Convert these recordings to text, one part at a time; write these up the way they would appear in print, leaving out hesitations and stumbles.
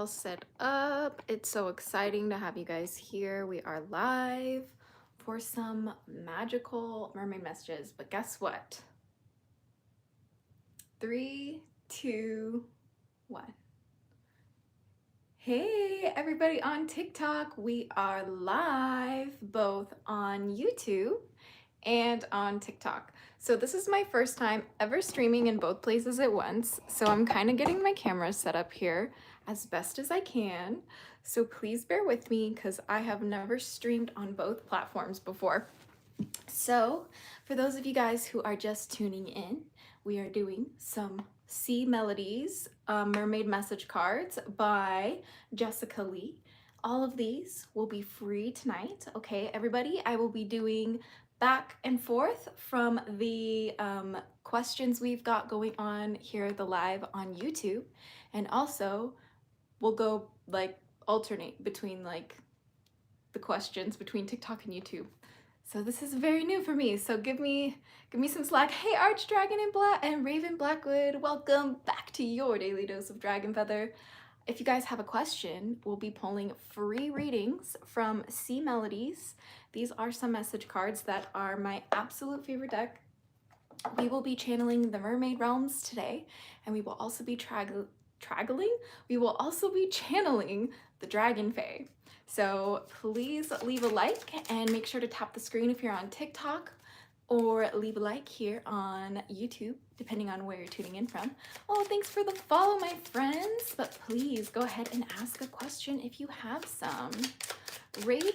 all set up. It's so exciting to have you guys here. We are live for some magical mermaid messages, but guess what? 3, 2, 1. Hey everybody on TikTok, we are live both on YouTube and on TikTok. So this is my first time ever streaming in both places at once. So I'm kind of getting my camera set up here as best as I can. So please bear with me because I have never streamed on both platforms before. So for those of you guys who are just tuning in, we are doing some Sea Melodies mermaid message cards by Jessica Lee. All of these will be free tonight. Okay, everybody, I will be doing back and forth from the questions we've got going on here the live on YouTube, and also we'll go like alternate between like the questions between TikTok and YouTube. So this is very new for me, so give me some slack. Hey Archdragon and Raven Blackwood, welcome back to your daily dose of Dragon Feather. If you guys have a question, we'll be pulling free readings from Sea Melodies. These are some message cards that are my absolute favorite deck. We will be channeling the Mermaid Realms today, and we will also be we will also be channeling the Dragonfae. So please leave a like and make sure to tap the screen if you're on TikTok, or leave a like here on YouTube, depending on where you're tuning in from. Oh, thanks for the follow, my friends. But please go ahead and ask a question if you have some. Raven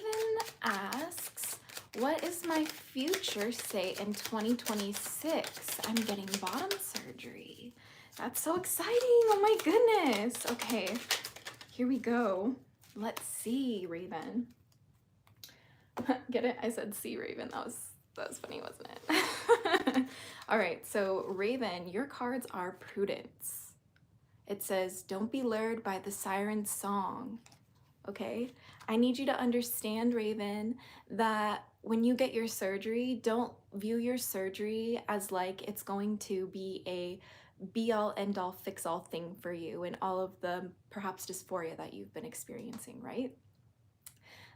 asks, what is my future say in 2026? I'm getting bottom surgery. That's so exciting. Oh my goodness. Okay, here we go. Let's see, Raven. Get it? I said see, Raven. That was funny, wasn't it? All right, so Raven, your cards are prudence. It says, don't be lured by the siren's song. Okay, I need you to understand, Raven, that when you get your surgery, don't view your surgery as like it's going to be a be-all end-all fix-all thing for you and all of the perhaps dysphoria that you've been experiencing, right?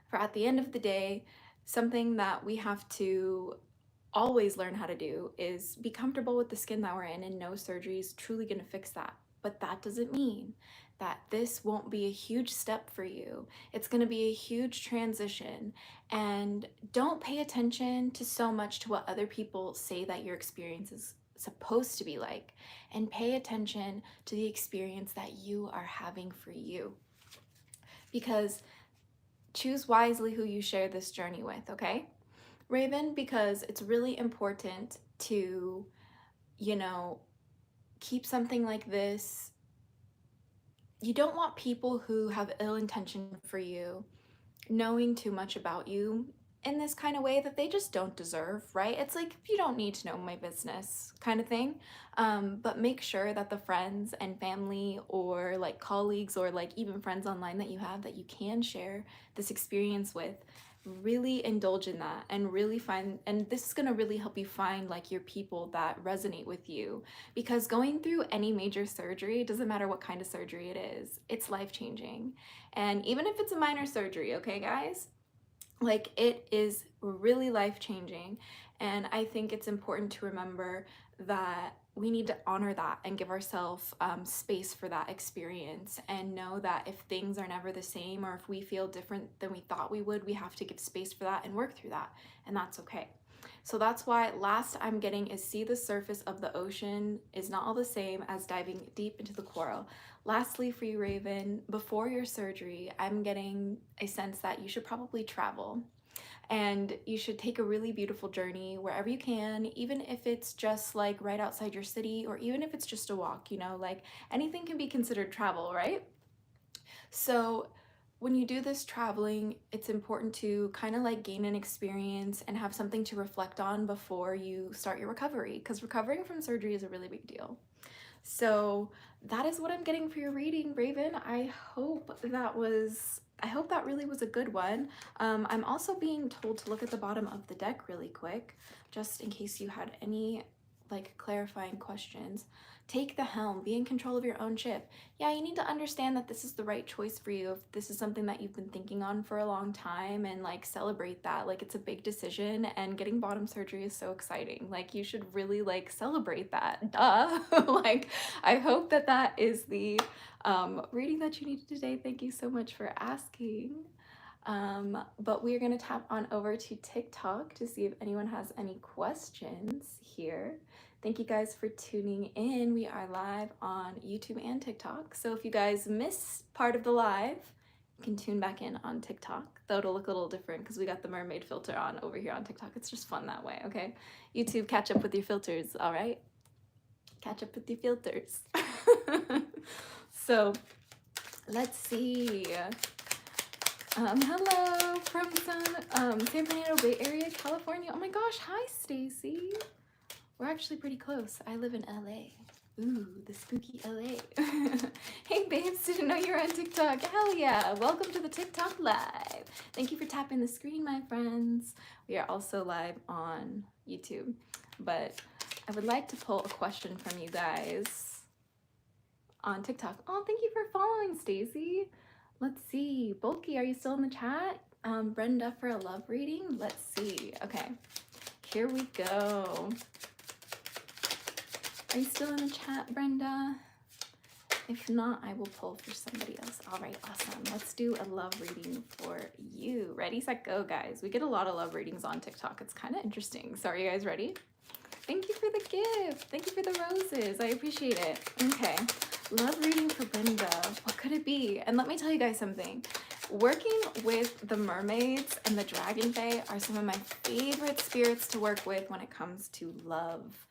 For at the end of the day, something that we have to always learn how to do is be comfortable with the skin that we're in, and no surgery is truly going to fix that. But that doesn't mean that this won't be a huge step for you. It's going to be a huge transition, and don't pay attention to so much to what other people say that your experience is supposed to be like, and pay attention to the experience that you are having for you. Because choose wisely who you share this journey with, okay? Raven, because it's really important to, you know, keep something like this. You don't want people who have ill intention for you knowing too much about you in this kind of way that they just don't deserve, right? It's like, you don't need to know my business kind of thing. But make sure that the friends and family or like colleagues or like even friends online that you have that you can share this experience with, really indulge in that and really find, and this is going to really help you find like your people that resonate with you, because going through any major surgery, doesn't matter what kind of surgery it is, it's life-changing. And even if it's a minor surgery, okay guys, like it is really life-changing. And I think it's important to remember that we need to honor that and give ourselves space for that experience, and know that if things are never the same, or if we feel different than we thought we would, we have to give space for that and work through that, and that's okay. So that's why last I'm getting is, see the surface of the ocean is not all the same as diving deep into the coral. Lastly, for you, Raven, before your surgery, I'm getting a sense that you should probably travel. And you should take a really beautiful journey wherever you can, even if it's just like right outside your city, or even if it's just a walk, you know, like anything can be considered travel, right? So when you do this traveling, it's important to kind of like gain an experience and have something to reflect on before you start your recovery, because recovering from surgery is a really big deal. So that is what I'm getting for your reading, Raven. I hope that really was a good one. I'm also being told to look at the bottom of the deck really quick, just in case you had any like clarifying questions. Take the helm, be in control of your own ship. Yeah, you need to understand that this is the right choice for you. If this is something that you've been thinking on for a long time, and like celebrate that. Like it's a big decision, and getting bottom surgery is so exciting. Like you should really like celebrate that. Duh. Like I hope that that is the reading that you needed today. Thank you so much for asking. But we're gonna tap on over to TikTok to see if anyone has any questions here. Thank you guys for tuning in. We are live on YouTube and TikTok. So if you guys missed part of the live, you can tune back in on TikTok. Though it'll look a little different because we got the mermaid filter on over here on TikTok. It's just fun that way, okay? YouTube, catch up with your filters, all right? Catch up with your filters. So let's see. Hello from San Fernando Bay Area, California. Oh my gosh, hi Stacy. We're actually pretty close. I live in LA. Ooh, the spooky LA. Hey babes, didn't know you were on TikTok. Hell yeah, welcome to the TikTok live. Thank you for tapping the screen, my friends. We are also live on YouTube, but I would like to pull a question from you guys on TikTok. Oh, thank you for following, Stacy. Let's see. Bulky, are you still in the chat? Brenda for a love reading? Let's see. Okay, here we go. Are you still in the chat, Brenda? If not, I will pull for somebody else. All right, awesome. Let's do a love reading for you. Ready, set, go, guys. We get a lot of love readings on TikTok. It's kind of interesting. So are you guys ready? Thank you for the gift. Thank you for the roses. I appreciate it. Okay. Love reading for Brenda. What could it be? And let me tell you guys something. Working with the mermaids and the Dragonfae are some of my favorite spirits to work with when it comes to love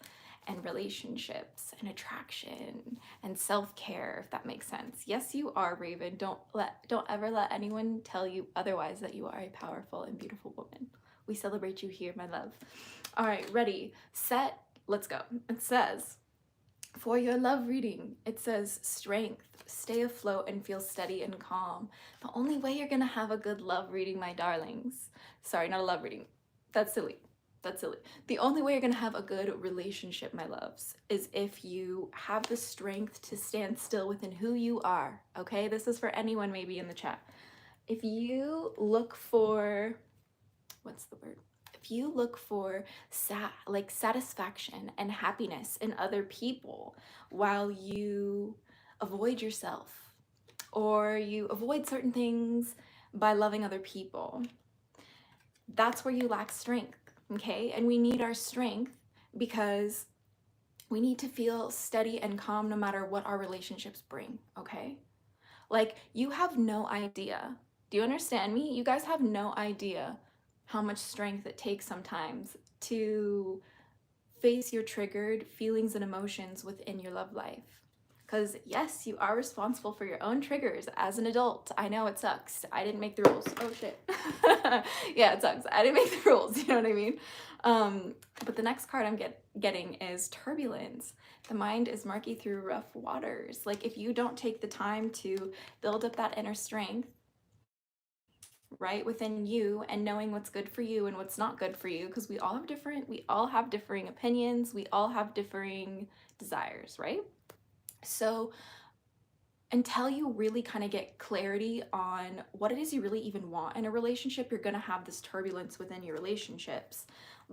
and relationships and attraction and self-care, if that makes sense. Yes, you are, Raven. Don't ever let anyone tell you otherwise, that you are a powerful and beautiful woman. We celebrate you here, my love. All right, ready, set, let's go. It says, for your love reading, it says strength, stay afloat and feel steady and calm. The only way you're gonna have a good love reading, my darlings, sorry, not a love reading, that's silly. That's silly. The only way you're gonna have a good relationship, my loves, is if you have the strength to stand still within who you are, okay? This is for anyone maybe in the chat. If you look for, what's the word? If you look for satisfaction and happiness in other people while you avoid yourself, or you avoid certain things by loving other people, that's where you lack strength, okay? And we need our strength because we need to feel steady and calm no matter what our relationships bring, okay? Like, you have no idea. Do you understand me? You guys have no idea how much strength it takes sometimes to face your triggered feelings and emotions within your love life. Because yes, you are responsible for your own triggers as an adult. I know it sucks. I didn't make the rules. Oh shit. Yeah, it sucks. I didn't make the rules. You know what I mean? But the next card I'm getting is turbulence. The mind is murky through rough waters. Like, if you don't take the time to build up that inner strength, right, within you, and knowing what's good for you and what's not good for you, because we all have differing opinions, we all have differing desires, right? So until you really kind of get clarity on what it is you really even want in a relationship, you're going to have this turbulence within your relationships.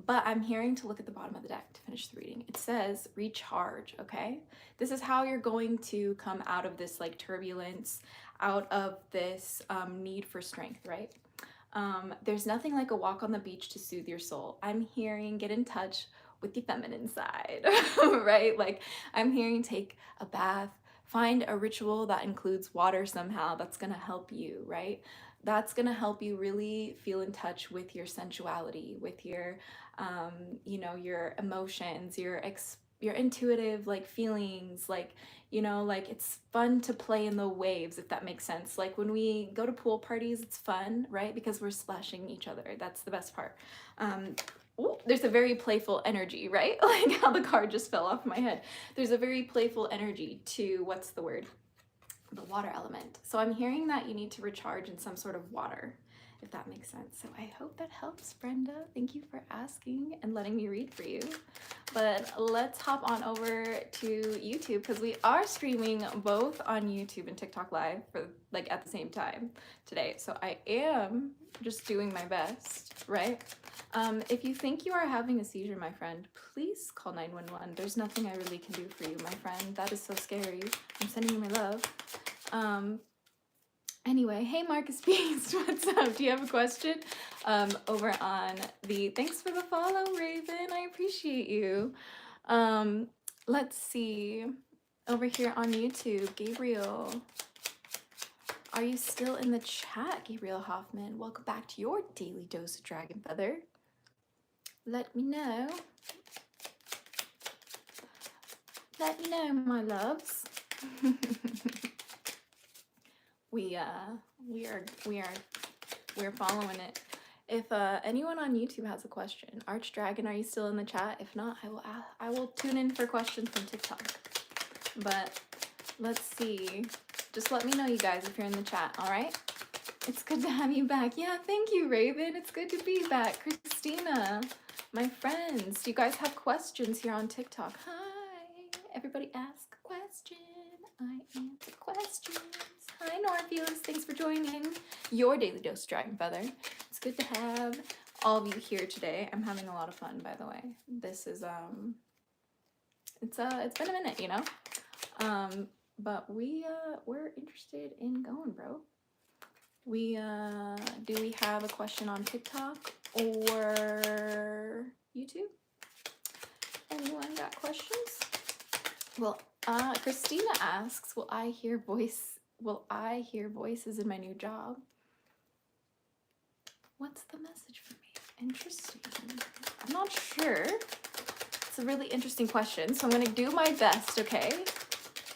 But I'm hearing to look at the bottom of the deck to finish the reading. It says recharge, okay? This is how you're going to come out of this like turbulence, out of this need for strength, right? There's nothing like a walk on the beach to soothe your soul. I'm hearing get in touch with the feminine side, right? Like, I'm hearing take a bath, find a ritual that includes water somehow. That's gonna help you, right? That's gonna help you really feel in touch with your sensuality, with your, you know, your emotions, your intuitive like feelings, like, you know, like it's fun to play in the waves, if that makes sense. Like when we go to pool parties, it's fun, right? Because we're splashing each other. That's the best part. Ooh, there's a very playful energy, right? Like how the card just fell off my head. There's a very playful energy to, what's the word? The water element. So I'm hearing that you need to recharge in some sort of water, if that makes sense. So I hope that helps, Brenda. Thank you for asking and letting me read for you. But let's hop on over to YouTube because we are streaming both on YouTube and TikTok live for like at the same time today. So I am just doing my best, right? If you think you are having a seizure, my friend, please call 911. There's nothing I really can do for you, my friend. That is so scary. I'm sending you my love. Anyway, hey Marcus Beast, what's up? Do you have a question? Over on the, thanks for the follow, Raven. I appreciate you. Let's see. Over here on YouTube, Gabriel. Are you still in the chat, Gabriel Hoffman? Welcome back to your daily dose of Dragon Feather. Let me know. Let me know, my loves. We're following it. If anyone on YouTube has a question, Archdragon, are you still in the chat? If not, I will tune in for questions from TikTok. But let's see. Just let me know, you guys, if you're in the chat. All right. It's good to have you back. Yeah, thank you, Raven. It's good to be back. Christina, my friends, do you guys have questions here on TikTok? Hi. Everybody ask a question. I answer questions. Hi, Noire. Thanks for joining your daily dose of Dragon Feather. It's good to have all of you here today. I'm having a lot of fun, by the way. This is it's been a minute, you know. But we're interested in going, bro. Do we have a question on TikTok or YouTube? Anyone got questions? Well, Christina asks, will I hear voices in my new job? What's the message for me? Interesting. I'm not sure. It's a really interesting question, so I'm gonna do my best, okay?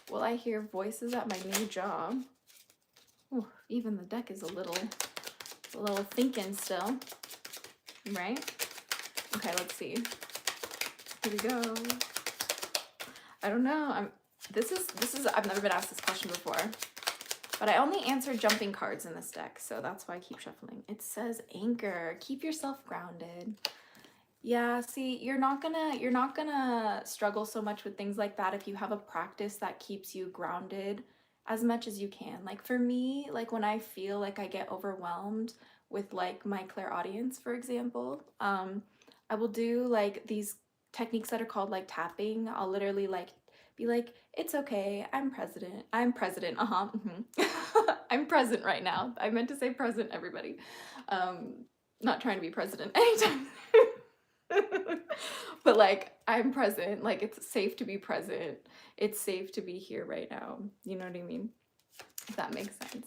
Will I hear voices at my new job? Ooh, even the deck is a little thinking still, right? Okay, let's see. Here we go. I don't know. This is I've never been asked this question before, but I only answer jumping cards in this deck, so that's why I keep shuffling. It says anchor. Keep yourself grounded. Yeah, see, you're not gonna struggle so much with things like that if you have a practice that keeps you grounded as much as you can. Like for me, like when I feel like I get overwhelmed with like my clairaudience, for example, I will do like these techniques that are called like tapping. I'll literally like be like, it's okay, I'm present, I'm present right now. I meant to say present, everybody. Not trying to be president anytime. But like I'm present, like it's safe to be present, it's safe to be here right now, you know what I mean, if that makes sense.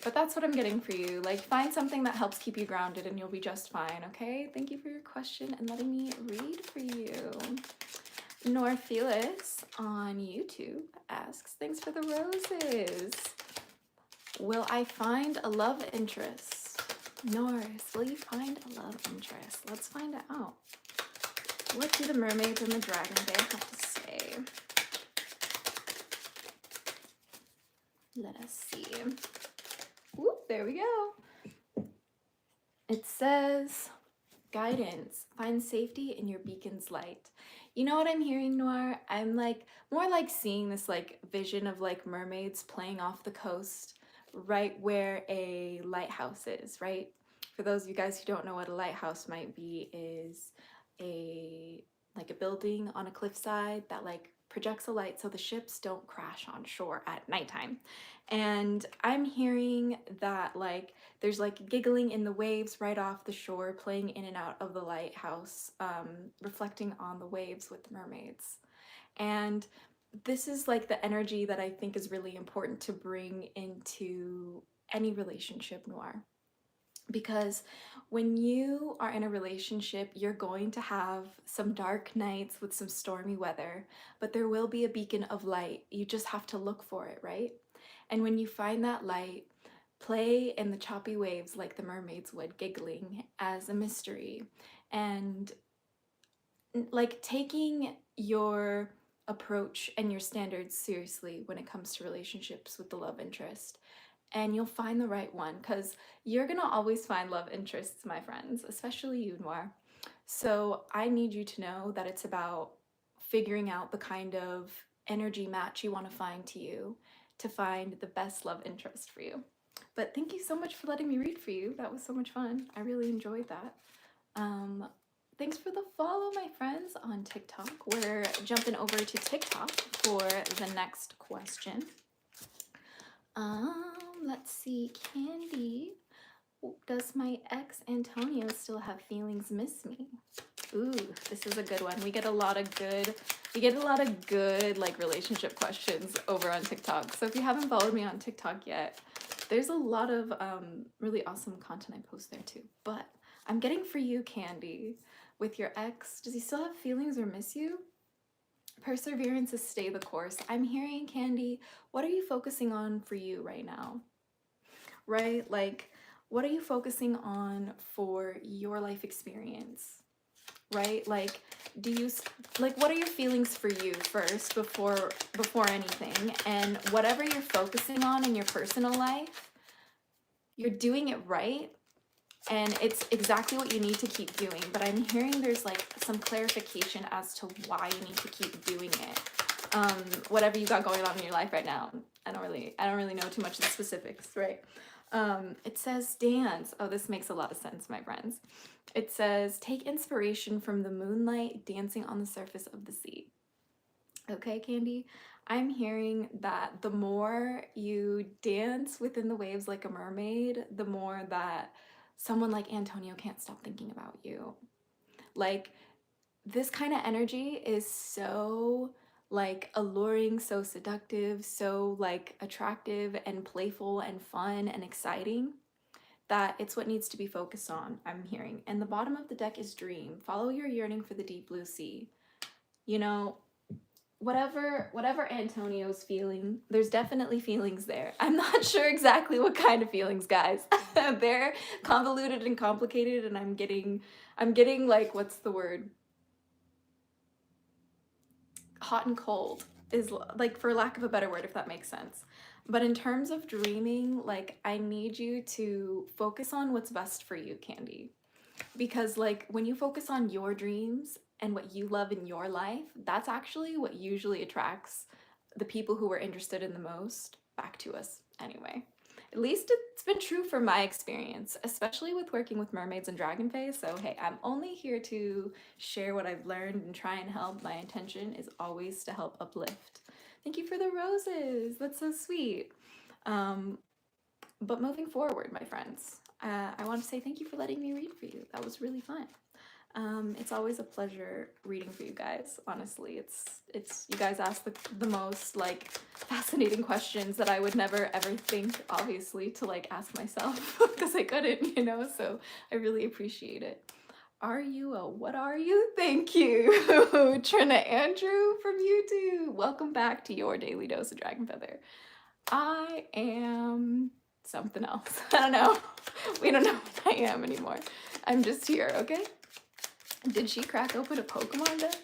But that's what I'm getting for you. Like find something that helps keep you grounded and you'll be just fine. Okay, thank you for your question and letting me read for you. Noire on YouTube asks, thanks for the roses. Will I find a love interest? Norris, will you find a love interest? Let's find out. What do the mermaids and the DRAGONFAE have to say? Let us see. Whoop, there we go. It says, guidance, find safety in your beacon's light. You know what I'm hearing, Noire? I'm like, more like seeing this like vision of like mermaids playing off the coast right where a lighthouse is, right? For those of you guys who don't know what a lighthouse might be, is a building on a cliffside that like projects a light so the ships don't crash on shore at nighttime. And I'm hearing that like there's like giggling in the waves right off the shore, playing in and out of the lighthouse, reflecting on the waves with the mermaids. And this is like the energy that I think is really important to bring into any relationship, Noire. Because when you are in a relationship, you're going to have some dark nights with some stormy weather, but there will be a beacon of light. You just have to look for it, right? And when you find that light, play in the choppy waves like the mermaids would, giggling as a mystery. And like taking your approach and your standards seriously when it comes to relationships with the love interest. And you'll find the right one, because you're gonna always find love interests, my friends, especially you, Noire. So I need you to know that it's about figuring out the kind of energy match you want to find to you to find the best love interest for you. But thank you so much for letting me read for you. That was so much fun. I really enjoyed that. Thanks for the follow, my friends, on TikTok. We're jumping over to TikTok for the next question. Let's see, Candy. Does my ex Antonio still have feelings? Miss me? Ooh, this is a good one. We get a lot of good like relationship questions over on TikTok. So if you haven't followed me on TikTok yet, there's a lot of really awesome content I post there too. But I'm getting for you, Candy, with your ex. Does he still have feelings or miss you? Perseverance is stay the course. I'm hearing, Candy, what are you focusing on for you right now? Right? Like, what are you focusing on for your life experience? Right? Like, what are your feelings for you first before anything? And whatever you're focusing on in your personal life, you're doing it right. And it's exactly what you need to keep doing. But I'm hearing there's like some clarification as to why you need to keep doing it. Whatever you got going on in your life right now. I don't really know too much of the specifics, right? It says dance. Oh, this makes a lot of sense, my friends. It says take inspiration from the moonlight dancing on the surface of the sea. Okay, Candy? I'm hearing that the more you dance within the waves like a mermaid, the more that someone like Antonio can't stop thinking about you. Like, this kind of energy is so like alluring, so seductive, so like attractive and playful and fun and exciting that it's what needs to be focused on, I'm hearing. And the bottom of the deck is dream. Follow your yearning for the deep blue sea. You know, whatever Antonio's feeling, there's definitely feelings there. I'm not sure exactly what kind of feelings, guys. They're convoluted and complicated, and I'm getting like, what's the word? Hot and cold is like, for lack of a better word, if that makes sense. But in terms of dreaming, like, I need you to focus on what's best for you, Candy. Because like when you focus on your dreams and what you love in your life, that's actually what usually attracts the people who are interested in the most back to us anyway. At least it's been true for my experience, especially with working with mermaids and dragonfae. So hey, I'm only here to share what I've learned and try and help. My intention is always to help uplift. Thank you for the roses. That's so sweet. But moving forward, my friends, I want to say thank you for letting me read for you. That was really fun. It's always a pleasure reading for you guys. Honestly, it's you guys ask the most like fascinating questions that I would never ever think, obviously, to like ask myself because I couldn't, you know. So I really appreciate it. Are you a what are you? Thank you, Trina Andrew from YouTube. Welcome back to your daily dose of Dragon Feather. I am something else. I don't know. We don't know what I am anymore. I'm just here, okay? Did she crack open a Pokemon deck?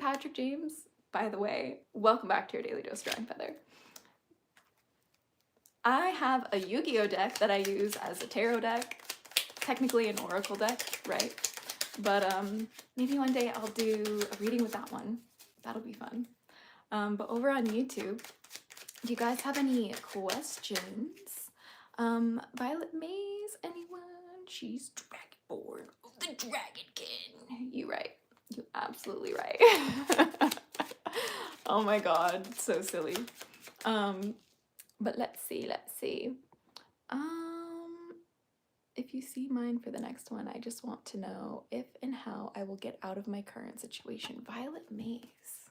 Patrick James, by the way, welcome back to your Daily Dose Dragon Feather. I have a Yu-Gi-Oh deck that I use as a tarot deck, technically an oracle deck, right? But maybe one day I'll do a reading with that one. That'll be fun. But over on YouTube, do you guys have any questions? Violet Maze, anyone? She's Dragonborn of the Dragonkin. You right. You absolutely right. Oh my god, so silly. But let's see. If you see mine for the next one, I just want to know if and how I will get out of my current situation. Violet Maze.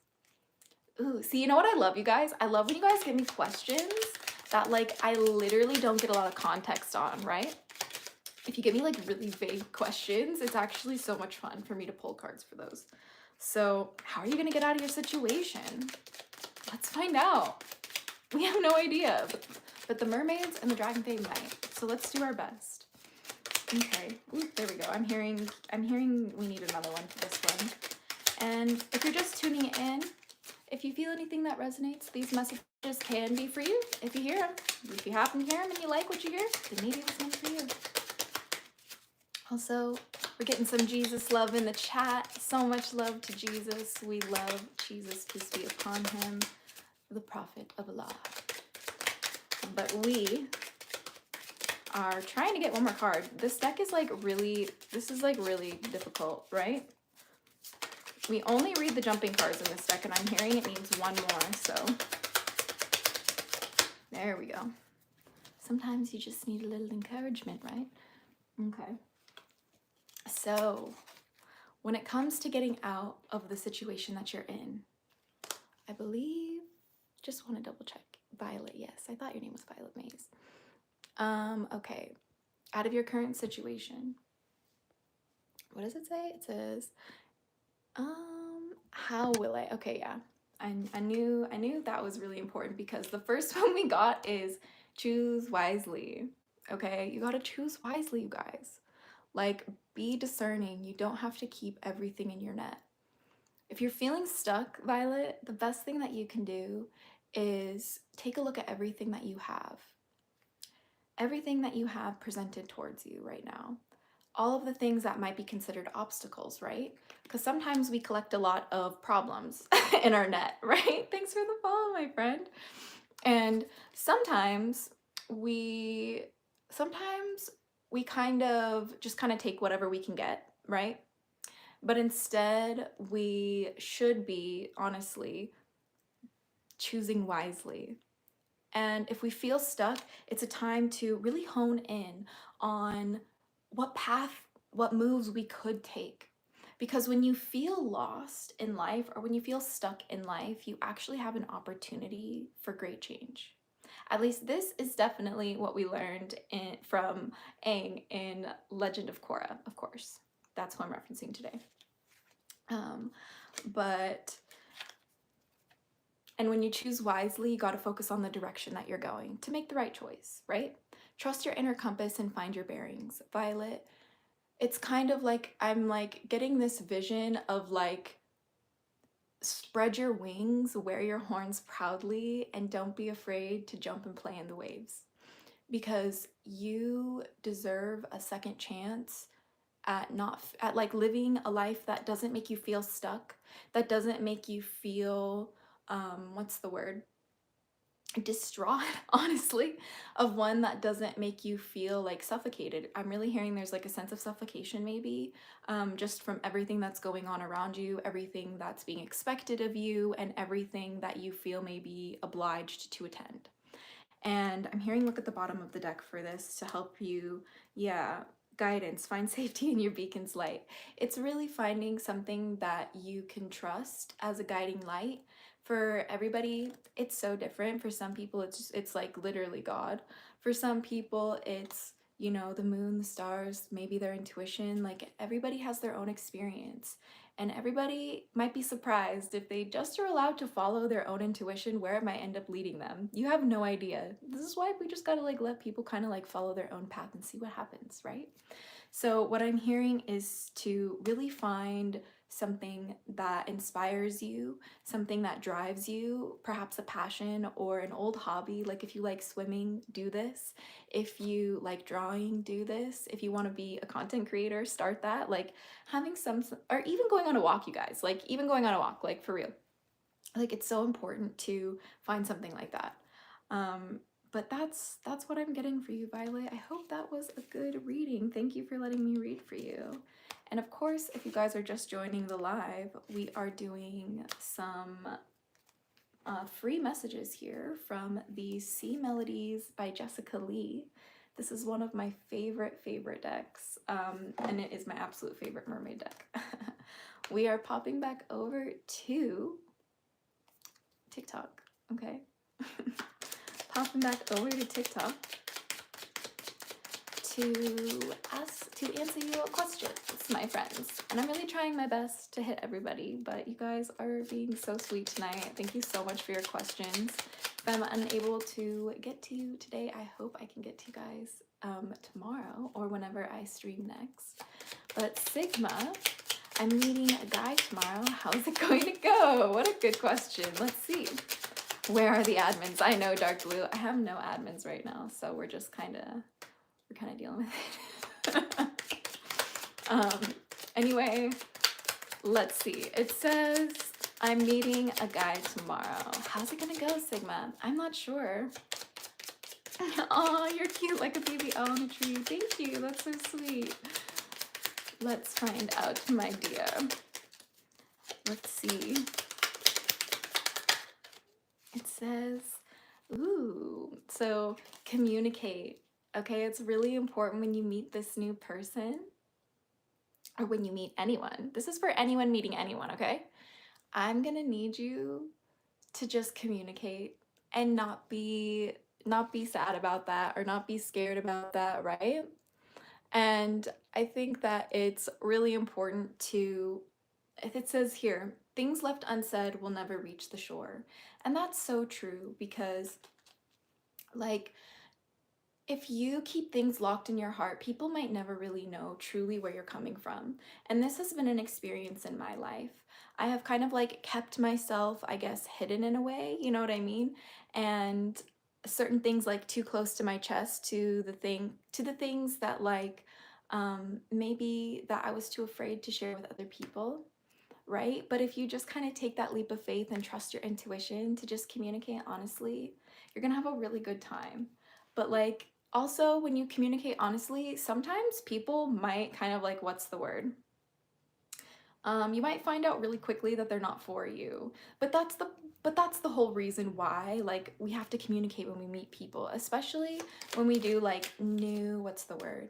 Ooh, see, you know what I love, you guys? I love when you guys give me questions that, like, I literally don't get a lot of context on, right? If you give me, like, really vague questions, it's actually so much fun for me to pull cards for those. So, how are you gonna get out of your situation? Let's find out. We have no idea, but the mermaids and the dragonfae might. So let's do our best. Okay, ooh, there we go. I'm hearing we need another one for this one. And if you're just tuning in, if you feel anything that resonates, these messages can be for you. If you hear them, if you happen to hear them and you like what you hear, then maybe it's meant for you. Also, We're getting some Jesus love in the chat. So much love to Jesus. We love Jesus, peace be upon him, the prophet of Allah. But we are trying to get one more card. This deck is like really, this is like really difficult, right? We only read the jumping cards in this deck, and I'm hearing it needs one more, so there we go. Sometimes you just need a little encouragement, right? Okay. So when it comes to getting out of the situation that you're in, I believe, just want to double check. Violet, yes, I thought your name was Violet Mays. Okay, out of your current situation, what does it say? It says, how will I? Okay, yeah, I knew that was really important, because the first one we got is choose wisely. Okay, you gotta choose wisely, you guys. Like, be discerning. You don't have to keep everything in your net. If you're feeling stuck, Violet, the best thing that you can do is take a look at everything that you have. Everything that you have presented towards you right now. All of the things that might be considered obstacles, right? Because sometimes we collect a lot of problems in our net, right? Thanks for the follow, my friend. And sometimes we kind of just take whatever we can get, right? But instead, we should be, honestly, choosing wisely. And if we feel stuck, it's a time to really hone in on what path, what moves we could take. Because when you feel lost in life, or when you feel stuck in life, you actually have an opportunity for great change. At least this is definitely what we learned from Aang in Legend of Korra, of course. That's who I'm referencing today. And when you choose wisely, you got to focus on the direction that you're going to make the right choice, right? Trust your inner compass and find your bearings. Violet, it's kind of like I'm getting this vision of spread your wings, wear your horns proudly, and don't be afraid to jump and play in the waves. Because you deserve a second chance at living a life that doesn't make you feel stuck, that doesn't make you feel what's the word, distraught, honestly, of one that doesn't make you feel suffocated. I'm really hearing there's a sense of suffocation, maybe just from everything that's going on around you, everything that's being expected of you, and everything that you feel may be obliged to attend. And I'm hearing look at the bottom of the deck for this to help you, guidance, find safety in your beacon's light. It's really finding something that you can trust as a guiding light. For everybody, it's so different. For some people, it's literally God. For some people, it's, the moon, the stars, maybe their intuition. Everybody has their own experience. And everybody might be surprised if they just are allowed to follow their own intuition, where it might end up leading them. You have no idea. This is why we just gotta let people follow their own path and see what happens, right? So what I'm hearing is to really find something that inspires you, something that drives you, perhaps a passion or an old hobby. If you like swimming, do this. If you like drawing, do this. If you want to be a content creator, start that. Having or even going on a walk, you guys, even going on a walk, for real. It's so important to find something like that. But that's what I'm getting for you, Violet. I hope that was a good reading. Thank you for letting me read for you. And of course, if you guys are just joining the live, we are doing some free messages here from the Sea Melodies by Jessica Lee. This is one of my favorite decks, and it is my absolute favorite mermaid deck. We are popping back over to TikTok, okay? Popping back over to TikTok to answer your questions, my friends. And I'm really trying my best to hit everybody, but you guys are being so sweet tonight. Thank you so much for your questions. If I'm unable to get to you today, I hope I can get to you guys tomorrow or whenever I stream next. But Sigma, I'm meeting a guy tomorrow. How's it going to go? What a good question. Let's see. Where are the admins? I know, Dark Blue. I have no admins right now, so we're just kind of dealing with it. Um, anyway, let's see. It says, I'm meeting a guy tomorrow. How's it gonna go, Sigma? I'm not sure. Oh, you're cute like a baby owl on a tree. Thank you. That's so sweet. Let's find out, my dear. Let's see. It says, ooh, so communicate. Okay, it's really important when you meet this new person or when you meet anyone. This is for anyone meeting anyone, okay? I'm gonna need you to just communicate and not be sad about that or not be scared about that, right? And I think that it's really important to, it says here, things left unsaid will never reach the shore. And that's so true because, like, if you keep things locked in your heart, people might never really know truly where you're coming from. And this has been an experience in my life. I have kind of like kept myself, I guess, hidden in a way, you know what I mean? And certain things like too close to my chest to the things that like maybe that I was too afraid to share with other people, right? But if you just kind of take that leap of faith and trust your intuition to just communicate honestly, you're gonna have a really good time. But like also when you communicate honestly, sometimes people might kind of like, what's the word? You might find out really quickly that they're not for you. But that's the whole reason why like we have to communicate when we meet people, especially when we do like new, what's the word?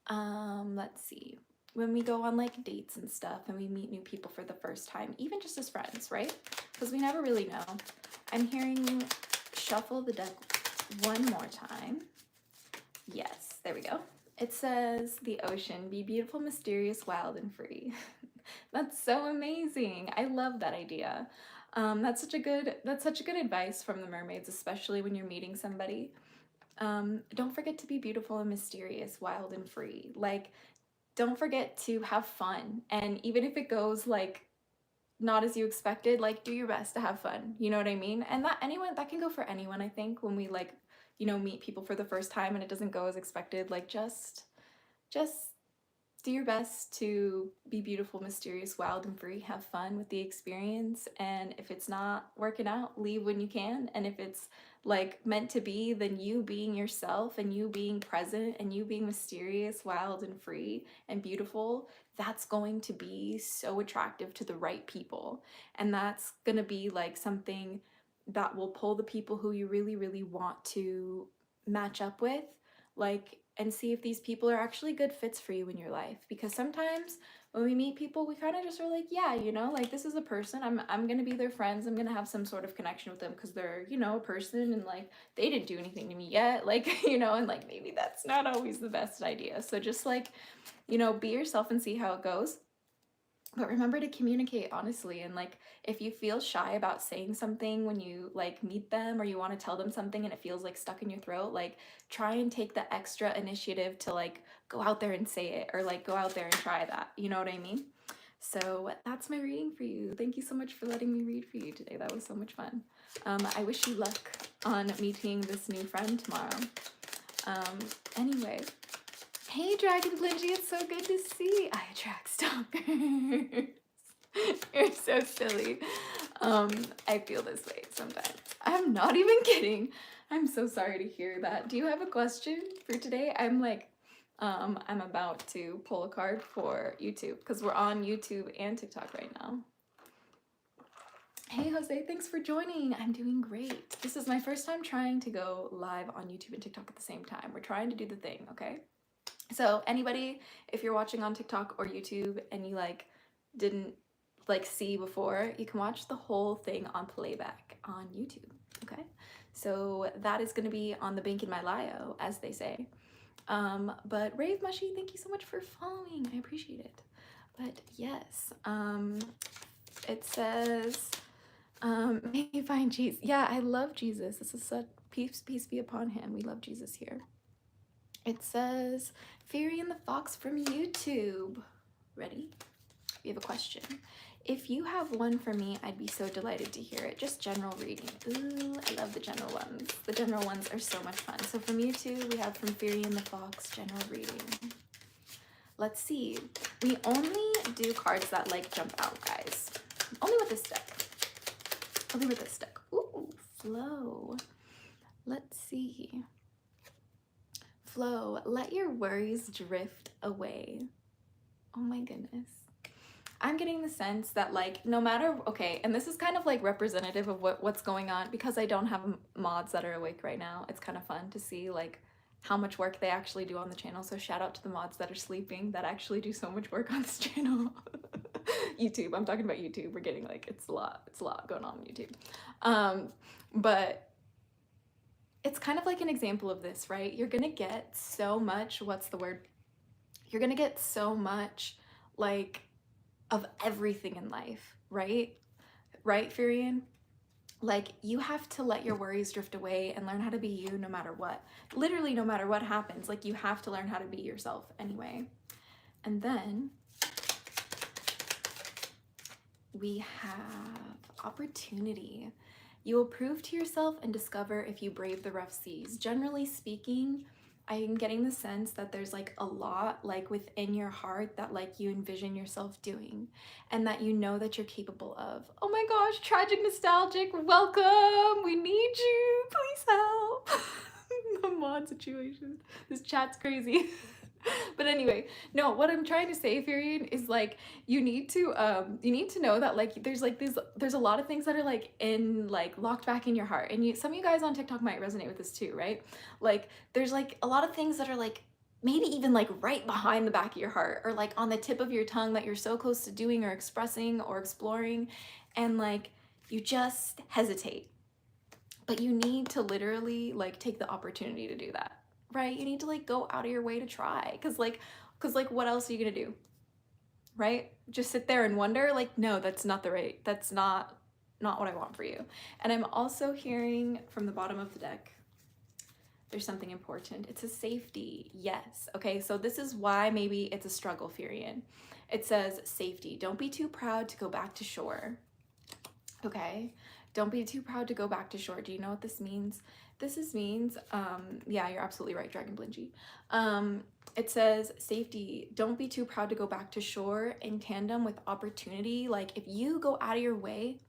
Let's see. When we go on like dates and stuff and we meet new people for the first time, even just as friends, right? Because we never really know. I'm hearing shuffle the deck one more time. Yes, there we go. It says the ocean, be beautiful, mysterious, wild, and free. That's so amazing. I love that idea. That's such a good advice from the mermaids, especially when you're meeting somebody. Don't forget to be beautiful and mysterious, wild and free. Like, don't forget to have fun. And even if it goes like not as you expected, like do your best to have fun. You know what I mean? And that can go for anyone, I think, when we like, you know, meet people for the first time and it doesn't go as expected. Like just do your best to be beautiful, mysterious, wild, and free. Have fun with the experience. And if it's not working out, leave when you can. And if it's like meant to be, then you being yourself and you being present and you being mysterious, wild, and free and beautiful, that's going to be so attractive to the right people. And that's going to be like something that will pull the people who you really, really want to match up with. Like, and see if these people are actually good fits for you in your life. Because sometimes when we meet people, we kind of just are like, yeah, you know, like this is a person, I'm gonna be their friends, I'm gonna have some sort of connection with them because they're, you know, a person and like they didn't do anything to me yet, like, you know, and like maybe that's not always the best idea. So just like, you know, be yourself and see how it goes. But remember to communicate honestly, and like if you feel shy about saying something when you like meet them or you want to tell them something and it feels like stuck in your throat, like try and take the extra initiative to like go out there and say it, or like go out there and try that. You know what I mean? So that's my reading for you. Thank you so much for letting me read for you today. That was so much fun. I wish you luck on meeting this new friend tomorrow. Anyway, hey Dragon Blingy, it's so good to see. I attract stalkers. You're so silly. I feel this way sometimes. I'm not even kidding. I'm so sorry to hear that. Do you have a question for today? I'm like, I'm about to pull a card for YouTube because we're on YouTube and TikTok right now. Hey Jose, thanks for joining. I'm doing great. This is my first time trying to go live on YouTube and TikTok at the same time. We're trying to do the thing, okay? So anybody, if you're watching on TikTok or YouTube and you like didn't like see before, you can watch the whole thing on playback on YouTube, okay? So that is going to be on the link in my bio, as they say. But Rave Mushy, thank you so much for following. I appreciate it. But yes, it says, may you find Jesus. Yeah, I love Jesus. This is such peace be upon him. We love Jesus here. It says, Fury and the Fox from YouTube. Ready? We have a question. If you have one for me, I'd be so delighted to hear it. Just general reading. Ooh, I love the general ones. The general ones are so much fun. So from YouTube, we have from Fury and the Fox, general reading. Let's see. We only do cards that like jump out, guys. Only with this deck. Only with this deck. Ooh, flow. Let's see. Flow, let your worries drift away. Oh my goodness. I'm getting the sense that like no matter, okay, and this is kind of like representative of what's going on because I don't have mods that are awake right now. It's kind of fun to see like how much work they actually do on the channel. So shout out to the mods that are sleeping that actually do so much work on this channel. YouTube, I'm talking about YouTube. We're getting like, it's a lot going on YouTube. But it's kind of like an example of this, right? You're gonna get so much, what's the word? You're gonna get so much like of everything in life, right? Right, Furian? Like you have to let your worries drift away and learn how to be you no matter what. Literally no matter what happens, like you have to learn how to be yourself anyway. And then we have opportunity. You will prove to yourself and discover if you brave the rough seas. Generally speaking, I am getting the sense that there's like a lot like within your heart that like you envision yourself doing and that you know that you're capable of. Oh my gosh, tragic nostalgic, welcome. We need you, please help. The mod situation. This chat's crazy. But anyway, no, what I'm trying to say, Furian, is like you need to know that like there's a lot of things that are like in like locked back in your heart, and some of you guys on TikTok might resonate with this too, right? Like there's like a lot of things that are like maybe even like right behind the back of your heart or like on the tip of your tongue that you're so close to doing or expressing or exploring, and like you just hesitate. But you need to literally like take the opportunity to do that. Right? You need to like go out of your way to try. Cause like what else are you gonna do? Right? Just sit there and wonder? Like, no, that's not what I want for you. And I'm also hearing from the bottom of the deck, there's something important. It's a safety. Yes. Okay, so this is why maybe it's a struggle, Furian. It says safety. Don't be too proud to go back to shore. Okay? Don't be too proud to go back to shore. Do you know what this means? This means, yeah, you're absolutely right, Dragon Blingy. It says safety. Don't be too proud to go back to shore in tandem with opportunity. Like if you go out of your way,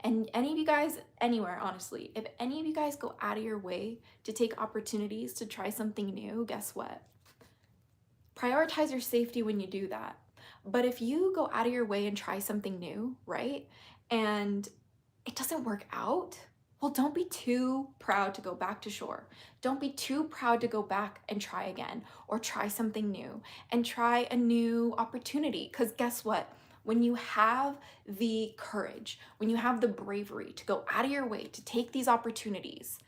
and any of you guys, anywhere, honestly, if any of you guys go out of your way to take opportunities to try something new, guess what? Prioritize your safety when you do that. But if you go out of your way and try something new, right? And it doesn't work out, well, don't be too proud to go back to shore. Don't be too proud to go back and try again or try something new and try a new opportunity. Because guess what? When you have the courage, when you have the bravery to go out of your way to take these opportunities,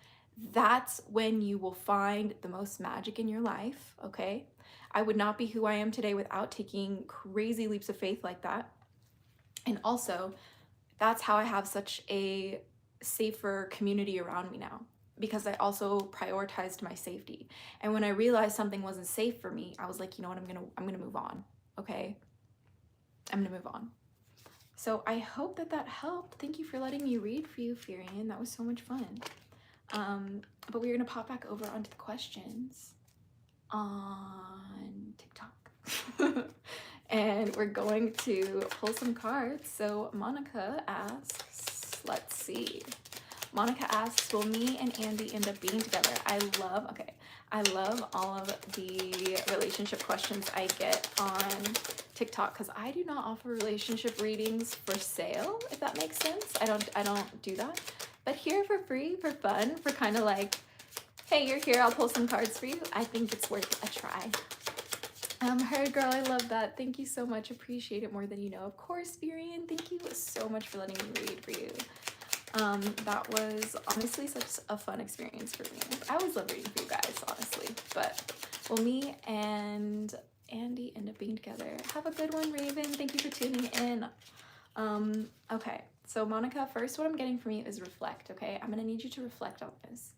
that's when you will find the most magic in your life, okay? I would not be who I am today without taking crazy leaps of faith like that. And also, that's how I have such a safer community around me now, because I also prioritized my safety. And when I realized something wasn't safe for me, I was like, you know what, I'm gonna move on. Okay, I'm gonna move on. So I hope that helped. Thank you for letting me read for you, Furian. That was so much fun. But we're gonna pop back over onto the questions on TikTok. And we're going to pull some cards. So Monica asks, let's see. Monica asks, will me and Andy end up being together? I love all of the relationship questions I get on TikTok because I do not offer relationship readings for sale, if that makes sense. I don't do that. But here for free, for fun, for kind of like, hey, you're here, I'll pull some cards for you. I think it's worth a try. Her girl, I love that. Thank you so much. Appreciate it more than you know. Of course, Furian, thank you so much for letting me read for you. That was honestly such a fun experience for me. I always love reading for you guys, honestly. But will me and Andy end up being together? Have a good one, Raven. Thank you for tuning in. Okay, so Monica, first what I'm getting from you is reflect, okay? I'm gonna need you to reflect on this.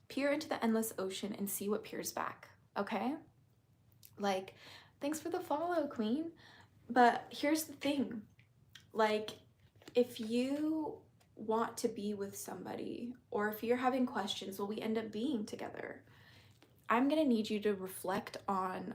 Peer into the endless ocean and see what peers back, okay? Like, thanks for the follow, Queen. But here's the thing. Like, if you want to be with somebody, or if you're having questions, will we end up being together? I'm gonna need you to reflect on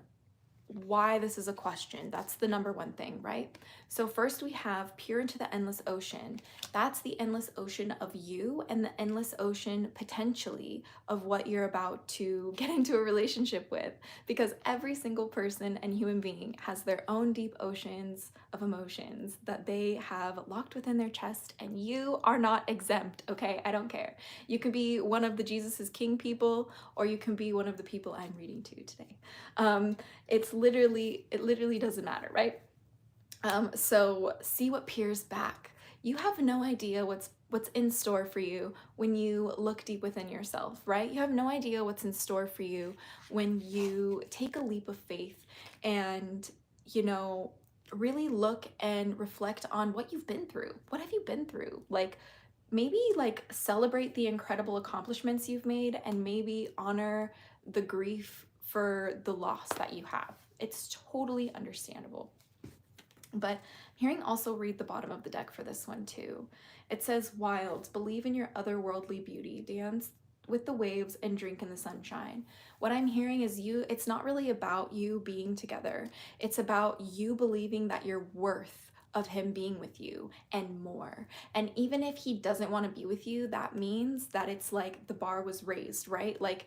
why this is a question. That's the number one thing, right? So first we have peer into the endless ocean. That's the endless ocean of you and the endless ocean potentially of what you're about to get into a relationship with, because every single person and human being has their own deep oceans of emotions that they have locked within their chest, and you are not exempt, okay? I don't care. You can be one of the Jesus is King people, or you can be one of the people I'm reading to today. It literally doesn't matter, right? So see what peers back. You have no idea what's in store for you when you look deep within yourself, right? You have no idea what's in store for you when you take a leap of faith and, you know, really look and reflect on what you've been through. What have you been through? Like, maybe like celebrate the incredible accomplishments you've made, and maybe honor the grief for the loss that you have. It's totally understandable. But hearing also read the bottom of the deck for this one too. It says, wild, believe in your otherworldly beauty, dance with the waves and drink in the sunshine. What I'm hearing is it's not really about you being together. It's about you believing that you're worth of him being with you and more. And even if he doesn't want to be with you, that means that it's like the bar was raised, right? Like,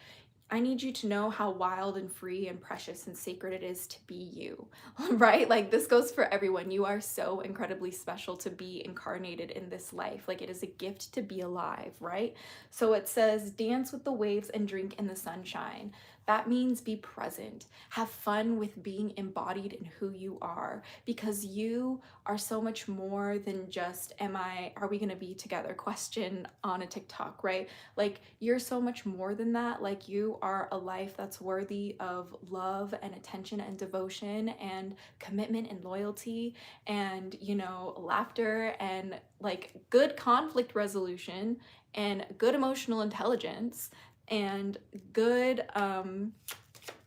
I need you to know how wild and free and precious and sacred it is to be you, right? Like, this goes for everyone. You are so incredibly special to be incarnated in this life. Like, it is a gift to be alive, right? So it says, dance with the waves and drink in the sunshine. That means be present. Have fun with being embodied in who you are, because you are so much more than just, are we gonna be together question on a TikTok, right? Like, you're so much more than that. Like, you are a life that's worthy of love and attention and devotion and commitment and loyalty and, you know, laughter and like good conflict resolution and good emotional intelligence and good,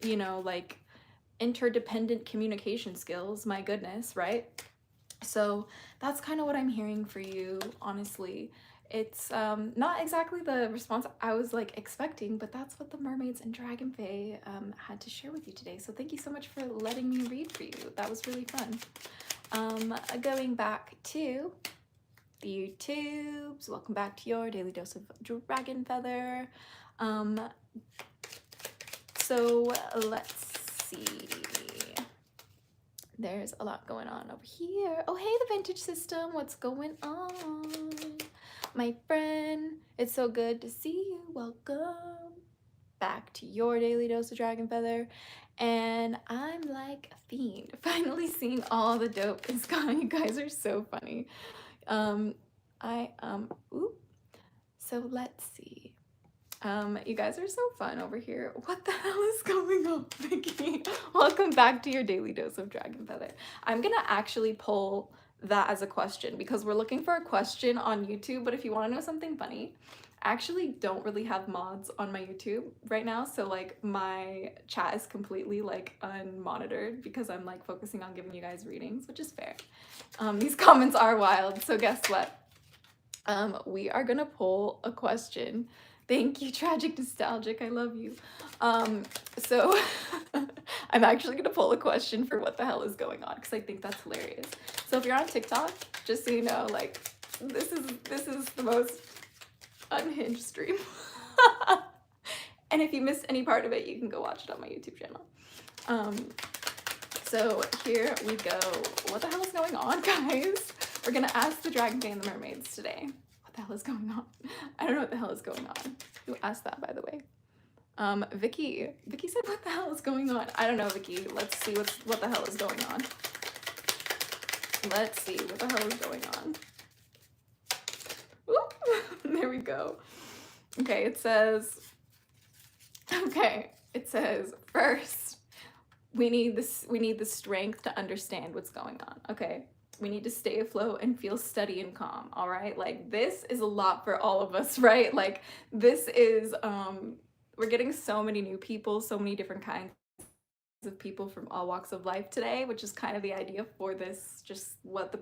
you know, like interdependent communication skills. My goodness, right? So that's kind of what I'm hearing for you, honestly. It's not exactly the response I was like expecting, but that's what the mermaids and DRAGONFAE had to share with you today. So thank you so much for letting me read for you. That was really fun. Going back to the YouTubes, welcome back to your daily dose of dragon feather. So let's see. There's a lot going on over here. Oh, hey, the vintage system. What's going on? My friend, it's so good to see you. Welcome back to your daily dose of dragon feather. And I'm like a fiend, finally seeing all the dope is gone. You guys are so funny. So let's see. You guys are so fun over here. What the hell is going on, Vicki? Welcome back to your daily dose of dragon feather. I'm gonna actually poll that as a question, because we're looking for a question on YouTube, but if you want to know something funny, I actually don't really have mods on my YouTube right now, so like my chat is completely like unmonitored because I'm like focusing on giving you guys readings, which is fair. These comments are wild, so guess what? We are gonna poll a question. Thank you, Tragic Nostalgic, I love you. So I'm actually gonna pull a question for what the hell is going on, because I think that's hilarious. So if you're on TikTok, just so you know, like, this is the most unhinged stream. And if you missed any part of it, you can go watch it on my YouTube channel. So here we go. What the hell is going on, guys? We're gonna ask the DRAGONFAE and the mermaids today. What the hell is going on? I don't know what the hell is going on. Who asked that, by the way? Vicki said, what the hell is going on? I don't know, Vicki. Let's see what the hell is going on. Let's see what the hell is going on. Oop, there we go. Okay, it says, first, we need the strength to understand what's going on. Okay, we need to stay afloat and feel steady and calm. All right, like, this is a lot for all of us, right? Like, this is we're getting so many new people, so many different kinds of people from all walks of life today, which is kind of the idea for this, just what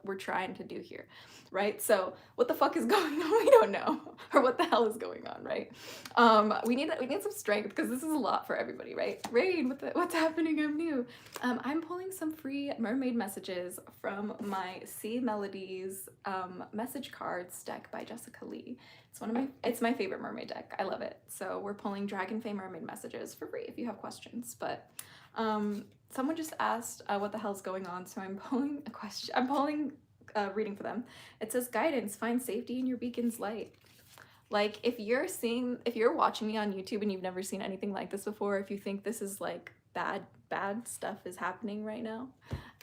we're trying to do here, right? So what the fuck is going on? We don't know, or what the hell is going on, right? We need some strength, because this is a lot for everybody, right? Rain, what's happening? I'm new. I'm pulling some free mermaid messages from my Sea Melodies message cards deck by Jessica Lee. It's my favorite mermaid deck. I love it. So we're pulling Dragonfae Mermaid messages for free if you have questions. But someone just asked what the hell's going on, so I'm pulling a question. I'm pulling reading for them. It says, guidance, find safety in your beacon's light. Like, if you're watching me on YouTube and you've never seen anything like this before, if you think this is like bad stuff is happening right now,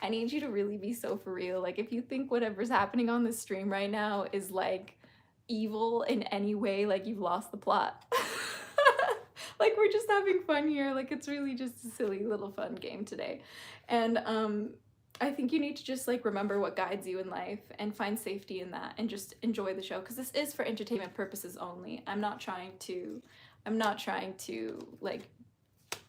I need you to really be so for real. Like, if you think whatever's happening on this stream right now is like evil in any way, like, you've lost the plot. Like, we're just having fun here. Like, it's really just a silly little fun game today. And I think you need to just like remember what guides you in life and find safety in that, and just enjoy the show, because this is for entertainment purposes only. I'm not trying to like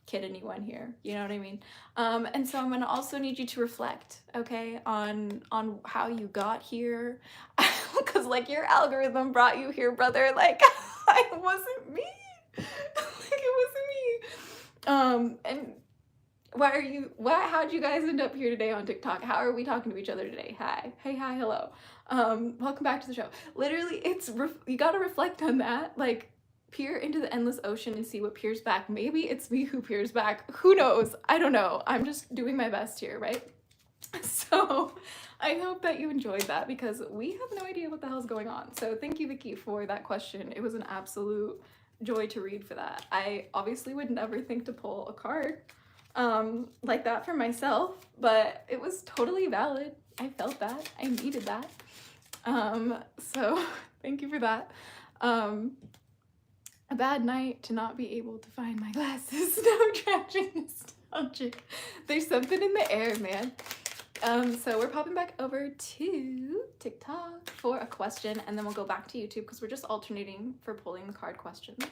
kid anyone here, you know what I mean? And so I'm gonna also need you to reflect, okay, on how you got here, because like your algorithm brought you here, brother. Like, it wasn't me. Like, it wasn't me. And how'd you guys end up here today on TikTok? How are we talking to each other today? Hi, hey, hi, hello. Welcome back to the show. Literally, you gotta reflect on that. Like, peer into the endless ocean and see what peers back. Maybe it's me who peers back. Who knows? I don't know. I'm just doing my best here, right? So I hope that you enjoyed that, because we have no idea what the hell's going on. So thank you, Vicki, for that question. It was an absolute joy to read for that. I obviously would never think to pull a card like that for myself, but it was totally valid. I felt that. I needed that. So thank you for that. A bad night to not be able to find my glasses. No, tragic, nostalgic. There's something in the air, man. So we're popping back over to TikTok for a question, and then we'll go back to YouTube, because we're just alternating for pulling the card questions.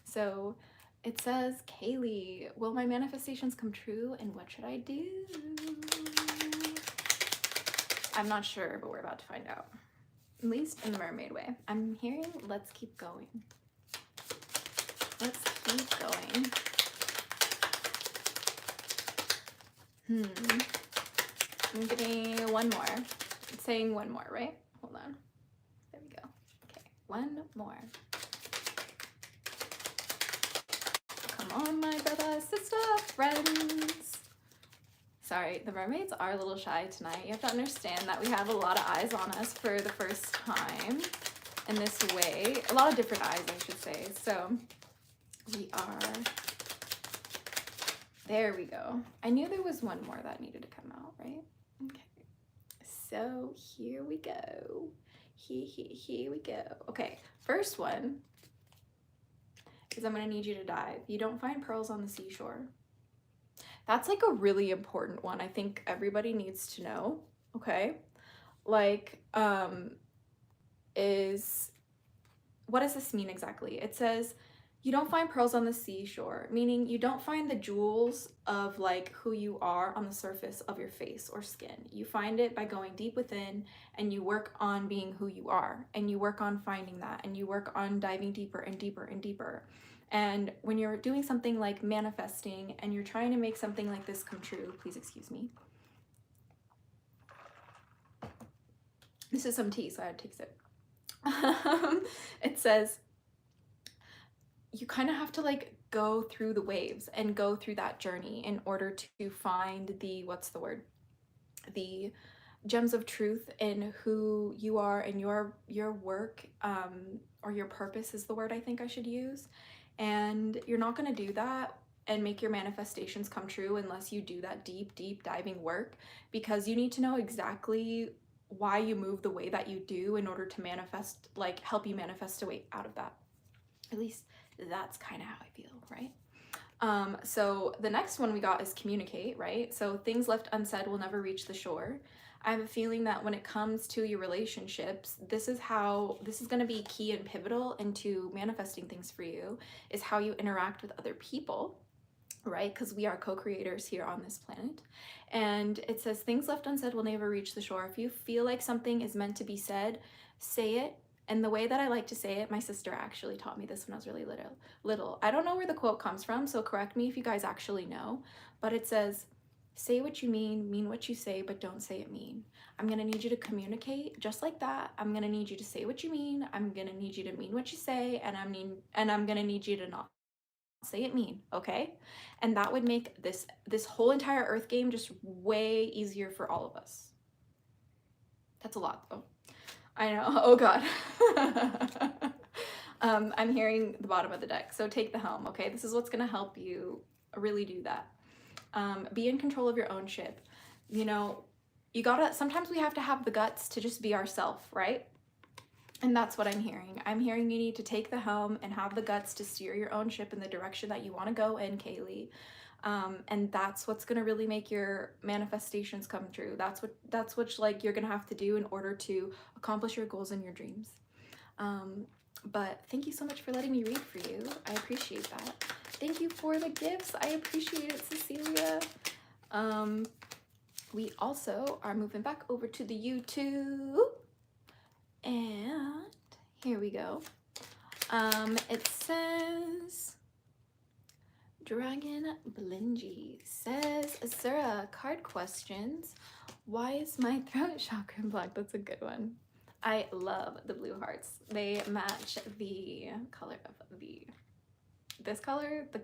So it says, Kaylee, will my manifestations come true, and what should I do? I'm not sure, but we're about to find out. At least in the mermaid way. I'm hearing, let's keep going. Let's keep going. I'm getting one more. It's saying one more, right? Hold on. There we go. Okay, one more. Come on, my brother, sister, friends. Sorry, the mermaids are a little shy tonight. You have to understand that we have a lot of eyes on us for the first time in this way. A lot of different eyes, I should say. So we are, there we go. I knew there was one more that needed to come out, right? Okay, so here we go. Here we go. Okay, first one is, I'm gonna need you to dive. You don't find pearls on the seashore. That's like a really important one. I think everybody needs to know, okay? Like, what does this mean exactly? It says, you don't find pearls on the seashore, meaning you don't find the jewels of like who you are on the surface of your face or skin. You find it by going deep within, and you work on being who you are, and you work on finding that, and you work on diving deeper and deeper and deeper. And when you're doing something like manifesting, and you're trying to make something like this come true, please excuse me. This is some tea, so I had to take a sip. It says, you kind of have to like go through the waves and go through that journey in order to find the, what's the word? The gems of truth in who you are and your work, or your purpose is the word I think I should use. And you're not going to do that and make your manifestations come true unless you do that deep diving work, because you need to know exactly why you move the way that you do in order to manifest, like help you manifest a way out of that. At least that's kind of how I feel, right? So the next one we got is communicate, right? So things left unsaid will never reach the shore. I have a feeling that when it comes to your relationships, this is going to be key and pivotal into manifesting things for you, is how you interact with other people. right? Because we are co-creators here on this planet. And it says, things left unsaid will never reach the shore. If you feel like something is meant to be said, say it. And the way that I like to say it, my sister actually taught me this when I was really little. I don't know where the quote comes from, so correct me if you guys actually know. But it says, say what you mean what you say, but don't say it mean. I'm gonna need you to communicate just like that. I'm gonna need you to say what you mean. I'm gonna need you to mean what you say, and I'm gonna need you to not say it mean, okay? And that would make this whole entire Earth game just way easier for all of us. That's a lot though. I know. Oh god. I'm hearing the bottom of the deck, so take the helm, okay? This is what's gonna help you really do that. Be in control of your own ship. You know, you gotta, sometimes we have to have the guts to just be ourselves, right? And that's what I'm hearing. I'm hearing you need to take the helm and have the guts to steer your own ship in the direction that you want to go in, Kaye. And that's what's gonna really make your manifestations come true. That's what like you're gonna have to do in order to accomplish your goals and your dreams. But thank you so much for letting me read for you. I appreciate that. Thank you for the gifts. I appreciate it, Cecilia. We also are moving back over to the YouTube. And here we go. It says, Dragon Blingy says, Azura, card questions. Why is my throat chakra black? That's a good one. I love the blue hearts. They match the color of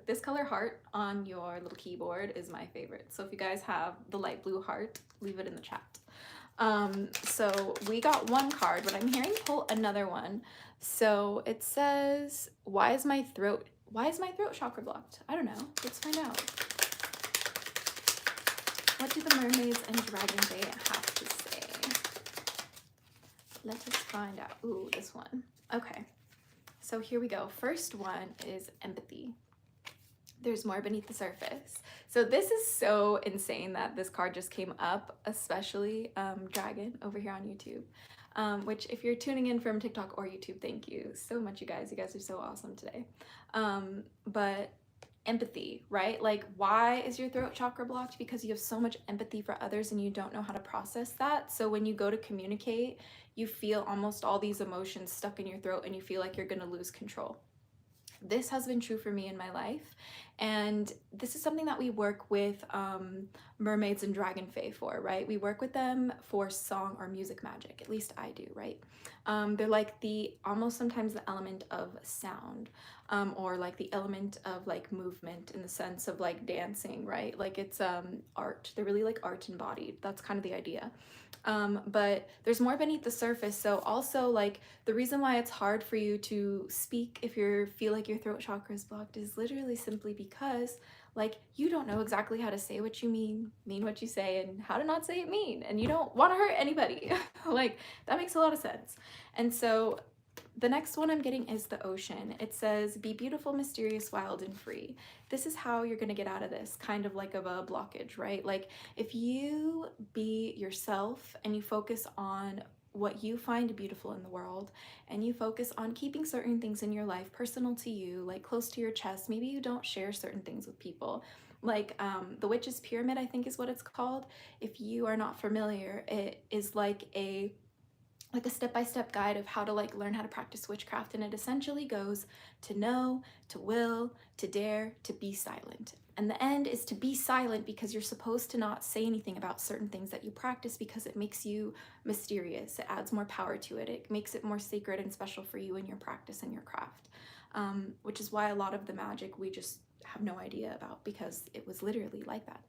this color heart on your little keyboard is my favorite. So if you guys have the light blue heart, leave it in the chat. So we got one card, but I'm hearing pull another one. So it says, why is my throat chakra blocked? I don't know. Let's find out. What do the mermaids and DRAGONFAE have to say? Let us find out. Ooh, this one. Okay. So here we go. First one is empathy. There's more beneath the surface. So this is so insane that this card just came up, especially Dragon over here on YouTube. Which if you're tuning in from TikTok or YouTube, thank you so much, you guys. You guys are so awesome today. But empathy, right? Like, why is your throat chakra blocked? Because you have so much empathy for others and you don't know how to process that. So when you go to communicate, you feel almost all these emotions stuck in your throat and you feel like you're gonna lose control. This has been true for me in my life, and this is something that we work with mermaids and DRAGONFAE for, right? We work with them for song or music magic, at least I do, right? They're like almost sometimes the element of sound, or like the element of like movement in the sense of like dancing, right? Like it's art. They're really like art embodied. That's kind of the idea. But there's more beneath the surface. So also like the reason why it's hard for you to speak if you feel like your throat chakra is blocked is literally simply because like you don't know exactly how to say what you mean what you say, and how to not say it mean, and you don't want to hurt anybody. Like that makes a lot of sense. And so the next one I'm getting is the ocean. It says, be beautiful, mysterious, wild, and free. This is how you're gonna get out of this kind of like of a blockage, right? Like if you be yourself and you focus on what you find beautiful in the world, and you focus on keeping certain things in your life personal to you, like close to your chest. Maybe you don't share certain things with people. Like the Witch's Pyramid, I think is what it's called. If you are not familiar, it is like a step-by-step guide of how to like learn how to practice witchcraft, and it essentially goes to know, to will, to dare, to be silent. And the end is to be silent because you're supposed to not say anything about certain things that you practice because it makes you mysterious. It adds more power to it. It makes it more sacred and special for you in your practice and your craft, which is why a lot of the magic we just have no idea about, because it was literally like that.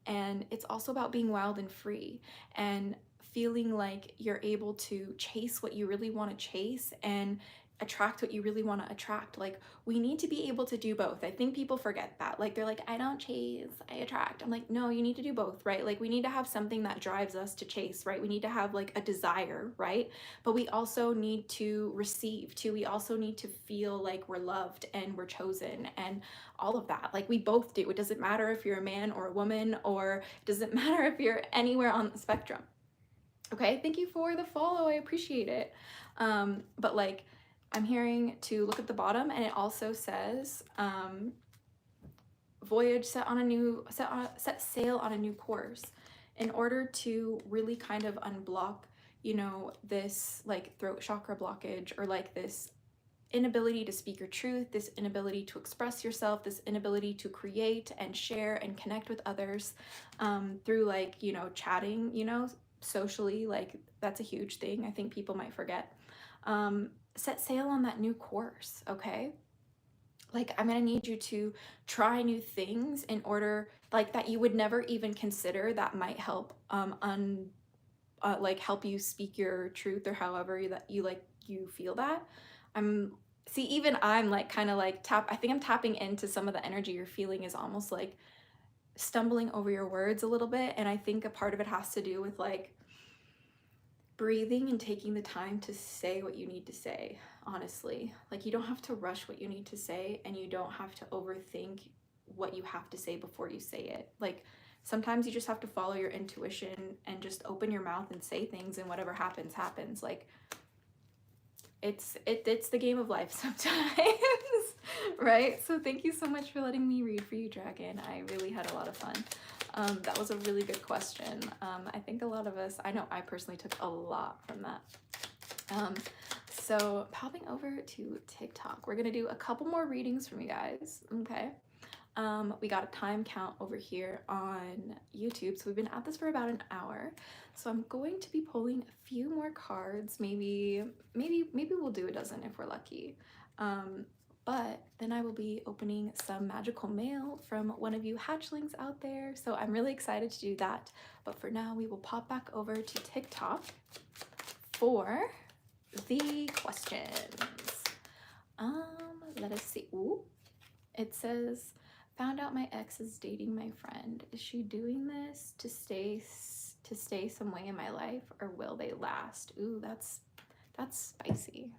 And it's also about being wild and free and feeling like you're able to chase what you really want to chase and attract what you really want to attract. Like we need to be able to do both. I think people forget that. Like they're like, I don't chase, I attract. I'm like, no, you need to do both, right? Like we need to have something that drives us to chase, right? We need to have like a desire, right? But we also need to receive too. We also need to feel like we're loved and we're chosen and all of that. Like we both do. It doesn't matter if you're a man or a woman, or it doesn't matter if you're anywhere on the spectrum. Okay, thank you for the follow. I appreciate it. But like, I'm hearing to look at the bottom, and it also says voyage, set sail on a new course in order to really kind of unblock, you know, this like throat chakra blockage, or like this inability to speak your truth, this inability to express yourself, this inability to create and share and connect with others through like, you know, chatting, you know, socially. Like that's a huge thing I think people might forget. Set sail on that new course, okay? Like I'm gonna need you to try new things in order, like that you would never even consider, that might help like help you speak your truth, or however that you feel that. Even I'm like kind of like I think I'm tapping into some of the energy you're feeling is almost like stumbling over your words a little bit. And I think a part of it has to do with like breathing and taking the time to say what you need to say, honestly. Like you don't have to rush what you need to say, and you don't have to overthink what you have to say before you say it. Like sometimes you just have to follow your intuition and just open your mouth and say things, and whatever happens happens. Like it's the game of life sometimes. Right? So thank you so much for letting me read for you, Dragon. I really had a lot of fun. That was a really good question. I think a lot of us, I know I personally took a lot from that. So popping over to TikTok, we're gonna do a couple more readings from you guys, okay? We got a time count over here on YouTube, so we've been at this for about an hour. So I'm going to be pulling a few more cards. Maybe we'll do a dozen if we're lucky. But then I will be opening some magical mail from one of you hatchlings out there. So I'm really excited to do that. But for now, we will pop back over to TikTok for the questions. Let us see. Ooh, it says, found out my ex is dating my friend. Is she doing this to stay some way in my life, or will they last? Ooh, that's spicy.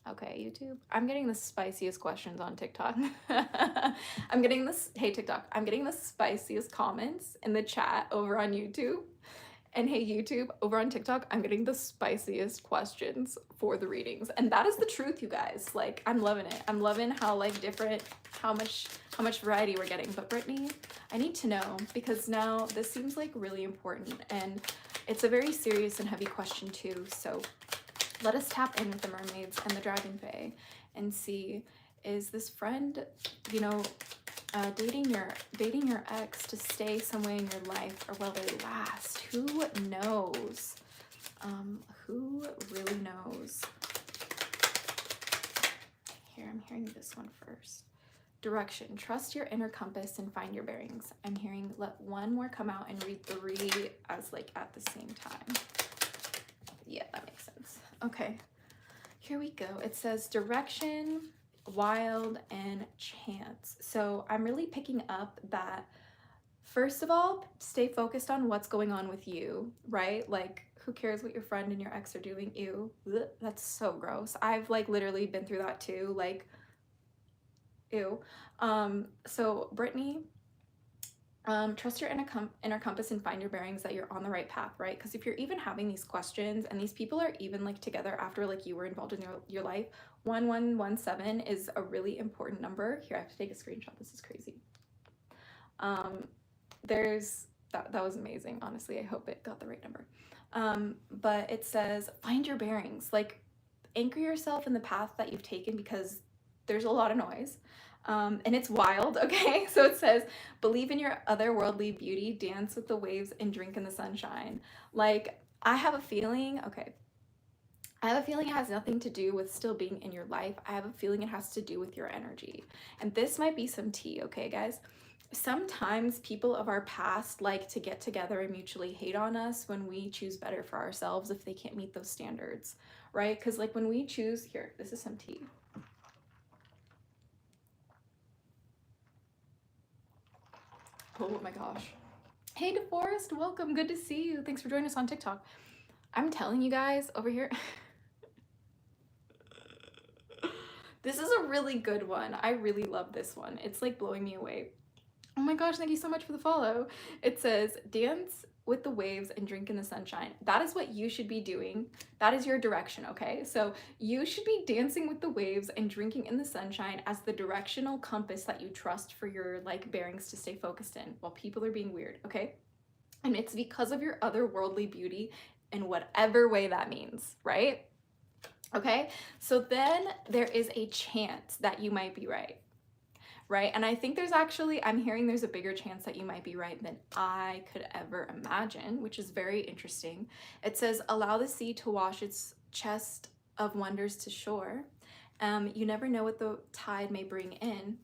Okay, YouTube. I'm getting the spiciest questions on TikTok. I'm getting this, hey TikTok, I'm getting the spiciest comments in the chat over on YouTube. And hey YouTube, over on TikTok, I'm getting the spiciest questions for the readings. And that is the truth, you guys. Like, I'm loving it. I'm loving how like different, how much variety we're getting. But Brittany, I need to know, because now this seems like really important, and it's a very serious and heavy question too. So let us tap in with the mermaids and the Dragonfae and see, is this friend, you know, dating your ex to stay somewhere in your life, or will they last? Who knows? Who really knows? Here, I'm hearing this one first. Direction. Trust your inner compass and find your bearings. I'm hearing let one more come out and read 3 as like at the same time. Yeah, that makes sense. Okay, here we go. It says direction, wild, and chance. So I'm really picking up that, first of all, stay focused on what's going on with you, right? Like, who cares what your friend and your ex are doing? Ew, that's so gross. I've like literally been through that too. Like, ew. So Brittany, trust your inner compass and find your bearings, that you're on the right path, right? Because if you're even having these questions and these people are even like together after like you were involved in your life, 1117 is a really important number. Here, I have to take a screenshot. This is crazy. That was amazing. Honestly, I hope it got the right number. But it says, find your bearings, like anchor yourself in the path that you've taken, because there's a lot of noise. And it's wild, okay? So it says, believe in your otherworldly beauty, dance with the waves, and drink in the sunshine. Like, I have a feeling it has nothing to do with still being in your life. I have a feeling it has to do with your energy. And this might be some tea, okay, guys? Sometimes people of our past like to get together and mutually hate on us when we choose better for ourselves if they can't meet those standards, right? Because like when we choose, here, this is some tea. Oh my gosh. Hey DeForest, welcome. Good to see you. Thanks for joining us on TikTok. I'm telling you guys over here. This is a really good one. I really love this one. It's like blowing me away. Oh my gosh, thank you so much for the follow. It says, dance with the waves and drink in the sunshine. That is what you should be doing. That is your direction, okay? So you should be dancing with the waves and drinking in the sunshine as the directional compass that you trust for your like bearings to stay focused in while people are being weird, okay? And it's because of your otherworldly beauty in whatever way that means, right? Okay, so then there is a chance that you might be right, right? And I think there's actually, I'm hearing there's a bigger chance that you might be right than I could ever imagine, which is very interesting. It says, allow the sea to wash its chest of wonders to shore. You never know what the tide may bring in.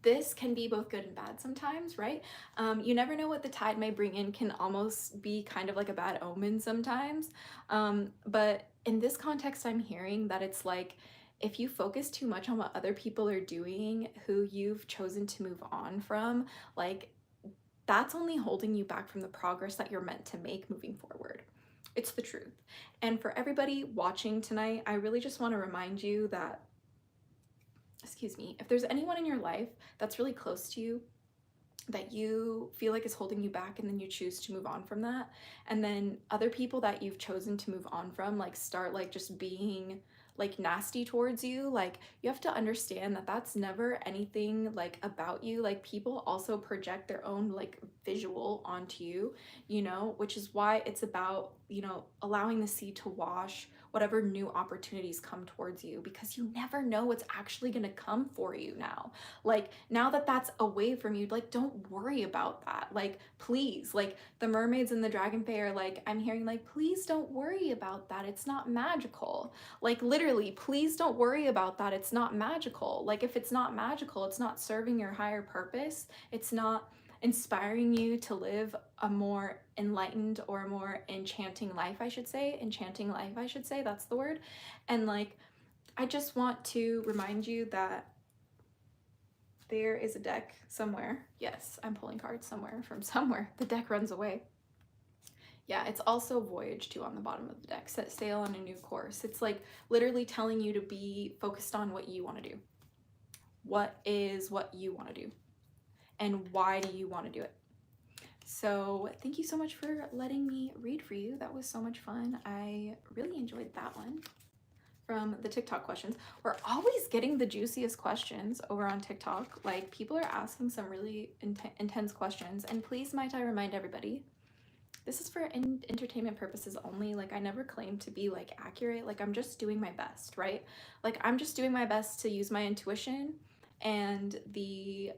This can be both good and bad sometimes, right? You never know what the tide may bring in can almost be kind of like a bad omen sometimes. But in this context, I'm hearing that it's like, if you focus too much on what other people are doing who you've chosen to move on from, like that's only holding you back from the progress that you're meant to make moving forward. It's the truth. And for everybody watching tonight, I really just want to remind you that, excuse me, if there's anyone in your life that's really close to you that you feel like is holding you back and then you choose to move on from that, and then other people that you've chosen to move on from like start like just being like nasty towards you, like you have to understand that that's never anything like about you. Like people also project their own like visual onto you, you know, which is why it's about, you know, allowing the sea to wash whatever new opportunities come towards you, because you never know what's actually going to come for you now. Like now that that's away from you, like don't worry about that. Like please, like the mermaids and the dragonfae are like, I'm hearing like, please don't worry about that, it's not magical. Like literally, please don't worry about that, it's not magical. Like if it's not magical, it's not serving your higher purpose, it's not inspiring you to live a more enlightened or a more enchanting life, I should say. Enchanting life, I should say, that's the word. And like, I just want to remind you that there is a deck somewhere. Yes, I'm pulling cards somewhere from somewhere. The deck runs away. Yeah, it's also voyage too on the bottom of the deck. Set sail on a new course. It's like literally telling you to be focused on what you want to do. What is what you want to do? And why do you want to do it? So thank you so much for letting me read for you. That was so much fun. I really enjoyed that one. From the TikTok questions, we're always getting the juiciest questions over on TikTok. Like people are asking some really intense questions. And please might I remind everybody, this is for entertainment purposes only. Like I never claim to be like accurate. Like I'm just doing my best, right? Like I'm just doing my best to use my intuition and the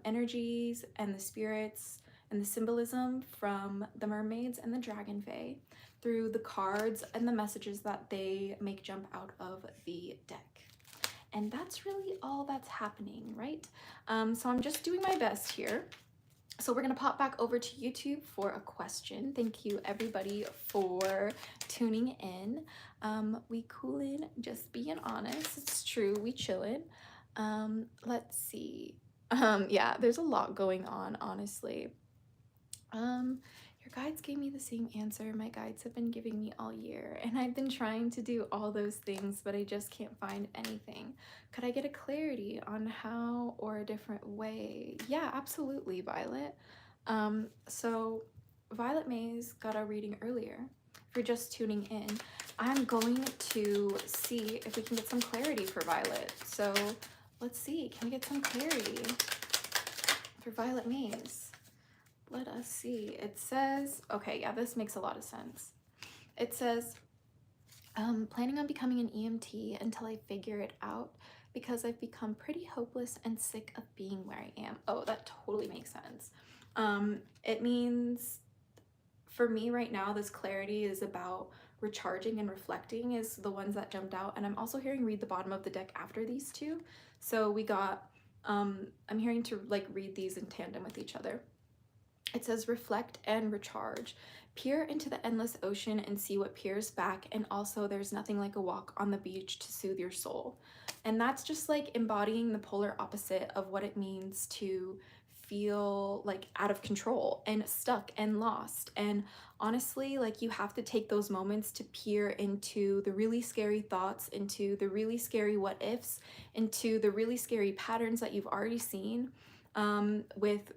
energies and the spirits and the symbolism from the mermaids and the dragonfae through the cards and the messages that they make jump out of the deck. And that's really all that's happening, right? So I'm just doing my best here. So we're gonna pop back over to YouTube for a question. Thank you everybody for tuning in. We coolin', just being honest. It's true, we chillin'. Let's see. Yeah, there's a lot going on, honestly. Your guides gave me the same answer my guides have been giving me all year, and I've been trying to do all those things, but I just can't find anything. Could I get a clarity on how or a different way? Yeah, absolutely, Violet. So Violet Mays got a reading earlier. If you're just tuning in, I'm going to see if we can get some clarity for Violet. So let's see, can we get some clarity for Violet Mays? Let us see. It says, okay, yeah, this makes a lot of sense. It says, planning on becoming an EMT until I figure it out because I've become pretty hopeless and sick of being where I am. Oh, that totally makes sense. It means for me right now, this clarity is about recharging and reflecting is the ones that jumped out. And I'm also hearing read the bottom of the deck after these two. So we got, I'm hearing to like read these in tandem with each other. It says reflect and recharge. Peer into the endless ocean and see what peers back, and also there's nothing like a walk on the beach to soothe your soul. And that's just like embodying the polar opposite of what it means to feel like out of control and stuck and lost. And honestly, like you have to take those moments to peer into the really scary thoughts, into the really scary what ifs, into the really scary patterns that you've already seen, with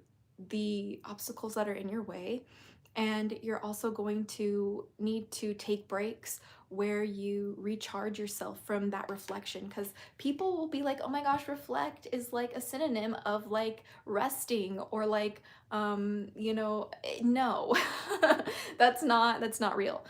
the obstacles that are in your way. And you're also going to need to take breaks where you recharge yourself from that reflection, because people will be like, oh my gosh, reflect is like a synonym of like resting or like you know, no. That's not real.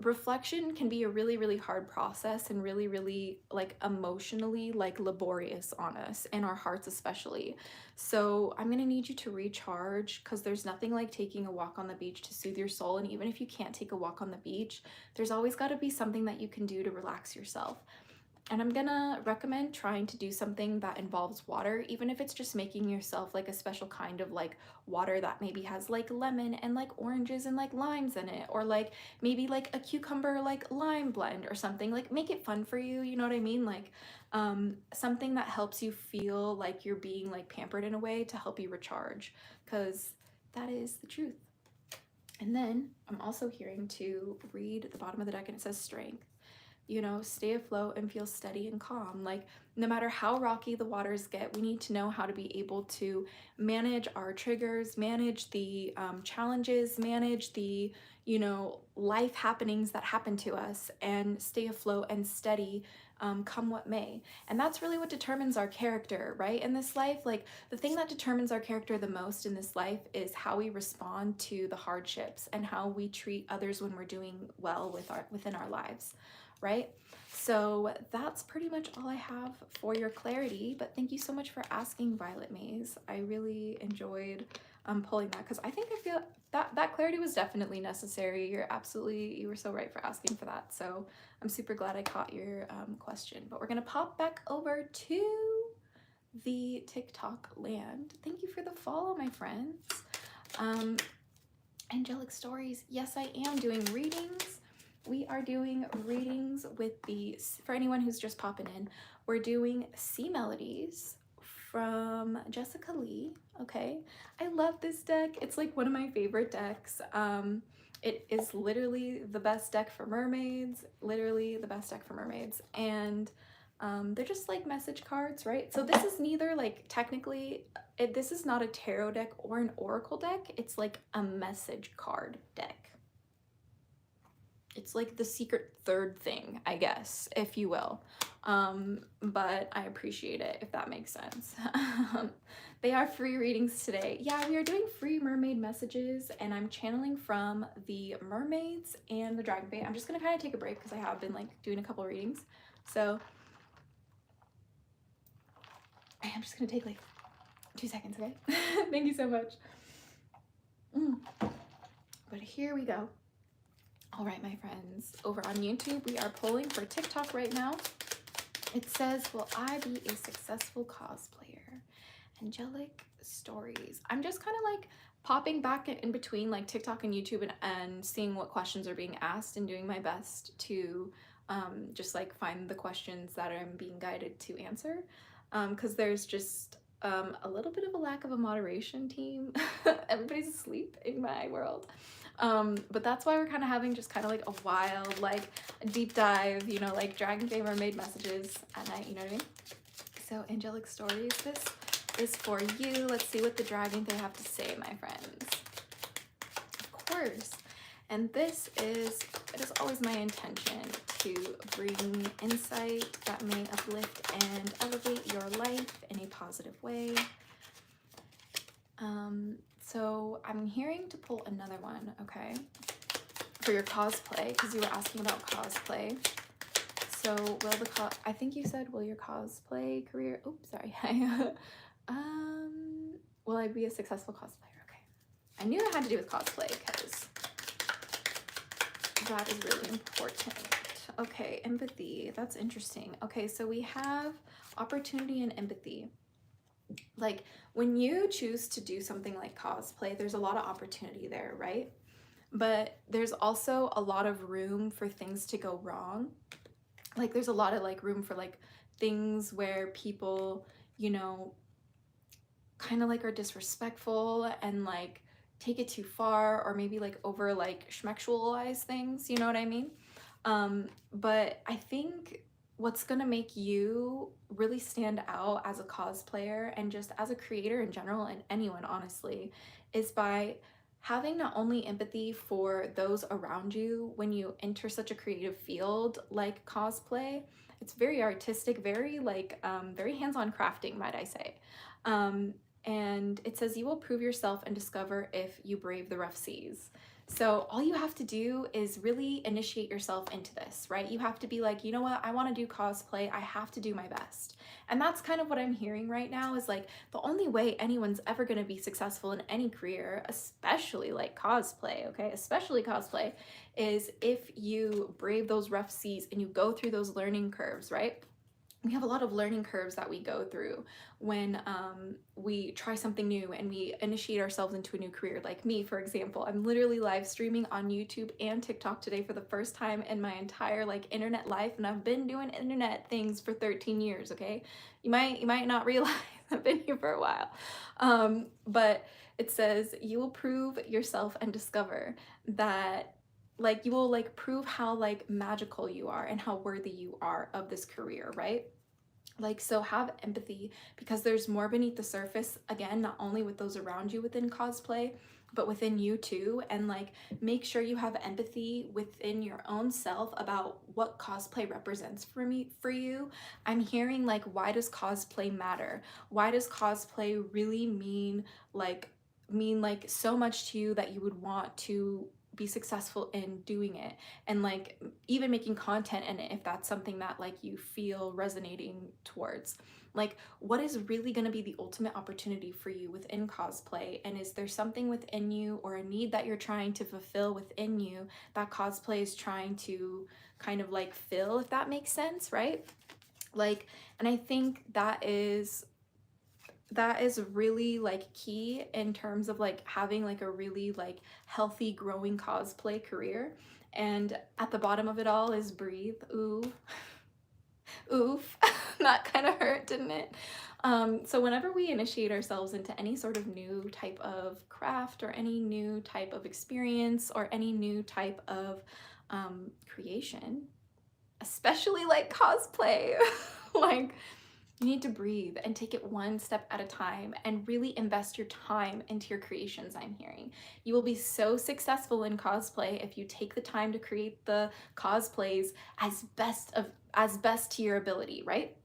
Reflection can be a really hard process and really like emotionally like laborious on us and our hearts especially. So I'm gonna need you to recharge, because there's nothing like taking a walk on the beach to soothe your soul. And even if you can't take a walk on the beach, there's always got to be something that you can do to relax yourself. And I'm gonna recommend trying to do something that involves water, even if it's just making yourself like a special kind of like water that maybe has like lemon and like oranges and like limes in it, or like maybe like a cucumber like lime blend or something. Like make it fun for you, you know what I mean? Like something that helps you feel like you're being like pampered in a way to help you recharge, because that is the truth. And then I'm also hearing to read the bottom of the deck, and it says strength. You know, stay afloat and feel steady and calm. Like no matter how rocky the waters get, we need to know how to be able to manage our triggers, manage the challenges, manage the, you know, life happenings that happen to us, and stay afloat and steady come what may. And that's really what determines our character, right? In this life, like the thing that determines our character the most in this life is how we respond to the hardships and how we treat others when we're doing well within our lives. Right? So that's pretty much all I have for your clarity, but thank you so much for asking, Violet Maze. I really enjoyed pulling that, because I feel that clarity was definitely necessary. You were so right for asking for that. So I'm super glad I caught your question, but we're gonna pop back over to the TikTok land. Thank you for the follow, my friends. Angelic Stories, yes, I am doing readings. We are doing readings with for anyone who's just popping in, we're doing Sea Melodies from Jessica Lee, okay? I love this deck. It's like one of my favorite decks. It is literally the best deck for mermaids, and they're just like message cards, right? So this is neither like technically, this is not a tarot deck or an oracle deck. It's like a message card deck. It's like the secret third thing, I guess, if you will. But I appreciate it, if that makes sense. They are free readings today. Yeah, we are doing free mermaid messages, and I'm channeling from the mermaids and the Dragonfae. I'm just gonna kind of take a break because I have been like doing a couple readings. So I'm just gonna take like 2 seconds, okay? Thank you so much. But here we go. All right, my friends, over on YouTube, we are pulling for TikTok right now. It says, will I be a successful cosplayer? Angelic Stories. I'm just kind of like popping back in between like TikTok and YouTube and seeing what questions are being asked and doing my best to just like find the questions that I'm being guided to answer. Because there's just a little bit of a lack of a moderation team. Everybody's asleep in my world. But that's why we're kind of having just kind of like a wild, like a deep dive, you know, like Dragonfae Mermaid messages at night, you know what I mean? So Angelic Stories, this is for you. Let's see what the Dragonfae have to say, my friends. Of course. And it is always my intention to bring insight that may uplift and elevate your life in a positive way. So I'm hearing to pull another one, okay, for your cosplay, because you were asking about cosplay. So I think you said, will your cosplay career, oops, sorry. Will I be a successful cosplayer? Okay. I knew it had to do with cosplay because that is really important. Okay, empathy, that's interesting. Okay, so we have opportunity and empathy. Like when you choose to do something like cosplay, there's a lot of opportunity there, right? But there's also a lot of room for things to go wrong. Like there's a lot of like room for like things where people, you know, kind of like are disrespectful and like take it too far, or maybe like over like schmexualize things, you know what I mean? But I think what's gonna make you really stand out as a cosplayer and just as a creator in general, and anyone honestly, is by having not only empathy for those around you when you enter such a creative field like cosplay. It's very artistic, very like very hands-on crafting, might I say. um, and it says you will prove yourself and discover if you brave the rough seas. So all you have to do is really initiate yourself into this, right? You have to be like, you know what, I want to do cosplay, I have to do my best. And that's kind of what I'm hearing right now, is like the only way anyone's ever going to be successful in any career, especially like cosplay, okay, especially cosplay, is if you brave those rough seas and you go through those learning curves, right? We have a lot of learning curves that we go through when we try something new and we initiate ourselves into a new career. Like me, for example, I'm literally live streaming on YouTube and TikTok today for the first time in my entire like internet life, and I've been doing internet things for 13 years, okay? You might not realize I've been here for a while. But it says you will prove yourself and discover that like you will like prove how like magical you are and how worthy you are of this career, right? Like, so have empathy, because there's more beneath the surface, again, not only with those around you within cosplay, but within you too. And like, make sure you have empathy within your own self about what cosplay represents for you. I'm hearing like, why does cosplay matter? Why does cosplay really mean like so much to you that you would want to be successful in doing it, and like even making content in it if that's something that like you feel resonating towards. Like, what is really going to be the ultimate opportunity for you within cosplay? And is there something within you or a need that you're trying to fulfill within you that cosplay is trying to kind of like fill, if that makes sense, right? Like, and I think that is really like key in terms of like having like a really like healthy growing cosplay career. And at the bottom of it all is breathe. Ooh. Oof. That kind of hurt, didn't it? So whenever we initiate ourselves into any sort of new type of craft or any new type of experience or any new type of creation, especially like cosplay, like, you need to breathe and take it one step at a time and really invest your time into your creations, I'm hearing. You will be so successful in cosplay if you take the time to create the cosplays as best to your ability, right?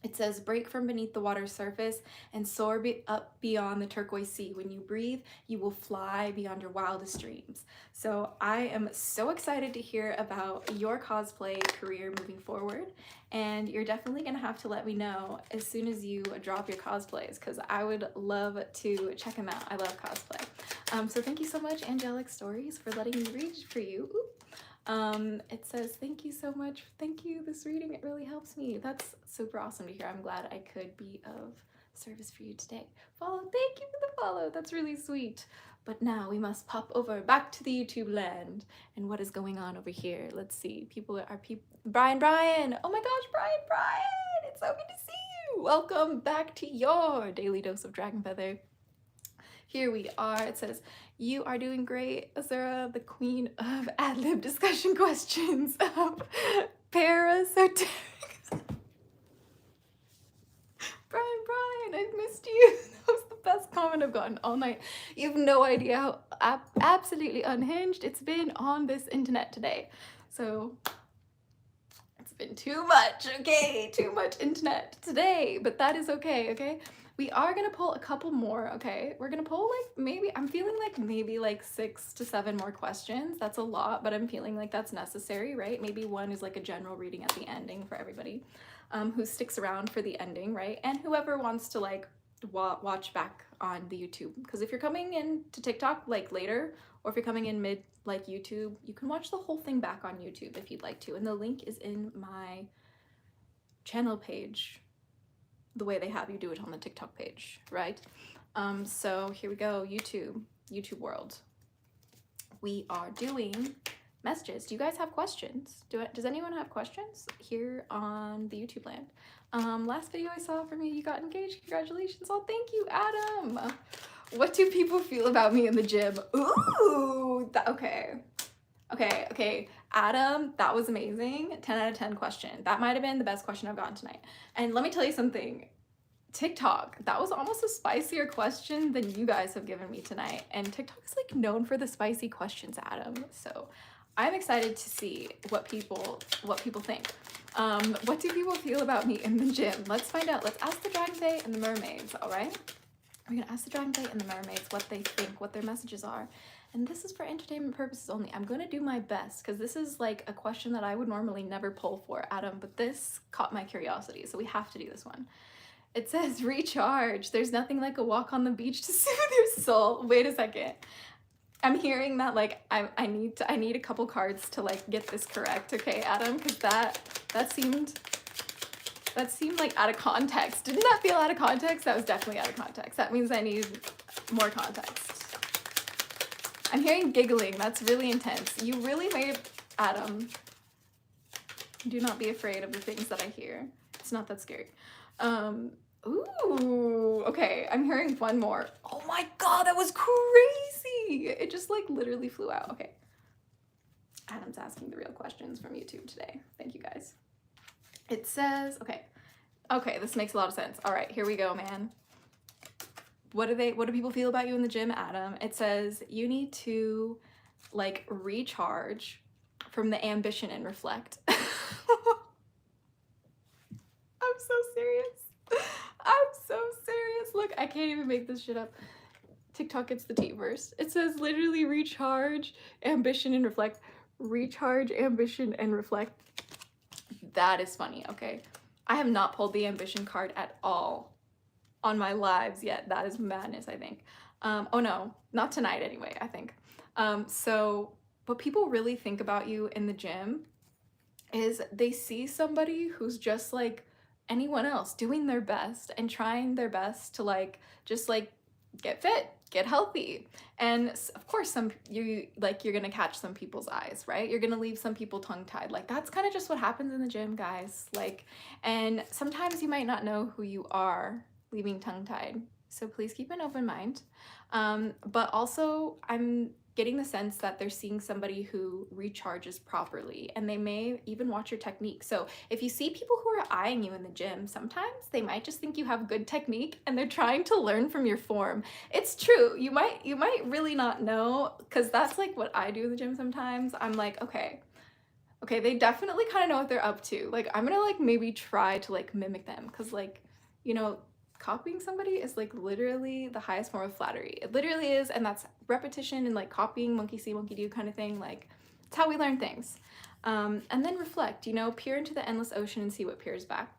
It says, break from beneath the water's surface and soar up beyond the turquoise sea. When you breathe, you will fly beyond your wildest dreams. So I am so excited to hear about your cosplay career moving forward. And you're definitely going to have to let me know as soon as you drop your cosplays, because I would love to check them out. I love cosplay. So thank you so much, Angelic Stories, for letting me read for you. Ooh. It says, thank you so much. Thank you. This reading, it really helps me. That's super awesome to hear. I'm glad I could be of service for you today. Follow. Thank you for the follow. That's really sweet. But now we must pop over back to the YouTube land. And what is going on over here? Let's see. Brian. Oh my gosh, Brian. It's so good to see you. Welcome back to your daily dose of Dragon Feather. Here we are. It says, you are doing great, Azura, the queen of ad-lib discussion questions of parasoteric. Brian, I've missed you. That was the best comment I've gotten all night. You have no idea how absolutely unhinged it's been on this internet today. So it's been too much, okay? Too much internet today, but that is okay, okay? We are gonna pull a couple more, okay? We're gonna pull like I'm feeling like maybe like 6 to 7 more questions. That's a lot, but I'm feeling like that's necessary, right? Maybe one is like a general reading at the ending for everybody who sticks around for the ending, right? And whoever wants to like watch back on the YouTube. Because if you're coming in to TikTok like later, or if you're coming in mid like YouTube, you can watch the whole thing back on YouTube if you'd like to. And the link is in my channel page, the way they have you do it on the TikTok page, right? So here we go, YouTube world. We are doing messages. Do you guys have questions? Does anyone have questions here on the YouTube land? Last video I saw from you got engaged. Congratulations. Oh, thank you, Adam. What do people feel about me in the gym? Ooh, okay. Adam, that was amazing. 10 out of 10 question. That might have been the best question I've gotten tonight. And let me tell you something. TikTok, that was almost a spicier question than you guys have given me tonight. And TikTok is like known for the spicy questions, Adam. So I'm excited to see what people think. What do people feel about me in the gym? Let's find out. Let's ask the Dragonfae and the mermaids, all right? We're gonna ask the Dragonfae and the mermaids what they think, what their messages are. And this is for entertainment purposes only. I'm gonna do my best because this is like a question that I would normally never pull for, Adam, but this caught my curiosity, so we have to do this one. It says recharge. There's nothing like a walk on the beach to soothe your soul. Wait a second. I'm hearing that like I need a couple cards to like get this correct, okay, Adam? Because that seemed like out of context. Didn't that feel out of context? That was definitely out of context. That means I need more context. I'm hearing giggling. That's really intense. You really made, Adam, do not be afraid of the things that I hear. It's not that scary. Ooh, okay, I'm hearing one more. Oh my god, that was crazy! It just like literally flew out. Okay. Adam's asking the real questions from YouTube today. Thank you guys. It says, okay, this makes a lot of sense. All right, here we go, man. What do people feel about you in the gym, Adam? It says you need to like recharge from the ambition and reflect. I'm so serious. I'm so serious. Look, I can't even make this shit up. TikTok gets the tea verse. It says literally recharge, ambition, and reflect. Recharge, ambition, and reflect. That is funny, okay? I have not pulled the ambition card at all on my lives yet. That is madness, I think. Oh no, not tonight anyway, I think. So what people really think about you in the gym is they see somebody who's just like anyone else doing their best and trying their best to like just like get fit, get healthy. And of course you're gonna catch some people's eyes, right? You're gonna leave some people tongue-tied. Like that's kind of just what happens in the gym, guys. Like, and sometimes you might not know who you are leaving tongue-tied, so please keep an open mind. But also I'm getting the sense that they're seeing somebody who recharges properly, and they may even watch your technique. So if you see people who are eyeing you in the gym, sometimes they might just think you have good technique and they're trying to learn from your form. It's true. You might really not know, because that's like what I do in the gym sometimes. I'm like, okay, they definitely kind of know what they're up to. Like I'm gonna like maybe try to like mimic them, because like, you know, copying somebody is like literally the highest form of flattery. It literally is, and that's repetition and like copying, monkey see, monkey do kind of thing. Like it's how we learn things. And then reflect, you know, peer into the endless ocean and see what peers back.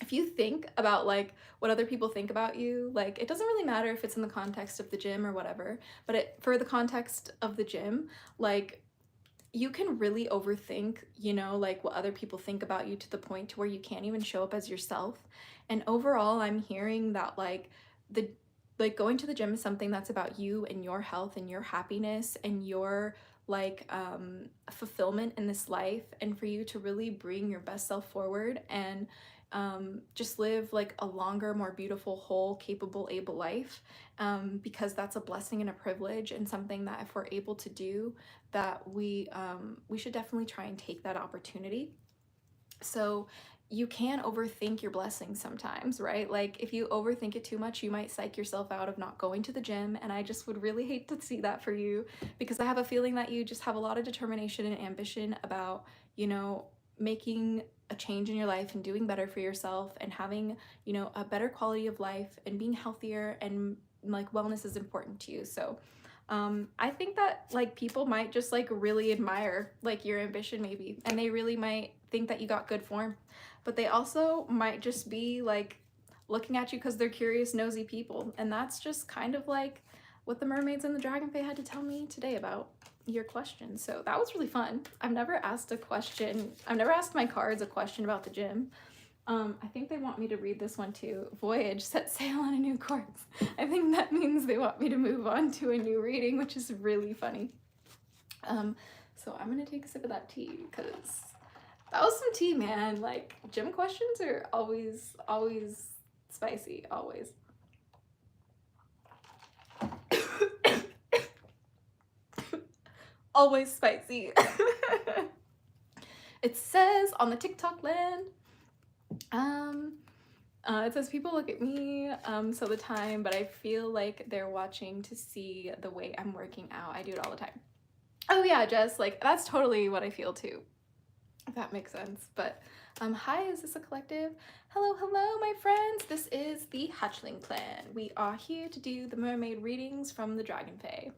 If you think about like what other people think about you, like it doesn't really matter if it's in the context of the gym or whatever, but for the context of the gym, like you can really overthink, you know, like what other people think about you to the point to where you can't even show up as yourself. And overall, I'm hearing that like going to the gym is something that's about you and your health and your happiness and your like fulfillment in this life, and for you to really bring your best self forward and just live like a longer, more beautiful, whole, capable, able life, because that's a blessing and a privilege, and something that if we're able to do, that we should definitely try and take that opportunity. So you can overthink your blessings sometimes, right? Like if you overthink it too much, you might psych yourself out of not going to the gym, and I just would really hate to see that for you, because I have a feeling that you just have a lot of determination and ambition about, you know, making a change in your life and doing better for yourself and having, you know, a better quality of life and being healthier, and like wellness is important to you. So I think that like people might just like really admire like your ambition maybe, and they really might think that you got good form, but they also might just be like looking at you because they're curious, nosy people. And that's just kind of like what the mermaids and the Dragonfae had to tell me today about your question. So that was really fun. I've never asked my cards a question about the gym. I think they want me to read this one too. Voyage, set sail on a new course. I think that means they want me to move on to a new reading, which is really funny. So I'm gonna take a sip of that tea, because that was some tea, man. Like gym questions are always spicy, always. Always spicy. It says on the TikTok land, it says people look at me some of the time, but I feel like they're watching to see the way I'm working out. I do it all the time. Oh yeah, Jess, like that's totally what I feel too, if that makes sense. But hi, is this a collective? Hello, hello, my friends. This is the Hatchling clan. We are here to do the mermaid readings from the DRAGONFAE.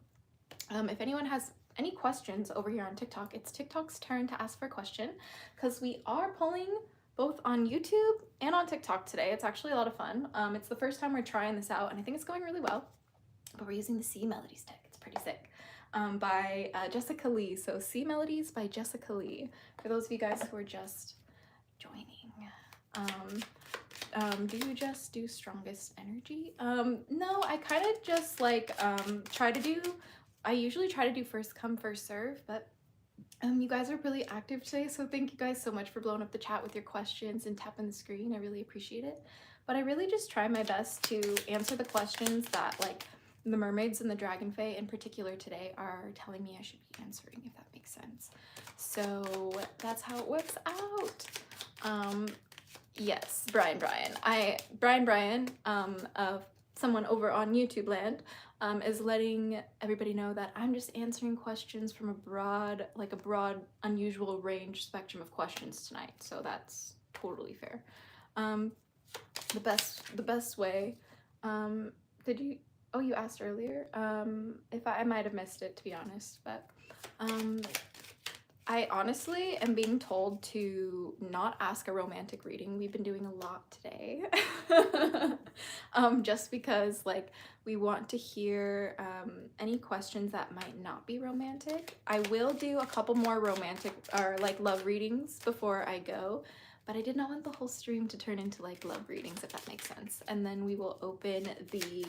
If anyone has any questions over here on TikTok, it's TikTok's turn to ask for a question, because we are polling both on YouTube and on TikTok today. It's actually a lot of fun. It's the first time we're trying this out, and I think it's going really well. But we're using the Sea Melodies deck. It's pretty sick. By Jessica Lee. So Sea Melodies by Jessica Lee. For those of you guys who are just joining. Do you just do strongest energy? No, I kind of just like I usually try to do first come, first serve, but you guys are really active today, so thank you guys so much for blowing up the chat with your questions and tapping the screen. I really appreciate it. But I really just try my best to answer the questions that like the mermaids and the DRAGONFAE in particular today are telling me I should be answering, if that makes sense. So that's how it works out. Yes, Brian, someone over on YouTube land, is letting everybody know that I'm just answering questions from a broad, unusual range spectrum of questions tonight. So that's totally fair. The best way, you asked earlier, if I might have missed it, to be honest, but, I honestly am being told to not ask a romantic reading. We've been doing a lot today. Just because like we want to hear any questions that might not be romantic. I will do a couple more romantic or like love readings before I go, but I did not want the whole stream to turn into like love readings, if that makes sense. And then we will open the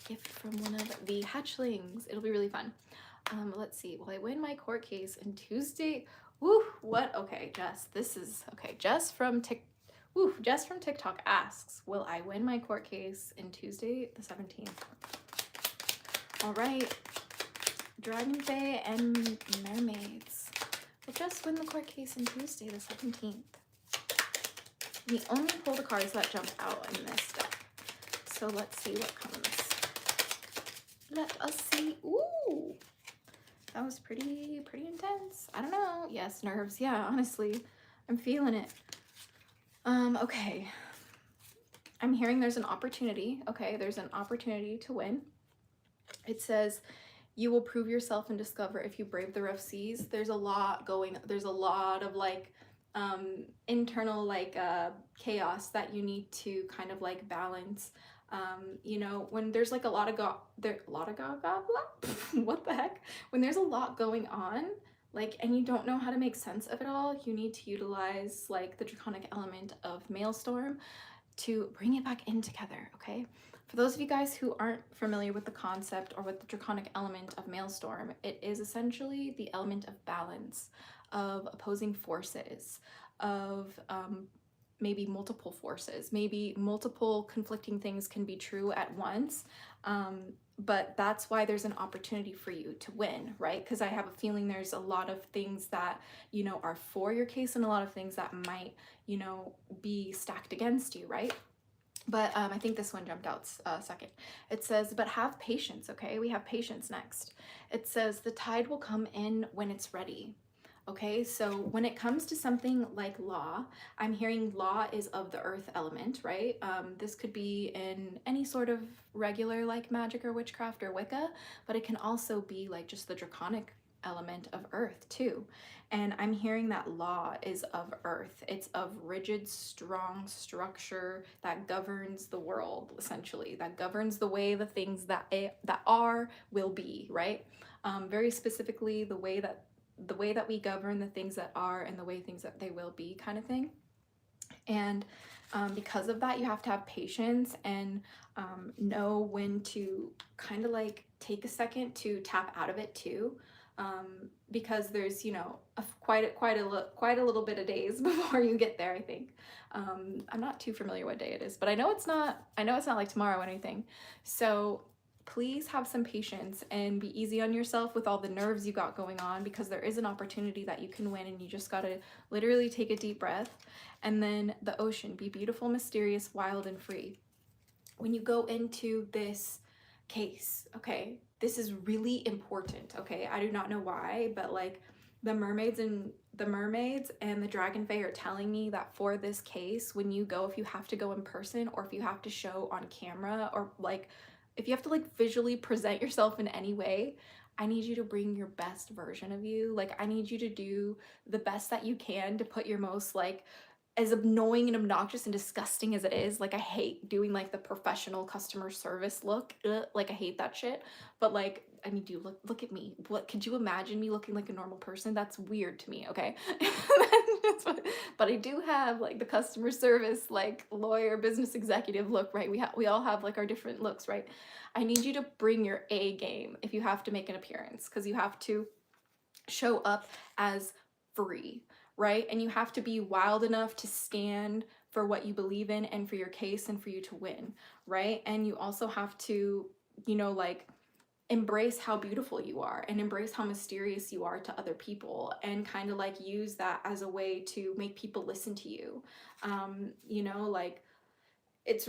gift from one of the hatchlings. It'll be really fun. Let's see. Will I win my court case in Tuesday? Woo, what? Okay, Jess, this is okay. Jess from TikTok asks, will I win my court case in Tuesday the 17th? All right, DRAGONFAE and mermaids. We'll just win the court case in Tuesday the 17th. We only pull the cards that jump out in this deck. So let's see what comes. Let us see. Ooh. That was pretty intense. I don't know. Yes, nerves. Yeah, honestly, I'm feeling it. Okay. I'm hearing there's an opportunity. Okay, there's an opportunity to win. It says, you will prove yourself and discover if you brave the rough seas. There's a lot of like internal like chaos that you need to kind of like balance. You know, when there's like a lot of what the heck? When there's a lot going on, like, and you don't know how to make sense of it all, you need to utilize like the draconic element of Maelstrom to bring it back in together, okay? For those of you guys who aren't familiar with the concept or with the draconic element of Maelstrom, it is essentially the element of balance, of opposing forces, of maybe multiple forces, maybe multiple conflicting things can be true at once, but that's why there's an opportunity for you to win, right? Because I have a feeling there's a lot of things that, you know, are for your case and a lot of things that might, you know, be stacked against you, right? But I think this one jumped out second. It says, but have patience, okay? We have patience next. It says, the tide will come in when it's ready. Okay, so when it comes to something like law, I'm hearing law is of the earth element, right? This could be in any sort of regular like magic or witchcraft or Wicca, but it can also be like just the draconic element of earth too. And I'm hearing that law is of earth. It's of rigid, strong structure that governs the world, essentially, that governs the way the things that are will be, right? Very specifically, the way that we govern the things that are and the way things that they will be, kind of thing. And because of that, you have to have patience and know when to kind of like take a second to tap out of it too, because there's, you know, quite a little bit of days before you get there, I think. I'm not too familiar what day it is, but I know it's not like tomorrow or anything. So please have some patience and be easy on yourself with all the nerves you got going on, because there is an opportunity that you can win, and you just gotta literally take a deep breath. And then the ocean, be beautiful, mysterious, wild, and free. When you go into this case, okay, this is really important, okay? I do not know why, but like the mermaids and the DRAGONFAE are telling me that for this case, when you go, if you have to go in person or if you have to show on camera, or like if you have to like visually present yourself in any way, I need you to bring your best version of you. Like I need you to do the best that you can to put your most like, as annoying and obnoxious and disgusting as it is, like I hate doing like the professional customer service look. Ugh, like I hate that shit. But like, I mean, dude, look at me. What, could you imagine me looking like a normal person? That's weird to me, okay? But I do have like the customer service, like lawyer, business executive look, right? We all have like our different looks, right? I need you to bring your A game if you have to make an appearance, because you have to show up as free, right? And you have to be wild enough to stand for what you believe in and for your case and for you to win, right? And you also have to, you know, like embrace how beautiful you are and embrace how mysterious you are to other people, and kind of like use that as a way to make people listen to you. You know, like it's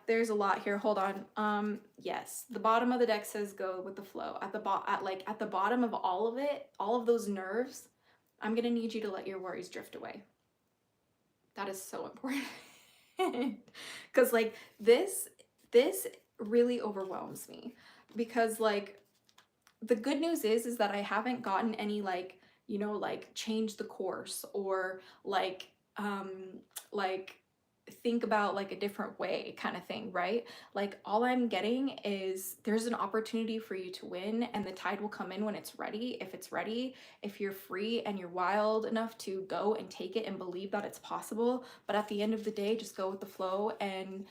there's a lot here. Hold on. Yes, the bottom of the deck says go with the flow. At the bottom of all of it, all of those nerves, I'm gonna need you to let your worries drift away. That is so important. Because like this really overwhelms me, because like the good news is that I haven't gotten any like, you know, like change the course or like think about like a different way kind of thing, right? Like all I'm getting is there's an opportunity for you to win, and the tide will come in when it's ready. If it's ready, if you're free and you're wild enough to go and take it and believe that it's possible. But at the end of the day, just go with the flow, and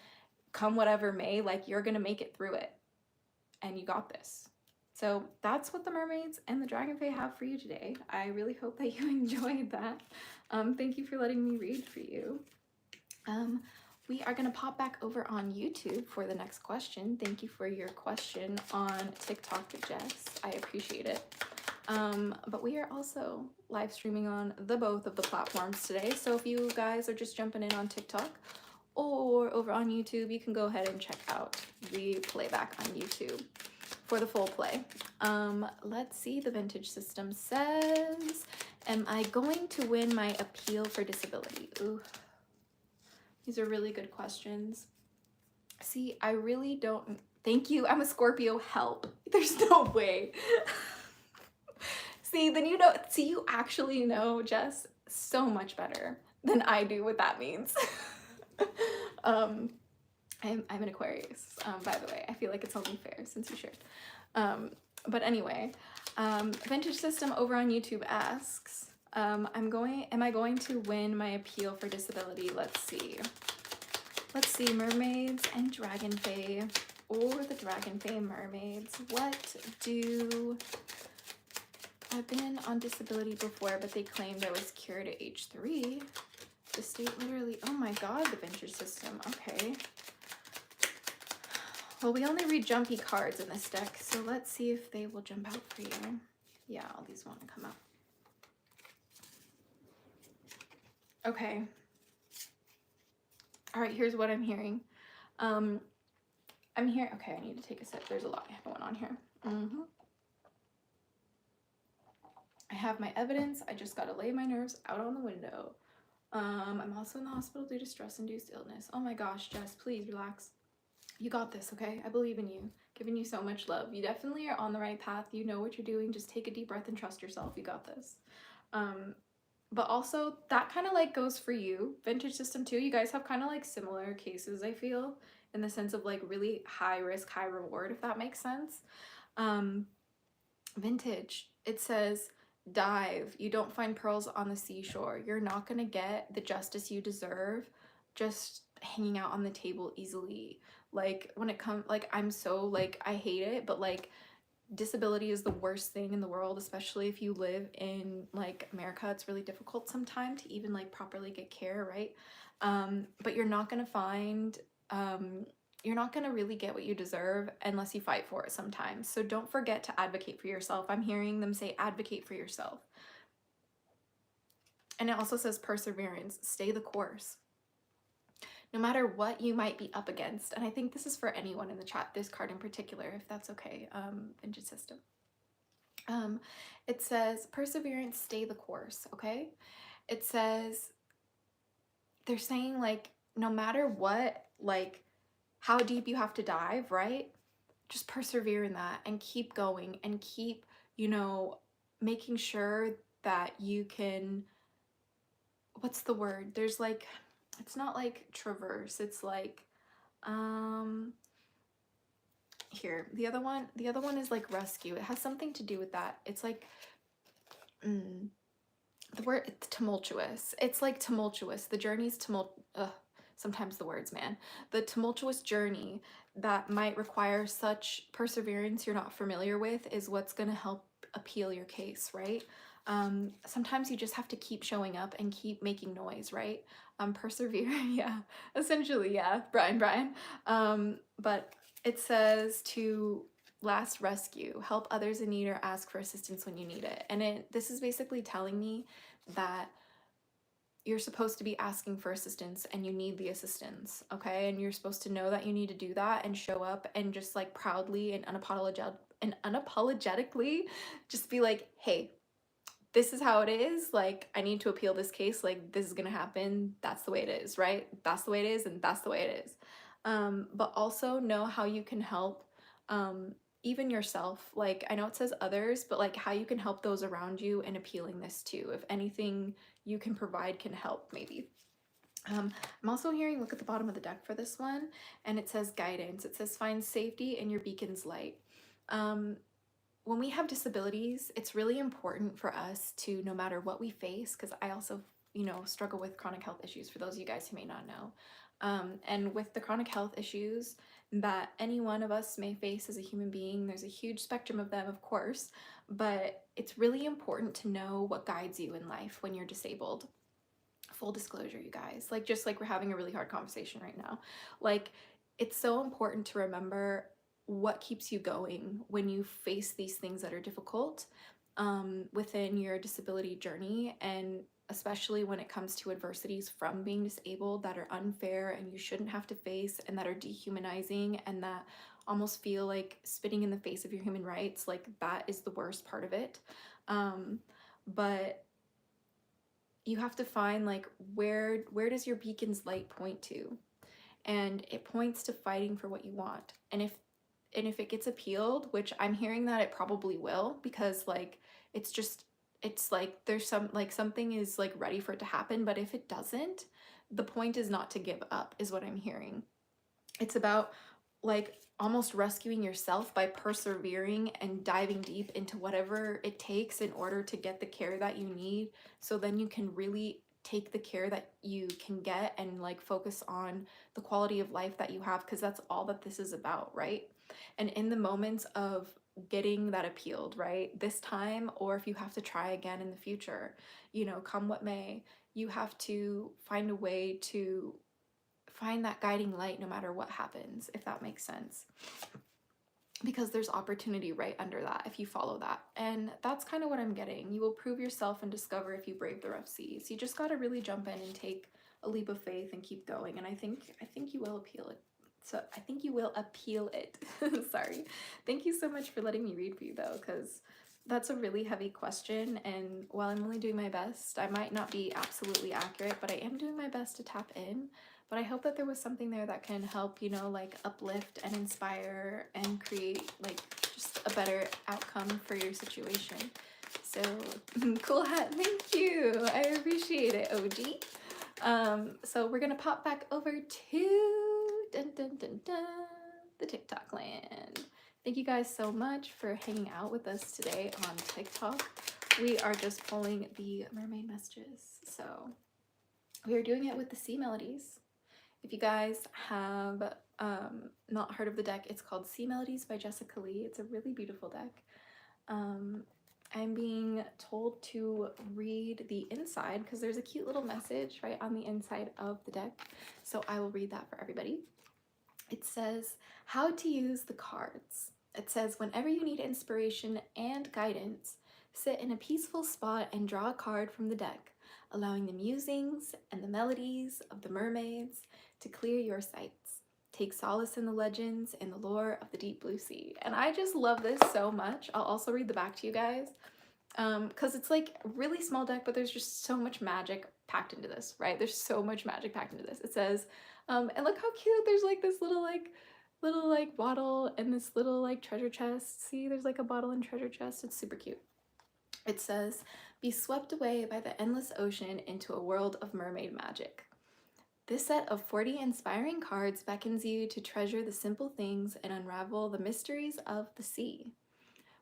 come whatever may, like you're gonna make it through it, and you got this. So that's what the mermaids and the DRAGONFAE have for you today. I really hope that you enjoyed that. Thank you for letting me read for you. We are going to pop back over on YouTube for the next question. Thank you for your question on TikTok, Jess. I appreciate it. But we are also live streaming on both of the platforms today. So if you guys are just jumping in on TikTok or over on YouTube, you can go ahead and check out the playback on YouTube for the full play. Let's see, the vintage system says, am I going to win my appeal for disability? Ooh. These are really good questions. See, I really don't... Thank you. I'm a Scorpio. Help. There's no way. See, then you know... See, you actually know, Jess, so much better than I do what that means. I'm an Aquarius, by the way. I feel like it's only fair since you shared. But anyway, Vintage System over on YouTube asks... am I going to win my appeal for disability? Let's see. Let's see, mermaids and DRAGONFAE, or the DRAGONFAE mermaids. What do... I've been on disability before, but they claimed I was cured at age 3. The state literally... Oh my god, the vintage system. Okay. Well, we only read jumpy cards in this deck, so let's see if they will jump out for you. Yeah, all these want to come out. Okay. All right, here's what I'm hearing. I'm here. Okay, I need to take a sip. There's a lot going on here. I have my evidence. I just got to lay my nerves out on the window. I'm also in the hospital due to stress-induced illness. Oh my gosh, Jess, please relax. You got this, okay? I believe in you. Giving you so much love. You definitely are on the right path. You know what you're doing. Just take a deep breath and trust yourself. You got this. But also that kind of like goes for you, vintage system too. You guys have kind of like similar cases, I feel, in the sense of like really high risk, high reward, if that makes sense. Vintage, it says, dive. You don't find pearls on the seashore. You're not going to get the justice you deserve just hanging out on the table easily. Like when it comes, like I'm so like, I hate it, but like disability is the worst thing in the world, especially if you live in like America. It's really difficult sometimes to even like properly get care, right? But you're not gonna find you're not going to really get what you deserve unless you fight for it sometimes. So don't forget to advocate for yourself. I'm hearing them say advocate for yourself. And it also says perseverance, stay the course. No matter what you might be up against. And I think this is for anyone in the chat, this card in particular, if that's okay, Vintage System. It says perseverance, stay the course, okay? It says, they're saying like, no matter what, like how deep you have to dive, right? Just persevere in that and keep going and keep, you know, making sure that you can, what's the word? There's like, it's not like traverse, it's like, here, the other one is like rescue. It has something to do with that. It's like, the word, it's tumultuous. It's like tumultuous. The journey's sometimes the words, man. The tumultuous journey that might require such perseverance you're not familiar with is what's going to help appeal your case, right? Sometimes you just have to keep showing up and keep making noise, right? Persevere, yeah, essentially, yeah, Brian. But it says to last rescue, help others in need or ask for assistance when you need it. And this is basically telling me that you're supposed to be asking for assistance and you need the assistance, okay? And you're supposed to know that you need to do that and show up and just like proudly and unapologetically just be like, hey, this is how it is. Like, I need to appeal this case. Like, this is gonna happen. That's the way it is, right? That's the way it is, and that's the way it is. But also know how you can help even yourself. Like, I know it says others, but like how you can help those around you in appealing this too. If anything you can provide can help, maybe. I'm also hearing, look at the bottom of the deck for this one, and it says guidance. It says find safety in your beacon's light. When we have disabilities, it's really important for us to, no matter what we face, because I also, you know, struggle with chronic health issues, for those of you guys who may not know. And with the chronic health issues that any one of us may face as a human being, there's a huge spectrum of them, of course, but it's really important to know what guides you in life when you're disabled. Full disclosure, you guys, like, just like we're having a really hard conversation right now. Like, it's so important to remember what keeps you going when you face these things that are difficult within your disability journey, and especially when it comes to adversities from being disabled that are unfair and you shouldn't have to face, and that are dehumanizing and that almost feel like spitting in the face of your human rights. Like, that is the worst part of it. But you have to find, like, where does your beacon's light point to? And it points to fighting for what you want. And if it gets appealed, which I'm hearing that it probably will, because like it's like there's something is like ready for it to happen. But if it doesn't, the point is not to give up, is what I'm hearing. It's about like almost rescuing yourself by persevering and diving deep into whatever it takes in order to get the care that you need, so then you can really take the care that you can get and like focus on the quality of life that you have, because that's all that this is about, right? And in the moments of getting that appealed, right, this time, or if you have to try again in the future, you know, come what may, you have to find a way to find that guiding light no matter what happens, if that makes sense. Because there's opportunity right under that if you follow that. And that's kind of what I'm getting. You will prove yourself and discover if you brave the rough seas. You just got to really jump in and take a leap of faith and keep going. And I think you will appeal it. So I think you will appeal it. Sorry. Thank you so much for letting me read for you though, because that's a really heavy question. And while I'm only doing my best, I might not be absolutely accurate, but I am doing my best to tap in. But I hope that there was something there that can help, you know, like uplift and inspire and create like just a better outcome for your situation. So cool hat, thank you. I appreciate it, OG. So we're gonna pop back over to the TikTok land. Thank you guys so much for hanging out with us today on TikTok. We are just pulling the mermaid messages. So we are doing it with the sea melodies. If you guys have not heard of the deck, it's called Sea Melodies by Jessica Lee. It's a really beautiful deck. I'm being told to read the inside because there's a cute little message right on the inside of the deck. So I will read that for everybody. It says how to use the cards. It says whenever you need inspiration and guidance, sit in a peaceful spot and draw a card from the deck, allowing the musings and the melodies of the mermaids to clear your sights. Take solace in the legends and the lore of the deep blue sea. And I just love this so much. I'll also read the back to you guys, because it's like a really small deck, but there's just so much magic packed into this, right? There's so much magic packed into this. It says, and look how cute, there's like this little bottle and this little like treasure chest. See, there's like a bottle and treasure chest. It's super cute. It says, be swept away by the endless ocean into a world of mermaid magic. This set of 40 inspiring cards beckons you to treasure the simple things and unravel the mysteries of the sea.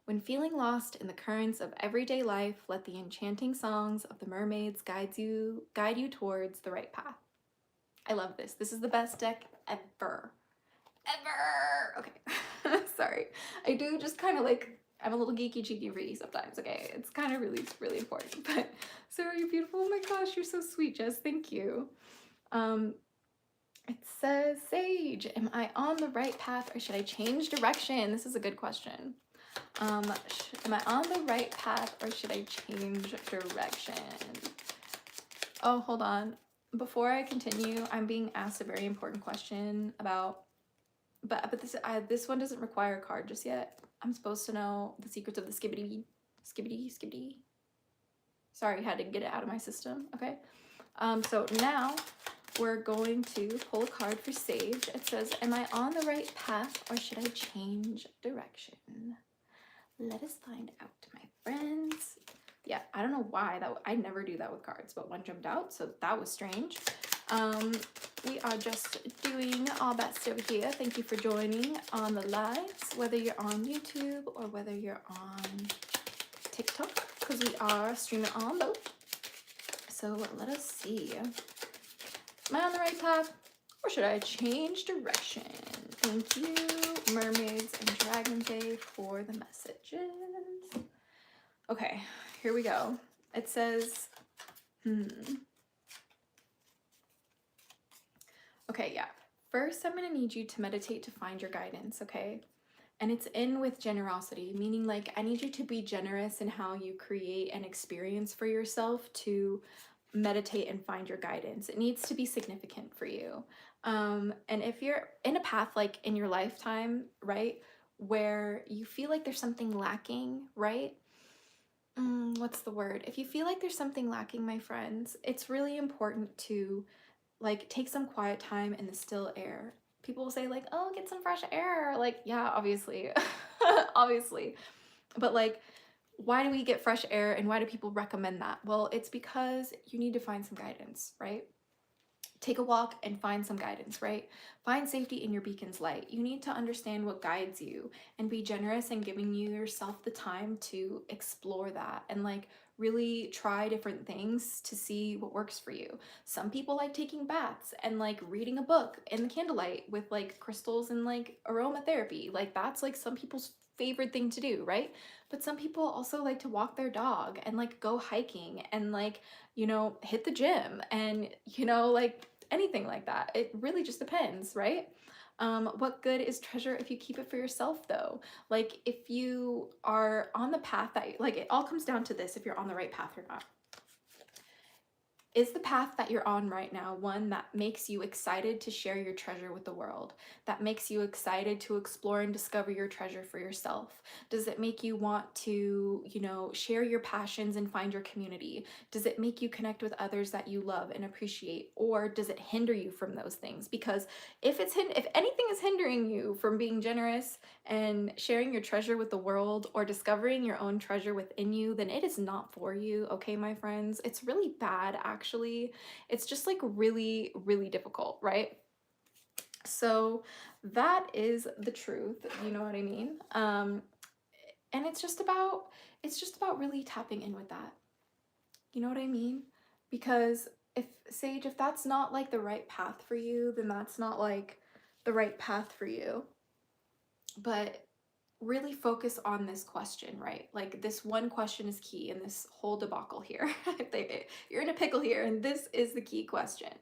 When feeling lost in the currents of everyday life, let the enchanting songs of the mermaids guide you towards the right path. I love this. This is the best deck ever. Ever! Okay. Sorry. I do just kind of like, I'm a little geeky cheeky for you sometimes, okay? It's kind of really, really important. But Sarah, you're beautiful. Oh my gosh, you're so sweet, Jess. Thank you. It says, Sage, am I on the right path or should I change direction? This is a good question. Am I on the right path or should I change direction? Oh, hold on. Before I continue, I'm being asked a very important question about, but this one doesn't require a card just yet. I'm supposed to know the secrets of the skibbity. Sorry, had to get it out of my system. Okay. So now we're going to pull a card for Sage. It says, am I on the right path or should I change direction? Let us find out, my friends. Yeah, I don't know why I never do that with cards, but one jumped out, so that was strange. We are just doing our best over here. Thank you for joining on the lives, whether you're on YouTube or whether you're on TikTok, because we are streaming on both. So let us see. Am I on the right path or should I change direction? Thank you, mermaids and DRAGONFAE, for the messages. Okay, here we go. It says, Okay, yeah. First, I'm gonna need you to meditate to find your guidance, okay? And it's in with generosity, meaning like I need you to be generous in how you create an experience for yourself to meditate and find your guidance. It needs to be significant for you. And if you're in a path like in your lifetime, right, where you feel like there's something lacking, right? What's the word? If you feel like there's something lacking, my friends, it's really important to like take some quiet time in the still air. People will say like, oh, get some fresh air. Like, yeah, obviously, obviously. But like, why do we get fresh air and why do people recommend that? Well, it's because you need to find some guidance, right? Take a walk and find some guidance, right? Find safety in your beacon's light. You need to understand what guides you and be generous in giving yourself the time to explore that and like really try different things to see what works for you. Some people like taking baths and like reading a book in the candlelight with like crystals and like aromatherapy. Like that's like some people's favorite thing to do, right? But some people also like to walk their dog and like go hiking and like, you know, hit the gym and, you know, like anything like that. It really just depends, right? What good is treasure if you keep it for yourself though? Like if you are on the path that, like it all comes down to this, if you're on the right path or not. Is the path that you're on right now one that makes you excited to share your treasure with the world? That makes you excited to explore and discover your treasure for yourself? Does it make you want to, you know, share your passions and find your community? Does it make you connect with others that you love and appreciate? Or does it hinder you from those things? Because if anything is hindering you from being generous and sharing your treasure with the world or discovering your own treasure within you, then it is not for you, okay, my friends? It's really bad, actually. It's just like really, really difficult, right? So that is the truth, you know what I mean? And it's just about really tapping in with that. You know what I mean? Because if Sage, if that's not like the right path for you, then that's not like the right path for you. But really focus on this question, right? Like this one question is key in this whole debacle here. You're in a pickle here, and this is the key question.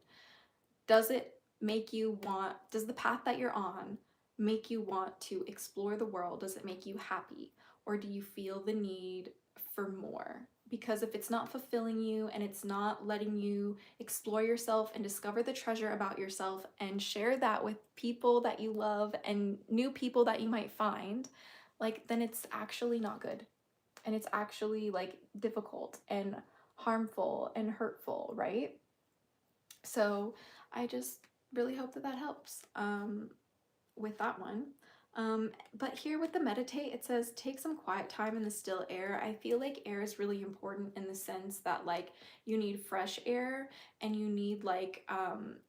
Does it make you want, does the path that you're on make you want to explore the world? Does it make you happy? Or do you feel the need for more? Because if it's not fulfilling you and it's not letting you explore yourself and discover the treasure about yourself and share that with people that you love and new people that you might find, like, then it's actually not good. And it's actually like difficult and harmful and hurtful, right? So I just really hope that that helps with that one. But here with the meditate, it says take some quiet time in the still air. I feel like air is really important in the sense that like you need fresh air and you need like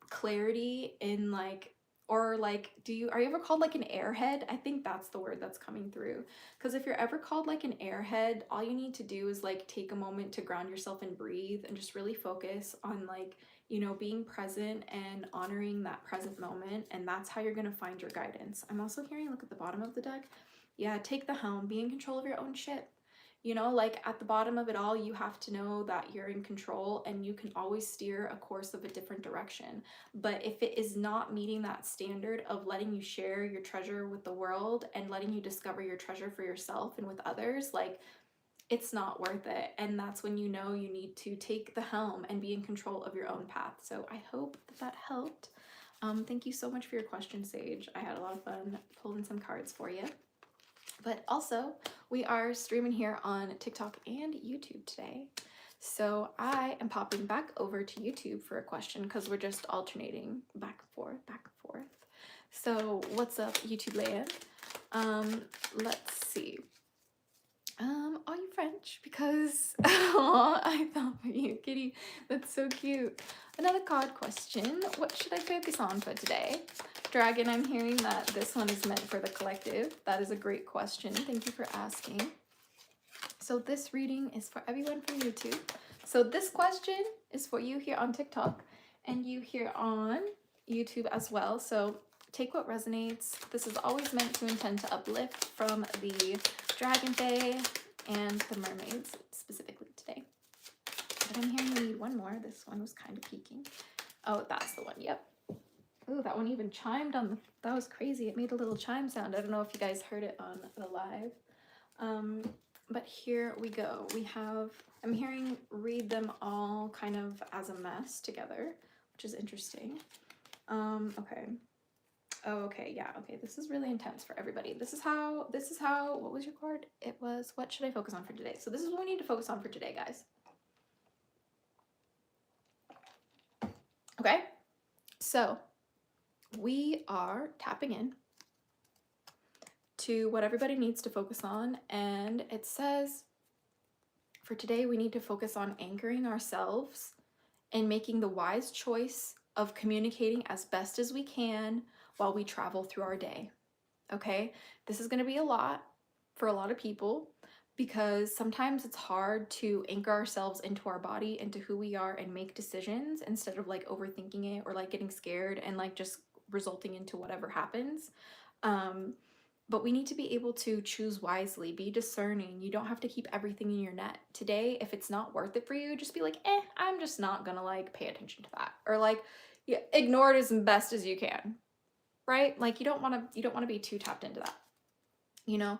clarity in like, or like, are you ever called like an airhead? I think that's the word that's coming through. Because if you're ever called like an airhead, all you need to do is like take a moment to ground yourself and breathe and just really focus on like, you know, being present and honoring that present moment. And that's how you're going to find your guidance. I'm also hearing, look at the bottom of the deck. Yeah, take the helm, be in control of your own shit. You know, like at the bottom of it all, you have to know that you're in control and you can always steer a course of a different direction. But if it is not meeting that standard of letting you share your treasure with the world and letting you discover your treasure for yourself and with others, like, it's not worth it. And that's when you know you need to take the helm and be in control of your own path. So I hope that that helped. Thank you so much for your question, Sage. I had a lot of fun pulling some cards for you. But also, we are streaming here on TikTok and YouTube today. So I am popping back over to YouTube for a question because we're just alternating back and forth, back and forth. So what's up, YouTube land? Let's see. Are you French? Because oh, I thought for you, kitty. That's so cute. Another card question. What should I focus on for today? Dragon, I'm hearing that this one is meant for the collective. That is a great question. Thank you for asking. So this reading is for everyone from YouTube. So this question is for you here on TikTok and you here on YouTube as well. So take what resonates. This is always meant to intend to uplift from the Dragonfae and the mermaids specifically today. But I'm hearing we need one more. This one was kind of peaking. Oh, that's the one. Yep. Ooh, that one even chimed on the, that was crazy. It made a little chime sound. I don't know if you guys heard it on the live. But here we go. We have, I'm hearing read them all kind of as a mess together, which is interesting. Okay. Oh, okay, yeah, okay, this is really intense for everybody. This is how, what was your card? It was, what should I focus on for today? So this is what we need to focus on for today, guys. Okay, so we are tapping in to what everybody needs to focus on, and it says for today we need to focus on anchoring ourselves and making the wise choice of communicating as best as we can while we travel through our day. Okay, this is going to be a lot for a lot of people because sometimes it's hard to anchor ourselves into our body, into who we are, and make decisions instead of like overthinking it or like getting scared and like just resulting into whatever happens. But we need to be able to choose wisely, be discerning. You don't have to keep everything in your net. Today, if it's not worth it for you, just be like, I'm just not gonna like pay attention to that. Or like, yeah, ignore it as best as you can, right? Like you don't wanna be too tapped into that. You know,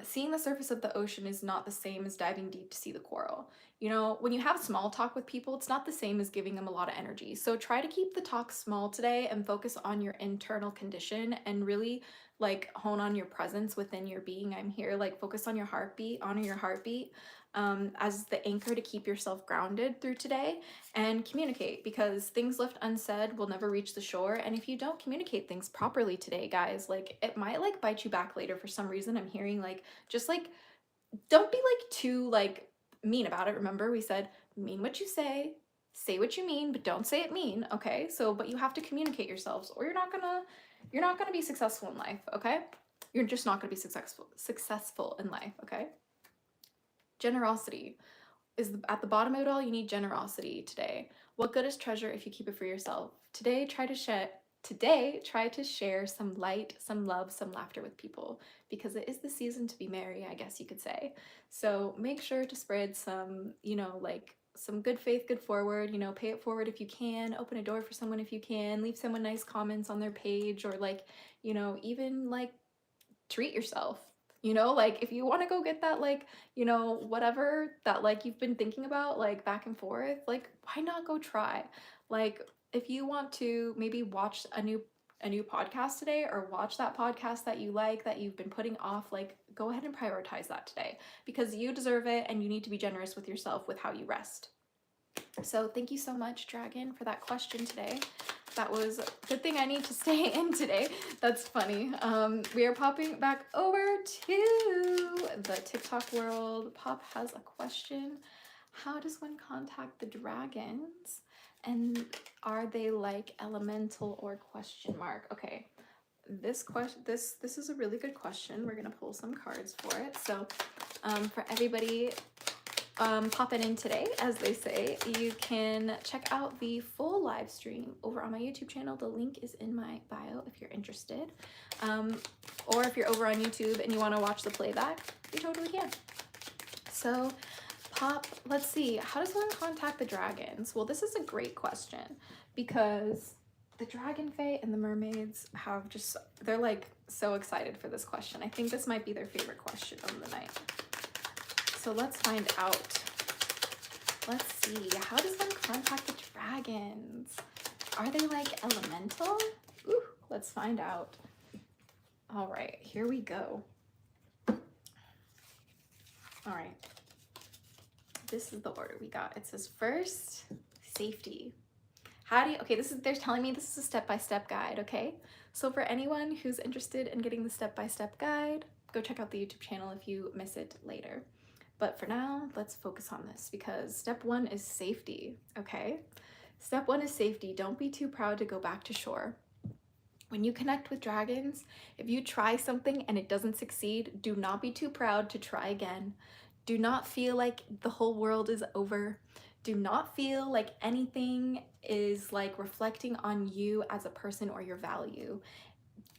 seeing the surface of the ocean is not the same as diving deep to see the coral. You know, when you have small talk with people, it's not the same as giving them a lot of energy. So try to keep the talk small today and focus on your internal condition and really like hone on your presence within your being. I'm here, like focus on your heartbeat, honor your heartbeat as the anchor to keep yourself grounded through today, and communicate, because things left unsaid will never reach the shore. And if you don't communicate things properly today, guys, like it might like bite you back later for some reason. I'm hearing like, just like, don't be like too like mean about it. Remember we said mean what you say what you mean, but don't say it mean. Okay, so but you have to communicate yourselves or you're not gonna be successful in life. Okay, you're just not gonna be successful in life. Okay, generosity is at the bottom of it all. You need generosity today. What good is treasure if you keep it for yourself? Today try to share some light, some love, some laughter with people, because it is the season to be merry, I guess you could say. So make sure to spread some, you know, like some good faith, good forward, you know, pay it forward if you can, open a door for someone if you can, leave someone nice comments on their page, or like, you know, even like treat yourself. You know, like if you want to go get that, like, you know, whatever that like you've been thinking about, like back and forth, like why not go try? Like if you want to maybe watch a new podcast today, or watch that podcast that you like that you've been putting off, like go ahead and prioritize that today, because you deserve it and you need to be generous with yourself with how you rest. So thank you so much, Dragon, for that question today. That was a good thing I need to stay in today. That's funny. We are popping back over to the TikTok world. Pop has a question. How does one contact the dragons? And are they like elemental or question mark? Okay. This is a really good question. We're gonna pull some cards for it. So for everybody popping in today, as they say, you can check out the full live stream over on my YouTube channel. The link is in my bio if you're interested. Or if you're over on YouTube and you want to watch the playback, you totally can. So Pop, let's see, how does one contact the dragons? Well, this is a great question, because the Dragonfae and the mermaids have just, they're like so excited for this question. I think this might be their favorite question of the night. So let's find out. Let's see, how does one contact the dragons? Are they like elemental? Ooh, let's find out. All right, here we go. All right, this is the order we got. It says first, safety. How do you, okay, they're telling me this is a step-by-step guide, okay? So for anyone who's interested in getting the step-by-step guide, go check out the YouTube channel if you miss it later. But for now, let's focus on this, because step one is safety, okay? Step one is safety. Don't be too proud to go back to shore. When you connect with dragons, if you try something and it doesn't succeed, do not be too proud to try again. Do not feel like the whole world is over. Do not feel like anything is like reflecting on you as a person or your value.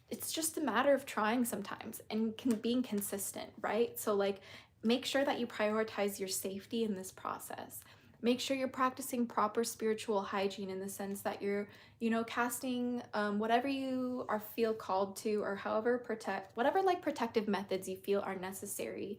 It's just a matter of trying sometimes and being consistent, right? So like, make sure that you prioritize your safety in this process. Make sure you're practicing proper spiritual hygiene, in the sense that you're, you know, casting whatever you feel called to, or however whatever like protective methods you feel are necessary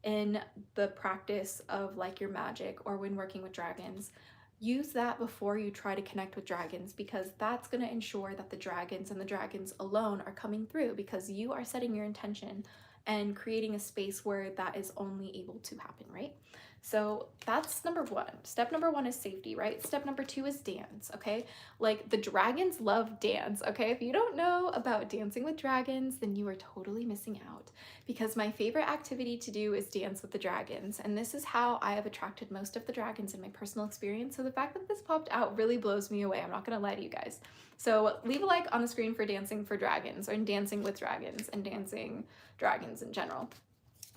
in the practice of like your magic or when working with dragons. Use that before you try to connect with dragons, because that's going to ensure that the dragons and the dragons alone are coming through, because you are setting your intention and creating a space where that is only able to happen, right? So that's number one. Step number one is safety, right? Step number two is dance, okay? Like the dragons love dance, okay? If you don't know about dancing with dragons, then you are totally missing out, because my favorite activity to do is dance with the dragons. And this is how I have attracted most of the dragons in my personal experience. So the fact that this popped out really blows me away. I'm not gonna lie to you guys. So leave a like on the screen for dancing for dragons, or dancing with dragons, and dancing dragons in general.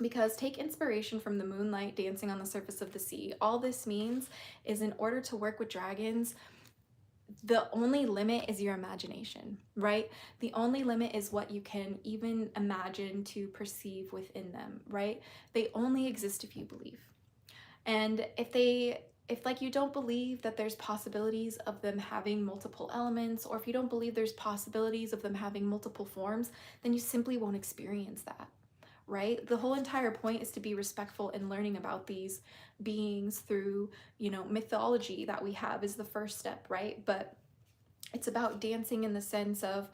Because take inspiration from the moonlight dancing on the surface of the sea. All this means is, in order to work with dragons, the only limit is your imagination, right? The only limit is what you can even imagine to perceive within them, right? They only exist if you believe. And if like you don't believe that there's possibilities of them having multiple elements, or if you don't believe there's possibilities of them having multiple forms, then you simply won't experience that, right? The whole entire point is to be respectful in learning about these beings through, you know, mythology that we have is the first step, right? But it's about dancing in the sense of,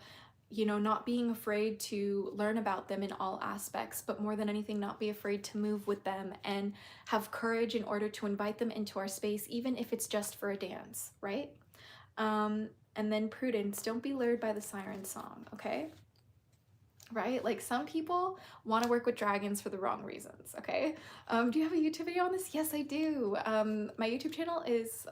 you know, not being afraid to learn about them in all aspects, but more than anything, not be afraid to move with them and have courage in order to invite them into our space, even if it's just for a dance, right? And then prudence, don't be lured by the siren song, okay? Right? Like some people want to work with dragons for the wrong reasons, okay? Do you have a YouTube video on this? Yes, I do. My YouTube channel is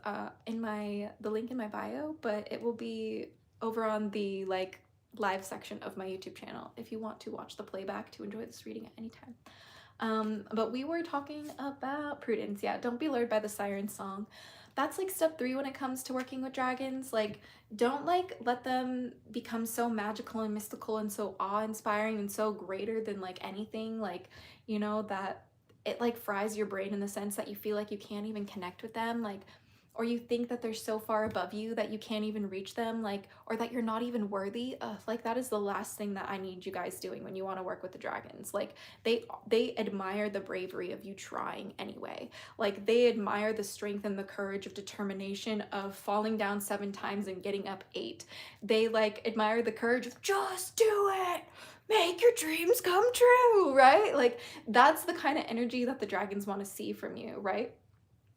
in the link in my bio, but it will be over on the like live section of my YouTube channel if you want to watch the playback to enjoy this reading at any time. But we were talking about prudence. Yeah, don't be lured by the siren song. That's like step 3 when it comes to working with dragons. Like, don't like let them become so magical and mystical and so awe-inspiring and so greater than like anything, like, you know, that it like fries your brain in the sense that you feel like you can't even connect with them, like, or you think that they're so far above you that you can't even reach them, like, or that you're not even worthy. Like that is the last thing that I need you guys doing when you want to work with the dragons. Like they admire the bravery of you trying anyway. Like they admire the strength and the courage of determination of falling down 7 times and getting up 8. They like admire the courage of just do it, make your dreams come true, right? Like that's the kind of energy that the dragons want to see from you, right?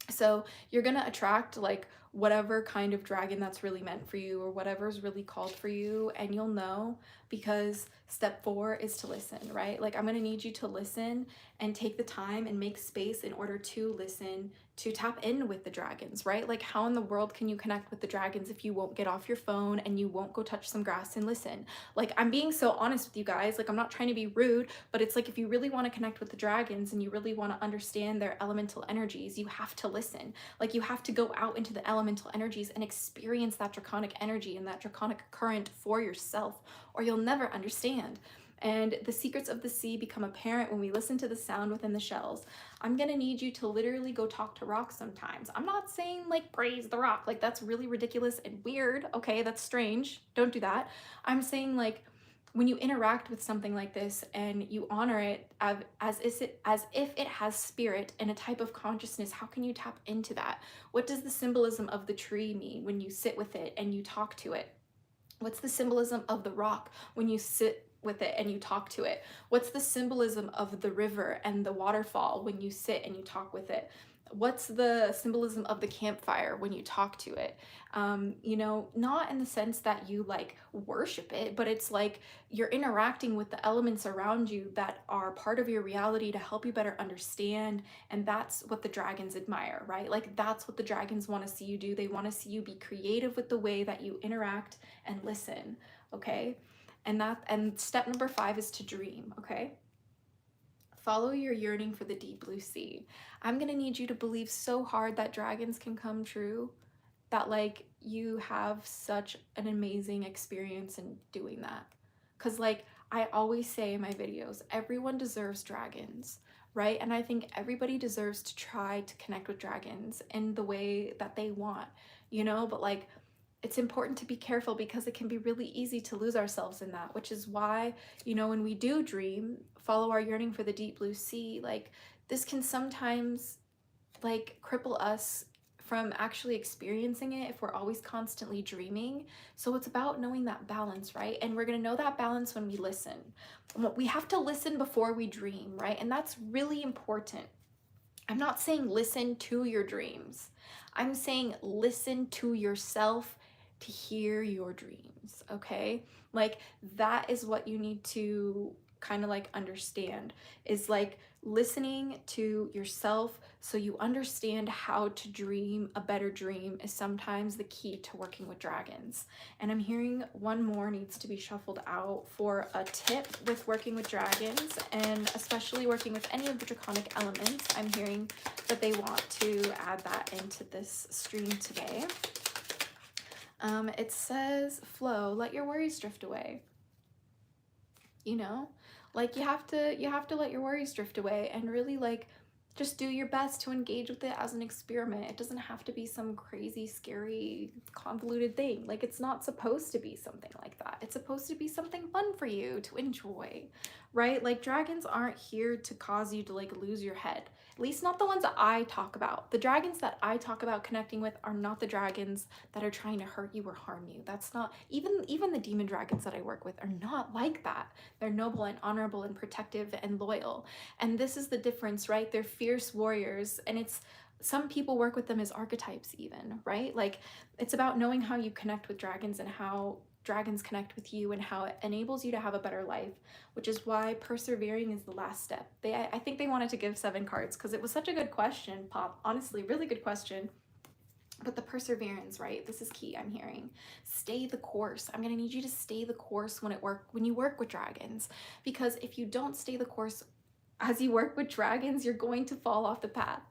So you're gonna attract like whatever kind of dragon that's really meant for you or whatever's really called for you, and you'll know because step 4 is to listen, right? Like I'm gonna need you to listen and take the time and make space in order to listen, to tap in with the dragons, right? Like how in the world can you connect with the dragons if you won't get off your phone and you won't go touch some grass and listen? Like I'm being so honest with you guys, like I'm not trying to be rude, but it's like if you really want to connect with the dragons and you really want to understand their elemental energies, you have to listen. Like you have to go out into the elemental energies and experience that draconic energy and that draconic current for yourself, or you'll never understand. And the secrets of the sea become apparent when we listen to the sound within the shells. I'm gonna need you to literally go talk to rocks sometimes. I'm not saying like praise the rock, like that's really ridiculous and weird, okay, that's strange, don't do that. I'm saying like when you interact with something like this and you honor it as if it has spirit and a type of consciousness, how can you tap into that? What does the symbolism of the tree mean when you sit with it and you talk to it? What's the symbolism of the rock when you sit with it and you talk to it? What's the symbolism of the river and the waterfall when you sit and you talk with it? What's the symbolism of the campfire when you talk to it? You know, not in the sense that you like worship it, but it's like you're interacting with the elements around you that are part of your reality to help you better understand. And that's what the dragons admire, right? Like that's what the dragons want to see you do. They want to see you be creative with the way that you interact and listen, okay? And step number 5 is to dream, okay? Follow your yearning for the deep blue sea. I'm gonna need you to believe so hard that dragons can come true, that like you have such an amazing experience in doing that. Cause like I always say in my videos, everyone deserves dragons, right? And I think everybody deserves to try to connect with dragons in the way that they want, you know, but like it's important to be careful because it can be really easy to lose ourselves in that, which is why, you know, when we do dream, follow our yearning for the deep blue sea, like this can sometimes like cripple us from actually experiencing it if we're always constantly dreaming. So it's about knowing that balance, right? And we're going to know that balance when we listen. We have to listen before we dream, right? And that's really important. I'm not saying listen to your dreams. I'm saying listen to yourself to hear your dreams, okay? Like that is what you need to kind of like understand, is like listening to yourself so you understand how to dream a better dream is sometimes the key to working with dragons. And I'm hearing one more needs to be shuffled out for a tip with working with dragons, and especially working with any of the draconic elements. I'm hearing that they want to add that into this stream today. It says, flow, let your worries drift away. You know, like you have to let your worries drift away and really like just do your best to engage with it as an experiment. It doesn't have to be some crazy, scary, convoluted thing. Like it's not supposed to be something like that. It's supposed to be something fun for you to enjoy, right? Like dragons aren't here to cause you to like lose your head. At least not the ones that I talk about. The dragons that I talk about connecting with are not the dragons that are trying to hurt you or harm you. That's not, even the demon dragons that I work with are not like that. They're noble and honorable and protective and loyal. And this is the difference, right? They're fierce warriors, and it's, some people work with them as archetypes even, right? Like it's about knowing how you connect with dragons and how dragons connect with you and how it enables you to have a better life, which is why persevering is the last step. I think they wanted to give 7 cards because it was such a good question, Pop. Honestly, really good question. But the perseverance, right? This is key, I'm hearing. Stay the course. I'm gonna need you to stay the course when you work with dragons, because if you don't stay the course as you work with dragons, you're going to fall off the path.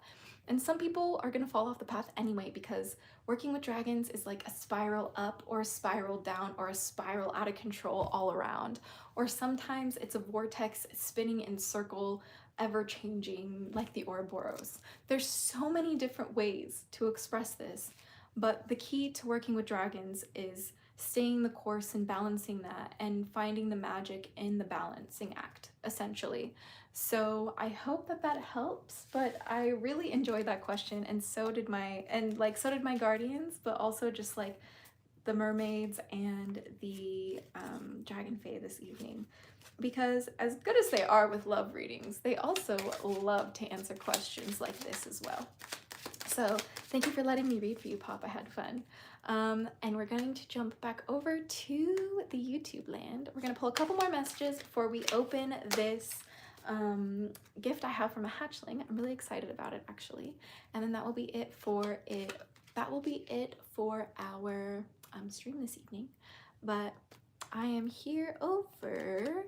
And some people are going to fall off the path anyway, because working with dragons is like a spiral up or a spiral down or a spiral out of control all around. Or sometimes it's a vortex spinning in circle, ever changing, like the Ouroboros. There's so many different ways to express this, but the key to working with dragons is staying the course and balancing that and finding the magic in the balancing act, essentially. So I hope that that helps, but I really enjoyed that question, and so did my guardians, but also just like the mermaids and the Dragonfae this evening, because as good as they are with love readings, they also love to answer questions like this as well. So thank you for letting me read for you, Pop. I had fun. And we're going to jump back over to the YouTube land. We're going to pull a couple more messages before we open this gift I have from a hatchling. I'm really excited about it, actually. And then that will be it for it. That will be it for our stream this evening. But I am here over.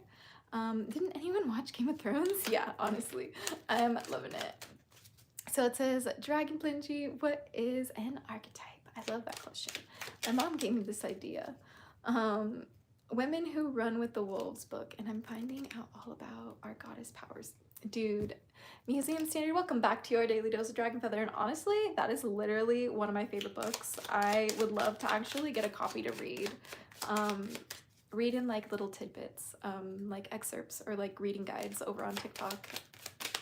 Didn't anyone watch Game of Thrones? Yeah, honestly, I'm loving it. So it says, Dragon Plingy, what is an archetype? I love that question. My mom gave me this idea. Women Who Run with the Wolves book, and I'm finding out all about our goddess powers. Dude, Museum Standard, welcome back to your daily dose of Dragon Feather. And honestly, that is literally one of my favorite books. I would love to actually get a copy to read. Read in like little tidbits, like excerpts or like reading guides over on TikTok.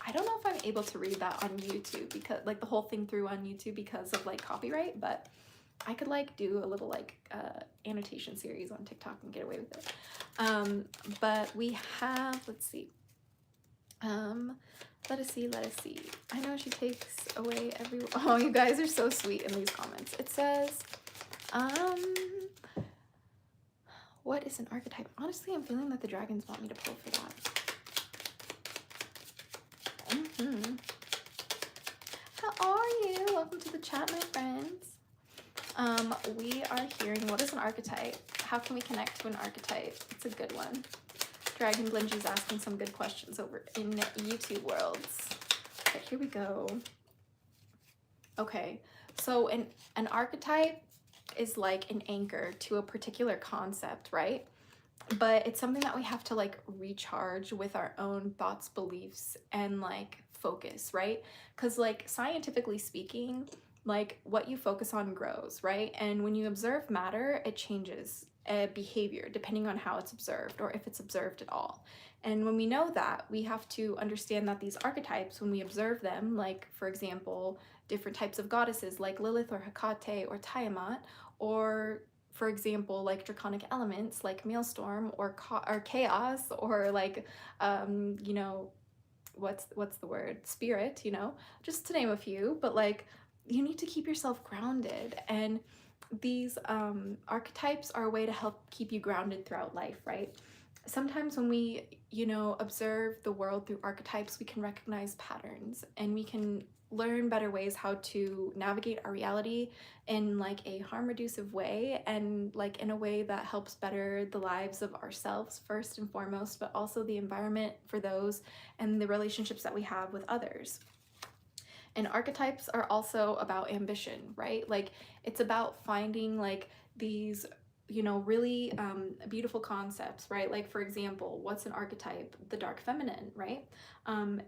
I don't know if I'm able to read that on YouTube, because like the whole thing through on YouTube because of like copyright, but I could like do a little like annotation series on TikTok and get away with it. But we have, let's see. Let us see. I know she takes away every, oh, you guys are so sweet in these comments. It says, what is an archetype? Honestly, I'm feeling that the dragons want me to pull for that. How are you? Welcome to the chat, my friends. We are hearing, what is an archetype? How can we connect to an archetype? It's a good one. Dragon Blingy's asking some good questions over in YouTube worlds. But here we go. Okay, so an archetype is like an anchor to a particular concept, right? But it's something that we have to like recharge with our own thoughts, beliefs, and like focus, right? Because like scientifically speaking, like what you focus on grows, right? And when you observe matter, it changes behavior depending on how it's observed, or if it's observed at all. And when we know that, we have to understand that these archetypes, when we observe them, like for example, different types of goddesses like Lilith or Hecate or Tiamat, or for example, like draconic elements like Maelstrom or chaos, or like you know, what's the word, spirit, you know, just to name a few. But like you need to keep yourself grounded, and these archetypes are a way to help keep you grounded throughout life, right? Sometimes when we, you know, observe the world through archetypes, we can recognize patterns, and we can learn better ways how to navigate our reality in like a harm reducive way, and like in a way that helps better the lives of ourselves first and foremost, but also the environment for those and the relationships that we have with others. And archetypes are also about ambition, right? Like it's about finding like these, you know, really beautiful concepts, right? Like for example, what's an archetype? The dark feminine, right?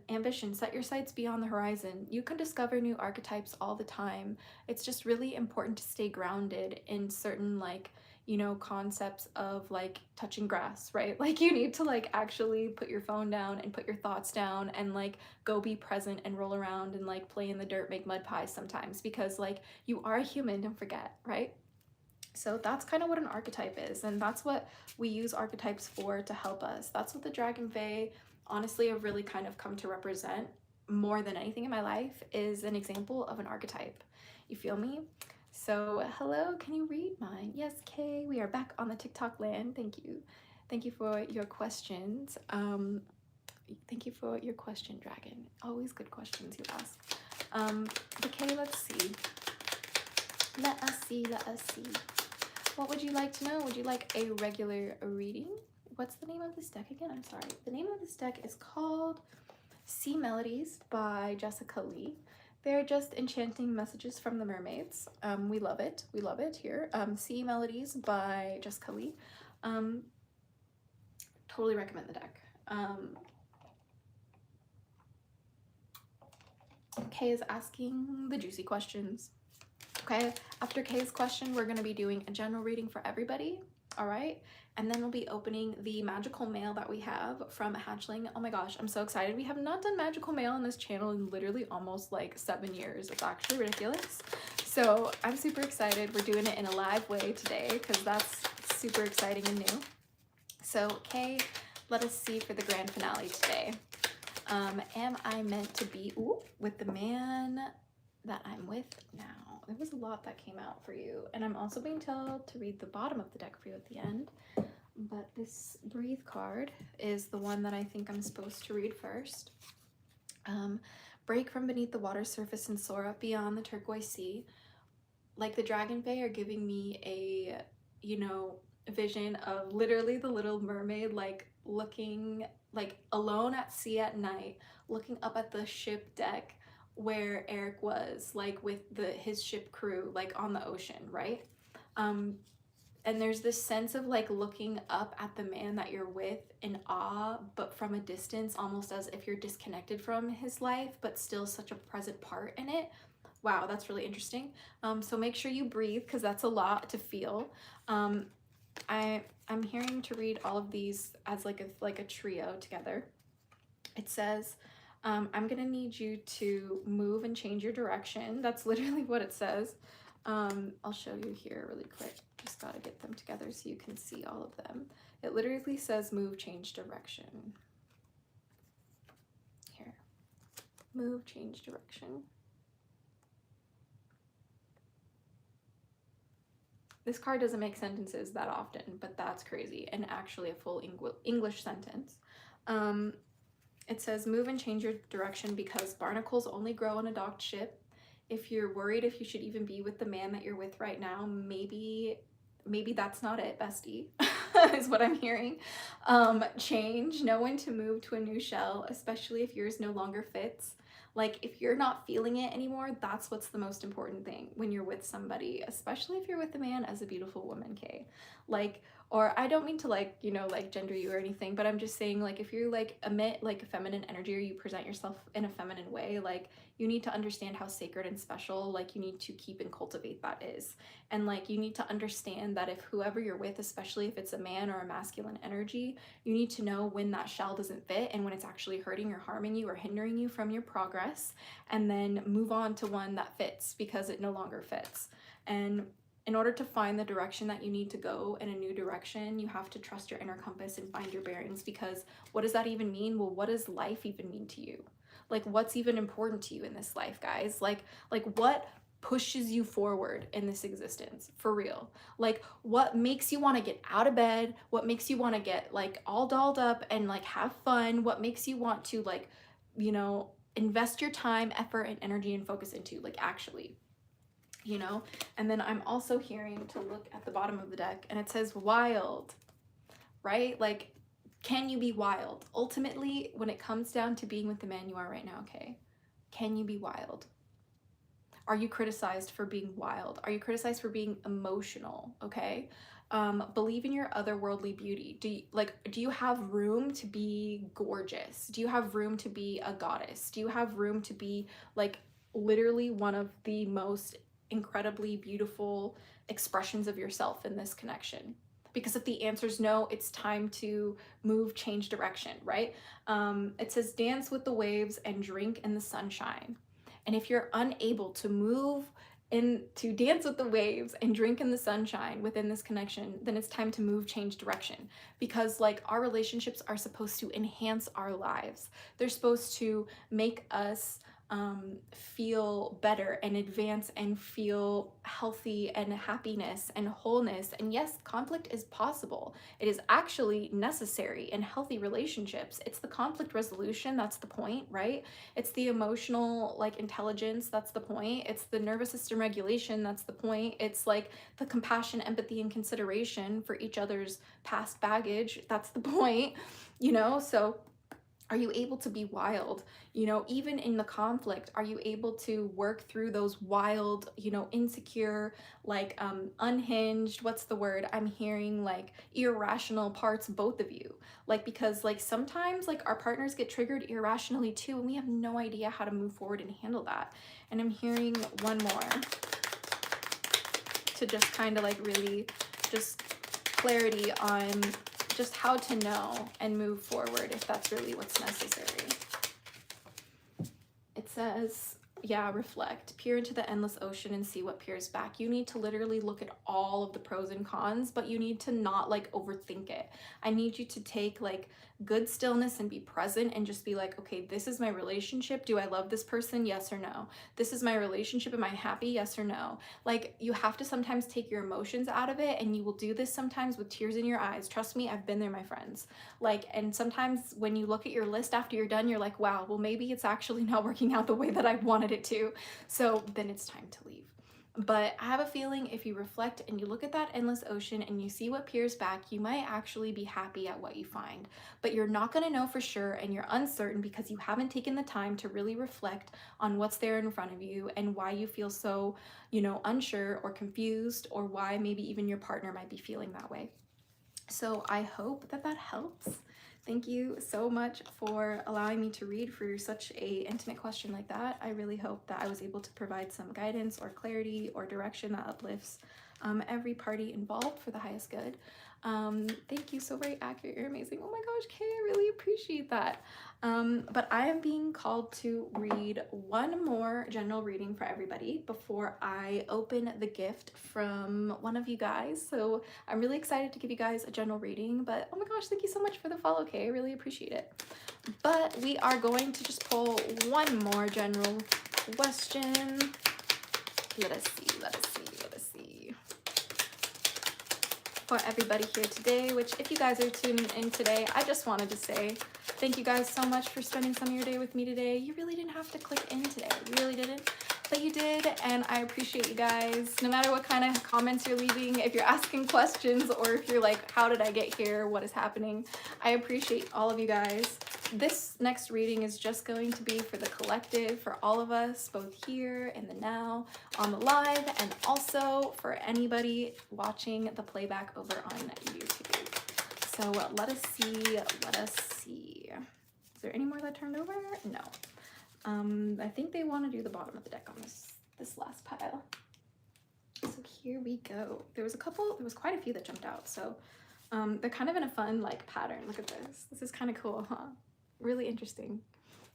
Ambition, set your sights beyond the horizon. You can discover new archetypes all the time. It's just really important to stay grounded in certain like, you know, concepts of like touching grass, right? Like you need to like actually put your phone down and put your thoughts down and like go be present and roll around and like play in the dirt, make mud pies sometimes, because like you are a human, don't forget, right? So that's kind of what an archetype is, and that's what we use archetypes for, to help us. That's what the Dragonfae honestly have really kind of come to represent more than anything in my life, is an example of an archetype. You feel me? So hello, can you read mine? Yes, Kaye, we are back on the TikTok land. Thank you. Thank you for your questions. Thank you for your question, Dragon. Always good questions you ask. But Kaye, let's see. Let us see. What would you like to know? Would you like a regular reading? What's the name of this deck again? I'm sorry. The name of this deck is called Sea Melodies by Jessica Lee. They're just enchanting messages from the mermaids. We love it. We love it here. Sea Melodies by Jessica Lee. Totally recommend the deck. Kaye is asking the juicy questions. Okay, after Kaye's question, we're going to be doing a general reading for everybody. All right, and then we'll be opening the magical mail that we have from Hatchling. Oh my gosh, I'm so excited. We have not done magical mail on this channel in literally almost like 7 years. It's actually ridiculous. So I'm super excited. We're doing it in a live way today because that's super exciting and new. So Kaye, let us see for the grand finale today. Am I meant to be with the man that I'm with now? There was a lot that came out for you, and I'm also being told to read the bottom of the deck for you at the end, but this breathe card is the one that I think I'm supposed to read first. Break from beneath the water surface and soar up beyond the turquoise sea. Like the Dragonfae are giving me a, you know, vision of literally the Little Mermaid, like looking like alone at sea at night, looking up at the ship deck where Eric was, like with his ship crew, like on the ocean, right? And there's this sense of like looking up at the man that you're with in awe, but from a distance, almost as if you're disconnected from his life, but still such a present part in it. Wow, that's really interesting. So make sure you breathe because that's a lot to feel. I'm hearing to read all of these as like a trio together. It says, I'm gonna need you to move and change your direction. That's literally what it says. I'll show you here really quick. Just gotta get them together so you can see all of them. It literally says move, change direction. Here, move, change direction. This card doesn't make sentences that often, but that's crazy, and actually a full English sentence. It says, move and change your direction because barnacles only grow on a docked ship. If you're worried if you should even be with the man that you're with right now, maybe that's not it, bestie, is what I'm hearing. Change, know when to move to a new shell, especially if yours no longer fits. Like if you're not feeling it anymore, that's what's the most important thing when you're with somebody, especially if you're with a man as a beautiful woman, Kaye. Like, or I don't mean to like, you know, like gender you or anything, but I'm just saying like if you like emit like a feminine energy or you present yourself in a feminine way, like you need to understand how sacred and special like you need to keep and cultivate that is. And like you need to understand that if whoever you're with, especially if it's a man or a masculine energy, you need to know when that shell doesn't fit and when it's actually hurting or harming you or hindering you from your progress, and then move on to one that fits because it no longer fits. And in order to find the direction that you need to go in a new direction, you have to trust your inner compass and find your bearings, because what does that even mean? Well, what does life even mean to you? Like what's even important to you in this life, guys? Like what pushes you forward in this existence, for real? Like what makes you want to get out of bed? What makes you want to get like all dolled up and like have fun? What makes you want to like, you know, invest your time, effort, and energy and focus into, like actually, you know? And then I'm also hearing to look at the bottom of the deck and it says wild, right? Like, can you be wild? Ultimately, when it comes down to being with the man you are right now, okay, can you be wild? Are you criticized for being wild? Are you criticized for being emotional? Okay. Believe in your otherworldly beauty. Do you have room to be gorgeous? Do you have room to be a goddess? Do you have room to be like literally one of the most incredibly beautiful expressions of yourself in this connection? Because if the answer is no, it's time to move, change direction, right? It says dance with the waves and drink in the sunshine. And if you're unable to move and to dance with the waves and drink in the sunshine within this connection, then it's time to move, change direction. Because like our relationships are supposed to enhance our lives. They're supposed to make us feel better and advance and feel healthy and happiness and wholeness. And yes, conflict is possible. It is actually necessary in healthy relationships. It's the conflict resolution that's the point, right? It's the emotional like intelligence that's the point. It's the nervous system regulation that's the point. It's like the compassion, empathy, and consideration for each other's past baggage. That's the point, you know? So Are you able to be wild? You know, even in the conflict, are you able to work through those wild, you know, insecure, like unhinged, what's the word? I'm hearing like irrational parts, both of you. Like, because like sometimes like our partners get triggered irrationally too, and we have no idea how to move forward and handle that. And I'm hearing one more to just kind of like really just clarity on just how to know and move forward if that's really what's necessary. It says, yeah, reflect, peer into the endless ocean and see what peers back. You need to literally look at all of the pros and cons, but you need to not like overthink it. I need you to take like good stillness and be present and just be like, okay, this is my relationship. Do I love this person? Yes or no? This is my relationship. Am I happy? Yes or no? Like, you have to sometimes take your emotions out of it, and you will do this sometimes with tears in your eyes. Trust me, I've been there, my friends. Like, and sometimes when you look at your list after you're done, you're like, wow, well, maybe it's actually not working out the way that I wanted it to. So then it's time to leave. But I have a feeling if you reflect and you look at that endless ocean and you see what peers back, you might actually be happy at what you find. But you're not going to know for sure, and you're uncertain because you haven't taken the time to really reflect on what's there in front of you and why you feel so, you know, unsure or confused, or why maybe even your partner might be feeling that way. So I hope that that helps. Thank you so much for allowing me to read for such a intimate question like that. I really hope that I was able to provide some guidance or clarity or direction that uplifts every party involved for the highest good. Thank you, so very accurate, you're amazing. Oh my gosh, Kaye, I really appreciate that. But I am being called to read one more general reading for everybody before I open the gift from one of you guys. So I'm really excited to give you guys a general reading, but oh my gosh, thank you so much for the follow, Kaye, I really appreciate it. But we are going to just pull one more general question. Let us see. For everybody here today, which if you guys are tuning in today, I just wanted to say thank you guys so much for spending some of your day with me today. You really didn't have to click in today. You really didn't, but you did, and I appreciate you guys. No matter what kind of comments you're leaving, if you're asking questions, or if you're like, how did I get here? What is happening? I appreciate all of you guys. This next reading is just going to be for the collective, for all of us, both here in the now, on the live, and also for anybody watching the playback over on YouTube. So let us see. Is there any more that turned over? No. I think they want to do the bottom of the deck on this last pile. So here we go. There was quite a few that jumped out. So they're kind of in a fun like pattern. Look at this. This is kind of cool, huh? Really interesting.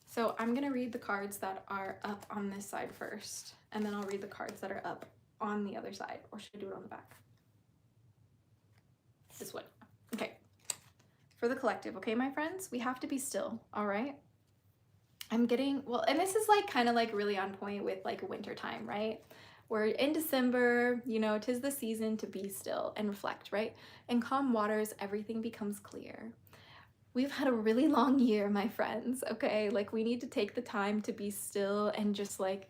So I'm gonna read the cards that are up on this side first, and then I'll read the cards that are up on the other side. Or should I do it on the back? This one. Okay. For the collective, okay, my friends? We have to be still, all right? I'm getting, well, and this is like kind of like really on point with like winter time, right? We're in December, you know, 'tis the season to be still and reflect, right? In calm waters, everything becomes clear. We've had a really long year, my friends, okay? Like, we need to take the time to be still and just like,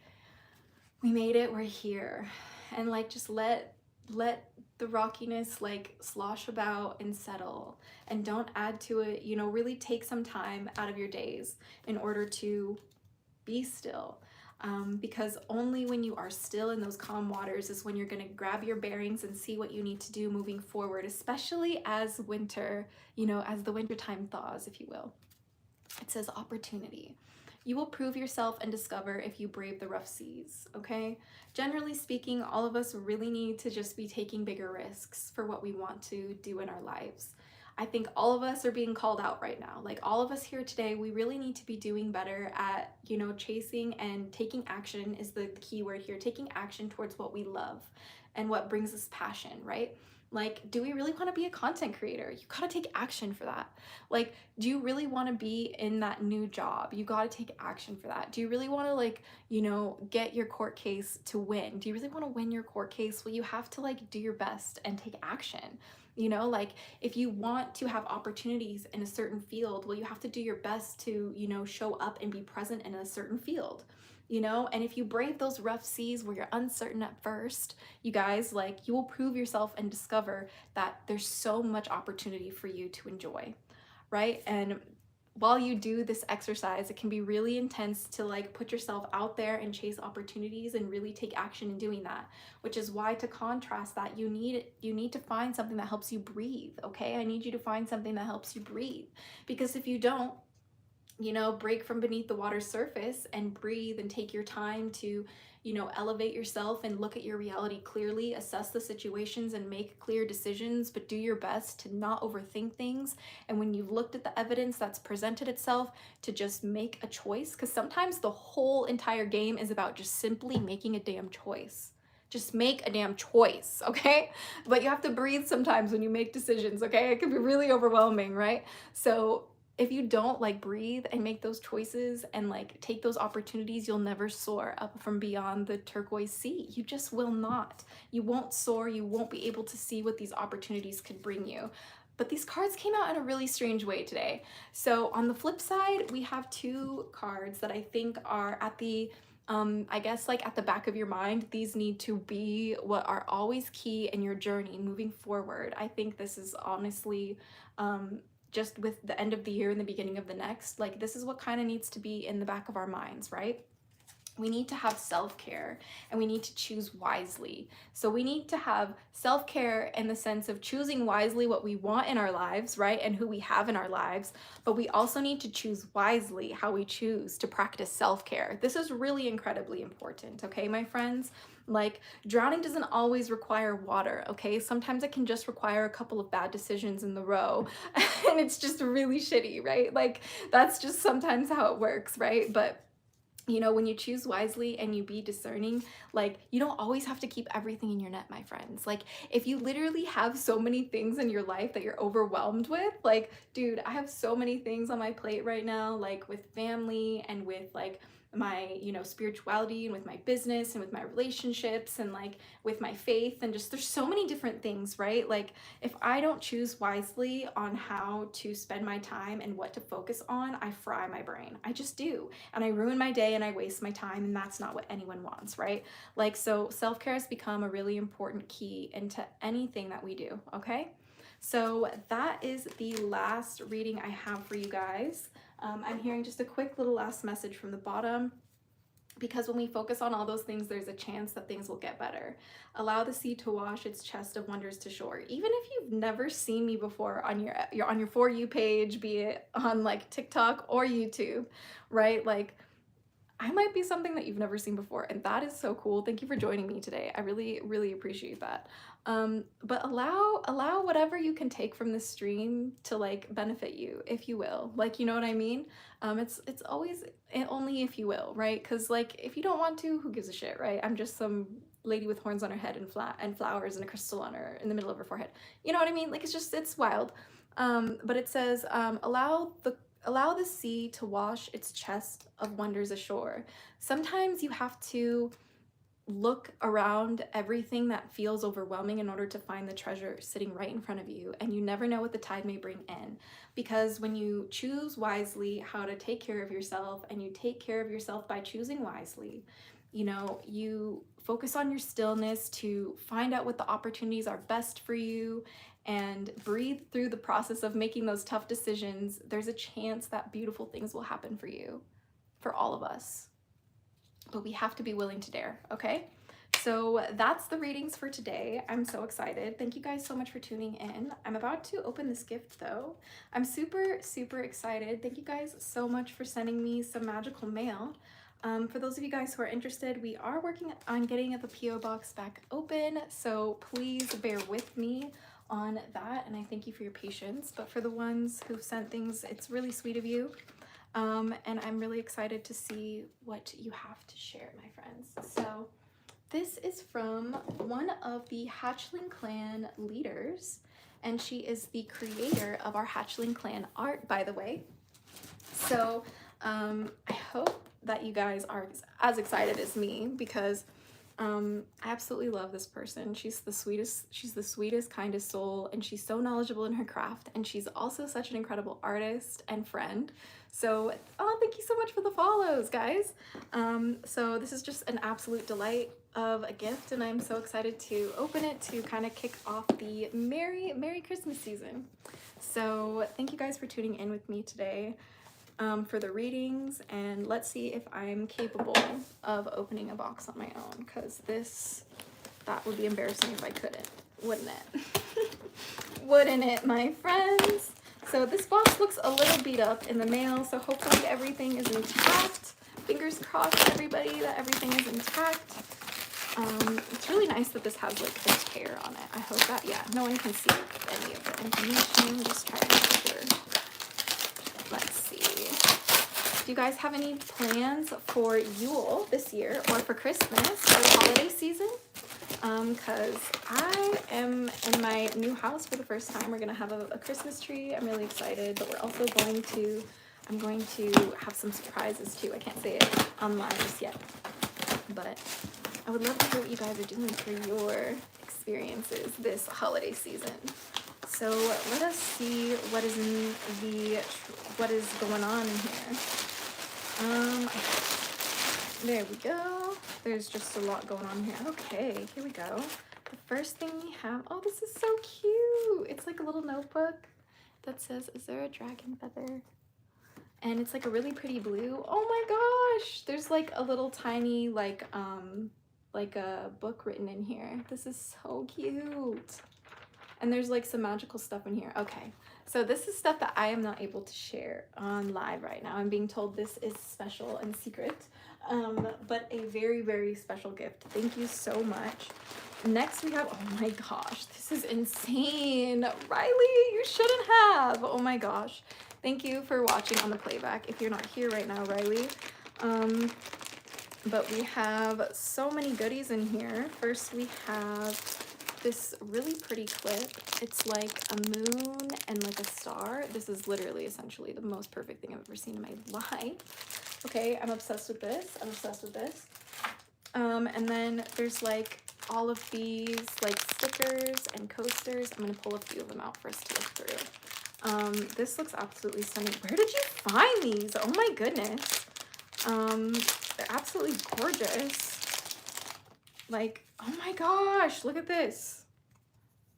we made it, we're here. And like, just let the rockiness like slosh about and settle, and don't add to it. You know, really take some time out of your days in order to be still. Because only when you are still in those calm waters is when you're going to grab your bearings and see what you need to do moving forward, especially as winter, you know, as the winter time thaws, if you will. It says opportunity. You will prove yourself and discover if you brave the rough seas, okay? Generally speaking, all of us really need to just be taking bigger risks for what we want to do in our lives. I think all of us are being called out right now. Like, all of us here today, we really need to be doing better at, you know, chasing and taking action is the key word here. Taking action towards what we love and what brings us passion, right? Like, do we really want to be a content creator? You gotta take action for that. Like, do you really want to be in that new job? You gotta take action for that. Do you really want to, like, you know, get your court case to win? Do you really want to win your court case? Well, you have to like do your best and take action. You know, like, if you want to have opportunities in a certain field, well, you have to do your best to, you know, show up and be present in a certain field, you know? And if you brave those rough seas where you're uncertain at first, you guys, like, you will prove yourself and discover that there's so much opportunity for you to enjoy, right? And while you do this exercise, it can be really intense to like put yourself out there and chase opportunities and really take action in doing that, which is why, to contrast that, you need to find something that helps you breathe. Okay, I need you to find something that helps you breathe, because if you don't, you know, break from beneath the water's surface and breathe and take your time to, you know, elevate yourself and look at your reality clearly, assess the situations and make clear decisions, but do your best to not overthink things. And when you've looked at the evidence that's presented itself, to just make a choice, because sometimes the whole entire game is about just simply making a damn choice. Just make a damn choice, okay? But you have to breathe sometimes when you make decisions, okay? It can be really overwhelming, right? So if you don't like breathe and make those choices and like take those opportunities, you'll never soar up from beyond the turquoise sea. You just will not. You won't soar. You won't be able to see what these opportunities could bring you. But these cards came out in a really strange way today. So on the flip side, we have two cards that I think are at the I guess like at the back of your mind. These need to be what are always key in your journey moving forward. I think this is honestly just with the end of the year and the beginning of the next, like this is what kind of needs to be in the back of our minds, right? We need to have self-care and we need to choose wisely. So we need to have self-care in the sense of choosing wisely what we want in our lives, right? And who we have in our lives. But we also need to choose wisely how we choose to practice self-care. This is really incredibly important, okay, my friends? Like, drowning doesn't always require water, okay? Sometimes it can just require a couple of bad decisions in the row and it's just really shitty, right? Like, that's just sometimes how it works, right? But you know, when you choose wisely and you be discerning, like, you don't always have to keep everything in your net, my friends. Like, if you literally have so many things in your life that you're overwhelmed with, like, dude, I have so many things on my plate right now, like with family and with like my, you know, spirituality and with my business and with my relationships and like with my faith, and just there's so many different things, right? Like, if I don't choose wisely on how to spend my time and what to focus on, I fry my brain. I just do. And I ruin my day and I waste my time, and that's not what anyone wants, right? Like, so self-care has become a really important key into anything that we do, okay? So that is the last reading I have for you guys. I'm hearing just a quick little last message from the bottom, because when we focus on all those things, there's a chance that things will get better. Allow the sea to wash its chest of wonders to shore. Even if you've never seen me before on your For You page, be it on like TikTok or YouTube, right? Like, I might be something that you've never seen before, and that is so cool. Thank you for joining me today. I really, really appreciate that. But allow whatever you can take from this stream to like benefit you, if you will. Like, you know what I mean? It's always only if you will, right? Because like, if you don't want to, who gives a shit, right? I'm just some lady with horns on her head and flowers and a crystal on her in the middle of her forehead. You know what I mean? Like, it's wild. But it says, allow the sea to wash its chest of wonders ashore. Sometimes you have to look around everything that feels overwhelming in order to find the treasure sitting right in front of you, and you never know what the tide may bring in. Because when you choose wisely how to take care of yourself, and you take care of yourself by choosing wisely, you know, you focus on your stillness to find out what the opportunities are best for you and breathe through the process of making those tough decisions, there's a chance that beautiful things will happen for you, for all of us. But we have to be willing to dare, okay? So that's the readings for today. I'm so excited. Thank you guys so much for tuning in. I'm about to open this gift though. I'm super, super excited. Thank you guys so much for sending me some magical mail. For those of you guys who are interested, we are working on getting the PO box back open, so please bear with me on that, and I thank you for your patience. But for the ones who've sent things, it's really sweet of you. And I'm really excited to see what you have to share, my friends. So this is from one of the Hatchling clan leaders, and she is the creator of our Hatchling clan art, by the way. So I hope that you guys are as excited as me, because I absolutely love this person. She's the sweetest, kindest soul, and she's so knowledgeable in her craft, and she's also such an incredible artist and friend. So, thank you so much for the follows, guys. So this is just an absolute delight of a gift, and I'm so excited to open it to kind of kick off the Merry Christmas season. So thank you guys for tuning in with me today. for the readings, and let's see if I'm capable of opening a box on my own, because that would be embarrassing if I couldn't, wouldn't it? Wouldn't it, my friends? So this box looks a little beat up in the mail, so hopefully everything is intact. Fingers crossed, everybody, that everything is intact. It's really nice that this has like a tear on it. I hope that, yeah, no one can see any of the information. Just trying to make sure. Let's see. Do you guys have any plans for Yule this year, or for Christmas, or the holiday season? Because I am in my new house for the first time. We're gonna have a Christmas tree. I'm really excited, but we're also I'm going to have some surprises too. I can't say it online just yet, but I would love to hear what you guys are doing for your experiences this holiday season. So let us see what is going on in here. There we go. There's just a lot going on here. Okay, here we go. The first thing we have, oh, this is so cute. It's like a little notebook that says, is there a dragon feather? And it's like a really pretty blue. Oh my gosh, there's like a little tiny like a book written in here. This is so cute. And there's like some magical stuff in here. Okay, so this is stuff that I am not able to share on live right now. I'm being told this is special and secret, but a very, very special gift. Thank you so much. Next we have, oh my gosh, this is insane. Riley, you shouldn't have. Oh my gosh. Thank you for watching on the playback if you're not here right now, Riley. But we have so many goodies in here. First we have this really pretty clip. It's like a moon and like a star. This is literally essentially the most perfect thing I've ever seen in my life. Okay, I'm obsessed with this. I'm obsessed with this. And then there's like all of these like stickers and coasters. I'm gonna pull a few of them out for us to look through. This looks absolutely stunning. Where did you find these? Oh my goodness. They're absolutely gorgeous. Like, oh my gosh, look at this.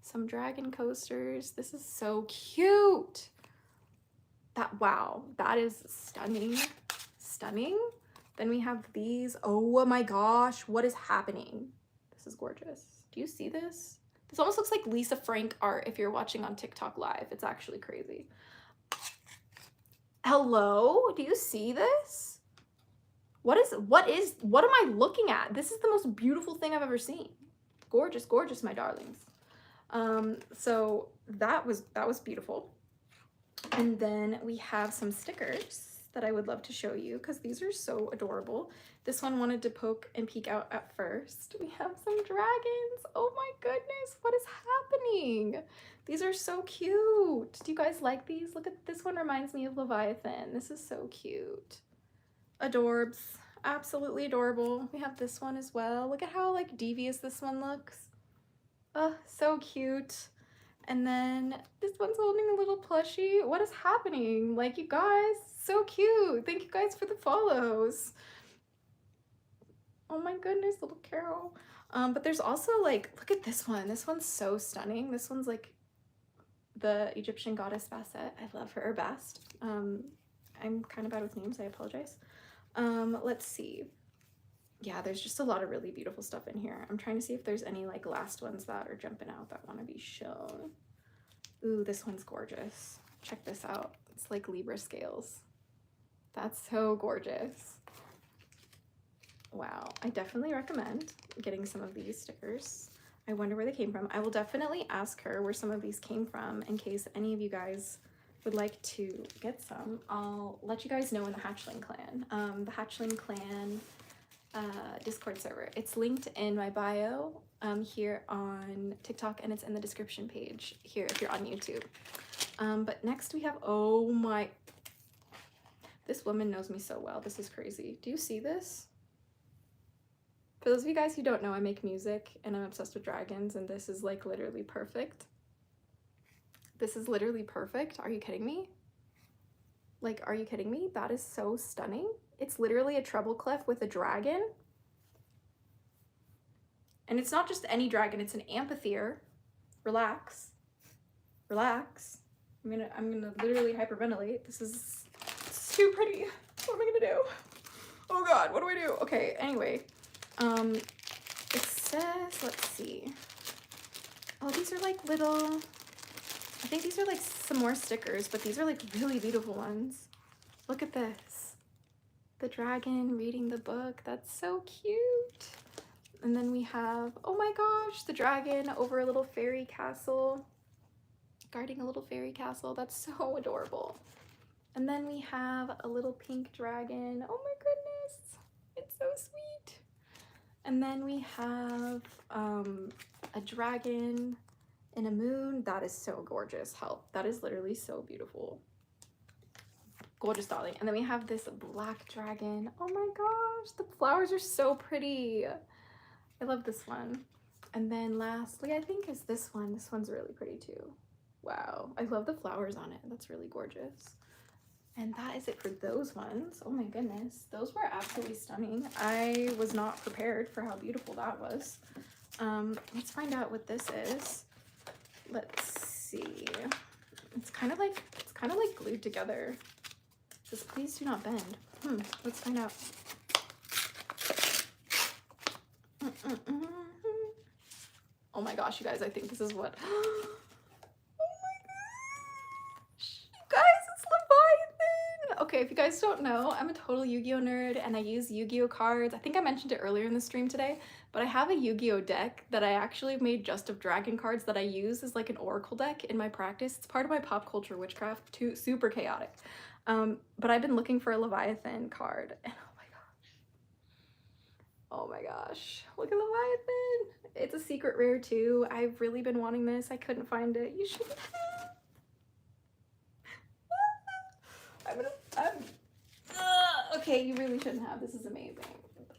Some dragon coasters. This is so cute. Wow, that is stunning. Stunning. Then we have these. Oh my gosh, what is happening? This is gorgeous. Do you see this? This almost looks like Lisa Frank art if you're watching on TikTok live. It's actually crazy. Hello? Do you see this? What am I looking at? This is the most beautiful thing I've ever seen. Gorgeous, gorgeous, my darlings. So that was beautiful. And then we have some stickers that I would love to show you because these are so adorable. This one wanted to poke and peek out at first. We have some dragons. Oh my goodness, what is happening? These are so cute. Do you guys like these? Look at this one, reminds me of Leviathan. This is so cute. Adorbs, absolutely adorable. We have this one as well. Look at how like devious this one looks. Oh, so cute. And then this one's holding a little plushie. What is happening? Like, you guys, so cute. Thank you guys for the follows. Oh my goodness, little Carol. But there's also like, look at this one. This one's so stunning. This one's like the Egyptian goddess Bastet. I love her best. I'm kind of bad with names, I apologize. Let's see. Yeah, there's just a lot of really beautiful stuff in here. I'm trying to see if there's any like last ones that are jumping out that want to be shown. Ooh, this one's gorgeous. Check this out. It's like Libra scales. That's so gorgeous. Wow, I definitely recommend getting some of these stickers. I wonder where they came from. I will definitely ask her where some of these came from in case any of you guys would like to get some. I'll let you guys know in the Hatchling clan. The Hatchling clan Discord server. It's linked in my bio here on TikTok, and it's in the description page here if you're on YouTube. But next we have, oh my, this woman knows me so well. This is crazy. Do you see this? For those of you guys who don't know, I make music and I'm obsessed with dragons, and this is like literally perfect. This is literally perfect. Are you kidding me? Like, are you kidding me? That is so stunning. It's literally a treble clef with a dragon. And it's not just any dragon, it's an amphitheater. Relax. Relax. I'm gonna literally hyperventilate. This is too pretty. What am I gonna do? Oh God, what do I do? Okay, anyway. It says, let's see. Oh, these are like little, I think these are like some more stickers, but these are like really beautiful ones. Look at this. The dragon reading the book. That's so cute. And then we have, oh my gosh, the dragon over a little fairy castle. Guarding a little fairy castle. That's so adorable. And then we have a little pink dragon. Oh my goodness. It's so sweet. And then we have a dragon and a moon. That is so gorgeous. Help. That is literally so beautiful. Gorgeous, darling. And then we have this black dragon. Oh my gosh. The flowers are so pretty. I love this one. And then lastly, I think is this one. This one's really pretty too. Wow. I love the flowers on it. That's really gorgeous. And that is it for those ones. Oh my goodness. Those were absolutely stunning. I was not prepared for how beautiful that was. Let's find out what this is. Let's see. It's kind of like glued together. It says, please do not bend. Let's find out. Oh my gosh, you guys, I think this is what okay, if you guys don't know, I'm a total Yu-Gi-Oh nerd and I use Yu-Gi-Oh cards. I think I mentioned it earlier in the stream today, but I have a Yu-Gi-Oh deck that I actually made just of dragon cards that I use as like an oracle deck in my practice. It's part of my pop culture witchcraft, too, super chaotic. But I've been looking for a Leviathan card and oh my gosh, look at Leviathan. It's a secret rare too. I've really been wanting this. I couldn't find it. You should have. Okay, you really shouldn't have. This is amazing.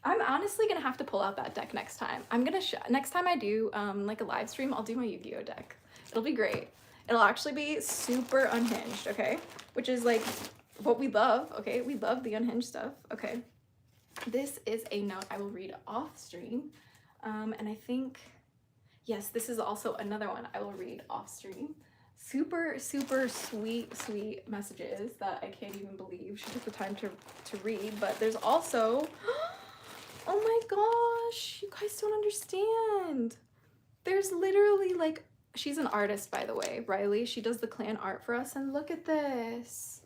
I'm honestly gonna have to pull out that deck next time. I'm gonna next time I do like a live stream, I'll do my Yu-Gi-Oh deck. It'll be great. It'll actually be super unhinged, okay? Which is like what we love, okay? We love the unhinged stuff, okay? This is a note I will read off stream. And I think, yes, this is also another one I will read off stream. Super, super sweet messages that I can't even believe she took the time to read. But there's also, oh my gosh, you guys don't understand. There's literally like, she's an artist, by the way, Riley. She does the clan art for us. And look at this.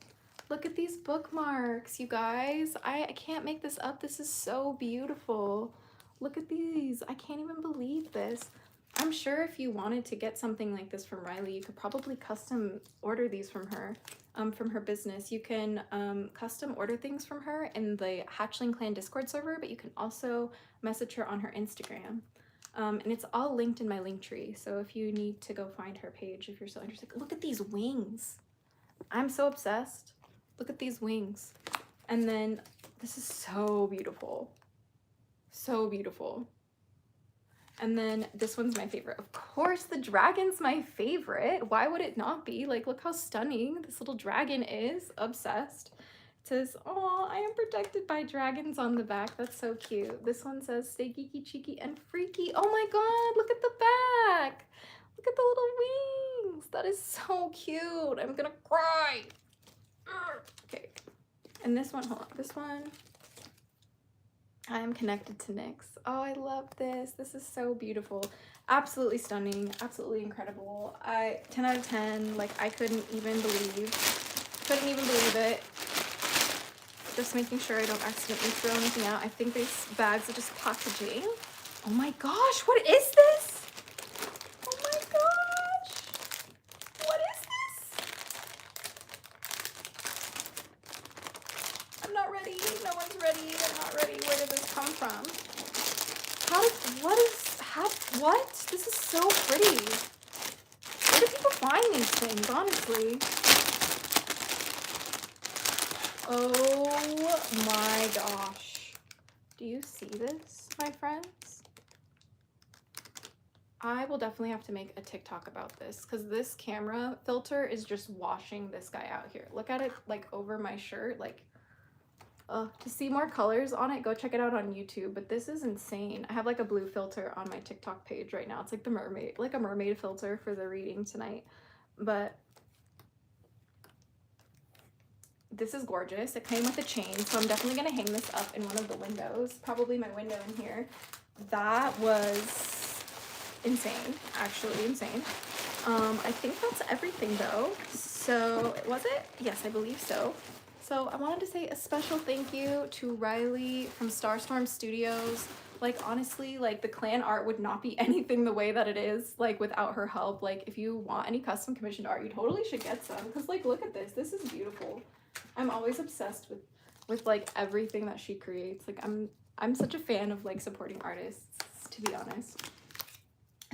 Look at these bookmarks, you guys. I can't make this up. This is so beautiful. Look at these. I can't even believe this. I'm sure if you wanted to get something like this from Riley, you could probably custom order these from her business. You can custom order things from her in the Hatchling Clan Discord server, but you can also message her on her Instagram. And it's all linked in my link tree. So if you need to go find her page, if you're so interested, look at these wings. I'm so obsessed. Look at these wings. And then this is so beautiful. So beautiful. And then this one's my favorite. Of course, the dragon's my favorite. Why would it not be? Like, look how stunning this little dragon is. Obsessed. It says, oh, I am protected by dragons on the back. That's so cute. This one says, stay geeky, cheeky, and freaky. Oh my God, look at the back. Look at the little wings. That is so cute. I'm gonna cry. Okay. And this one, hold on. This one, I am connected to Nyx. Oh, I love this. This is so beautiful. Absolutely stunning. Absolutely incredible. 10 out of 10. Like, I couldn't even believe it. Just making sure I don't accidentally throw anything out. I think these bags are just packaging. Oh my gosh, what is this? Oh my gosh. What is this? I'm not ready. No one's ready. I'm not ready. Where did this come from? What? This is so pretty. Where do people find these things, honestly? Oh my gosh. Do you see this, my friends? I will definitely have to make a TikTok about this because this camera filter is just washing this guy out here. Look at it like over my shirt. Like, to see more colors on it, go check it out on YouTube. But this is insane. I have like a blue filter on my TikTok page right now. It's like the mermaid, like a mermaid filter for the reading tonight. But this is gorgeous. It came with a chain, so I'm definitely gonna hang this up in one of the windows, probably my window in here. That was insane, actually insane. I think that's everything though. So was it? Yes, I believe so. So I wanted to say a special thank you to Riley from Starstorm Studios. Like honestly, like the clan art would not be anything the way that it is like without her help. Like if you want any custom commissioned art, you totally should get some, because like look at this. This is beautiful. I'm always obsessed with like everything that she creates. Like I'm such a fan of like supporting artists, to be honest.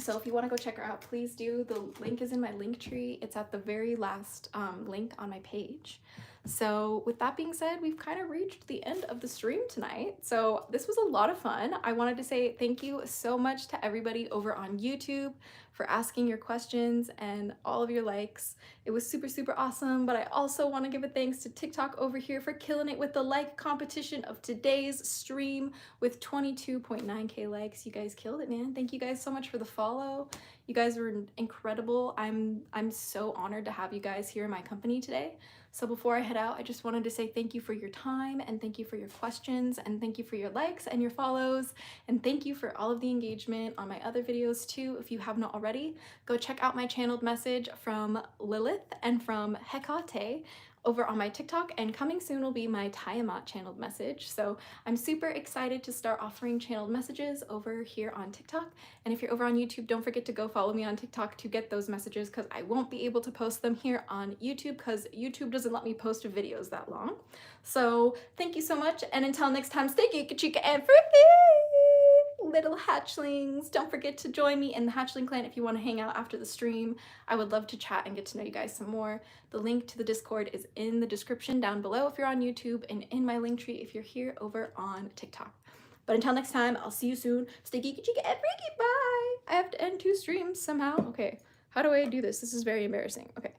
So if you want to go check her out, please do. The link is in my link tree. It's at the very last link on my page. So with that being said, we've kind of reached the end of the stream tonight. So this was a lot of fun. I wanted to say thank you so much to everybody over on YouTube for asking your questions and all of your likes. It was super, super awesome. But I also want to give a thanks to TikTok over here for killing it with the like competition of today's stream with 22.9K likes. You guys killed it, man. Thank you guys so much for the follow. You guys were incredible. I'm so honored to have you guys here in my company today. So before I head out, I just wanted to say thank you for your time, and thank you for your questions, and thank you for your likes and your follows, and thank you for all of the engagement on my other videos too. If you have not already, go check out my channeled message from Lilith and from Hecate over on my TikTok, and coming soon will be my Tiamat channeled message. So I'm super excited to start offering channeled messages over here on TikTok. And if you're over on YouTube, don't forget to go follow me on TikTok to get those messages, because I won't be able to post them here on YouTube because YouTube doesn't let me post videos that long. So thank you so much, and until next time, stay geeky, chica, and freaky, little hatchlings. Don't forget to join me in the Hatchling clan if you want to hang out after the stream. I would love to chat and get to know you guys some more. The link to the Discord is in the description down below if you're on YouTube, and in my link tree if you're here over on TikTok. But until next time, I'll see you soon. Stay geeky, chica, and freaky. Bye. I have to end 2 streams somehow. Okay, how do I do this? This is very embarrassing. Okay.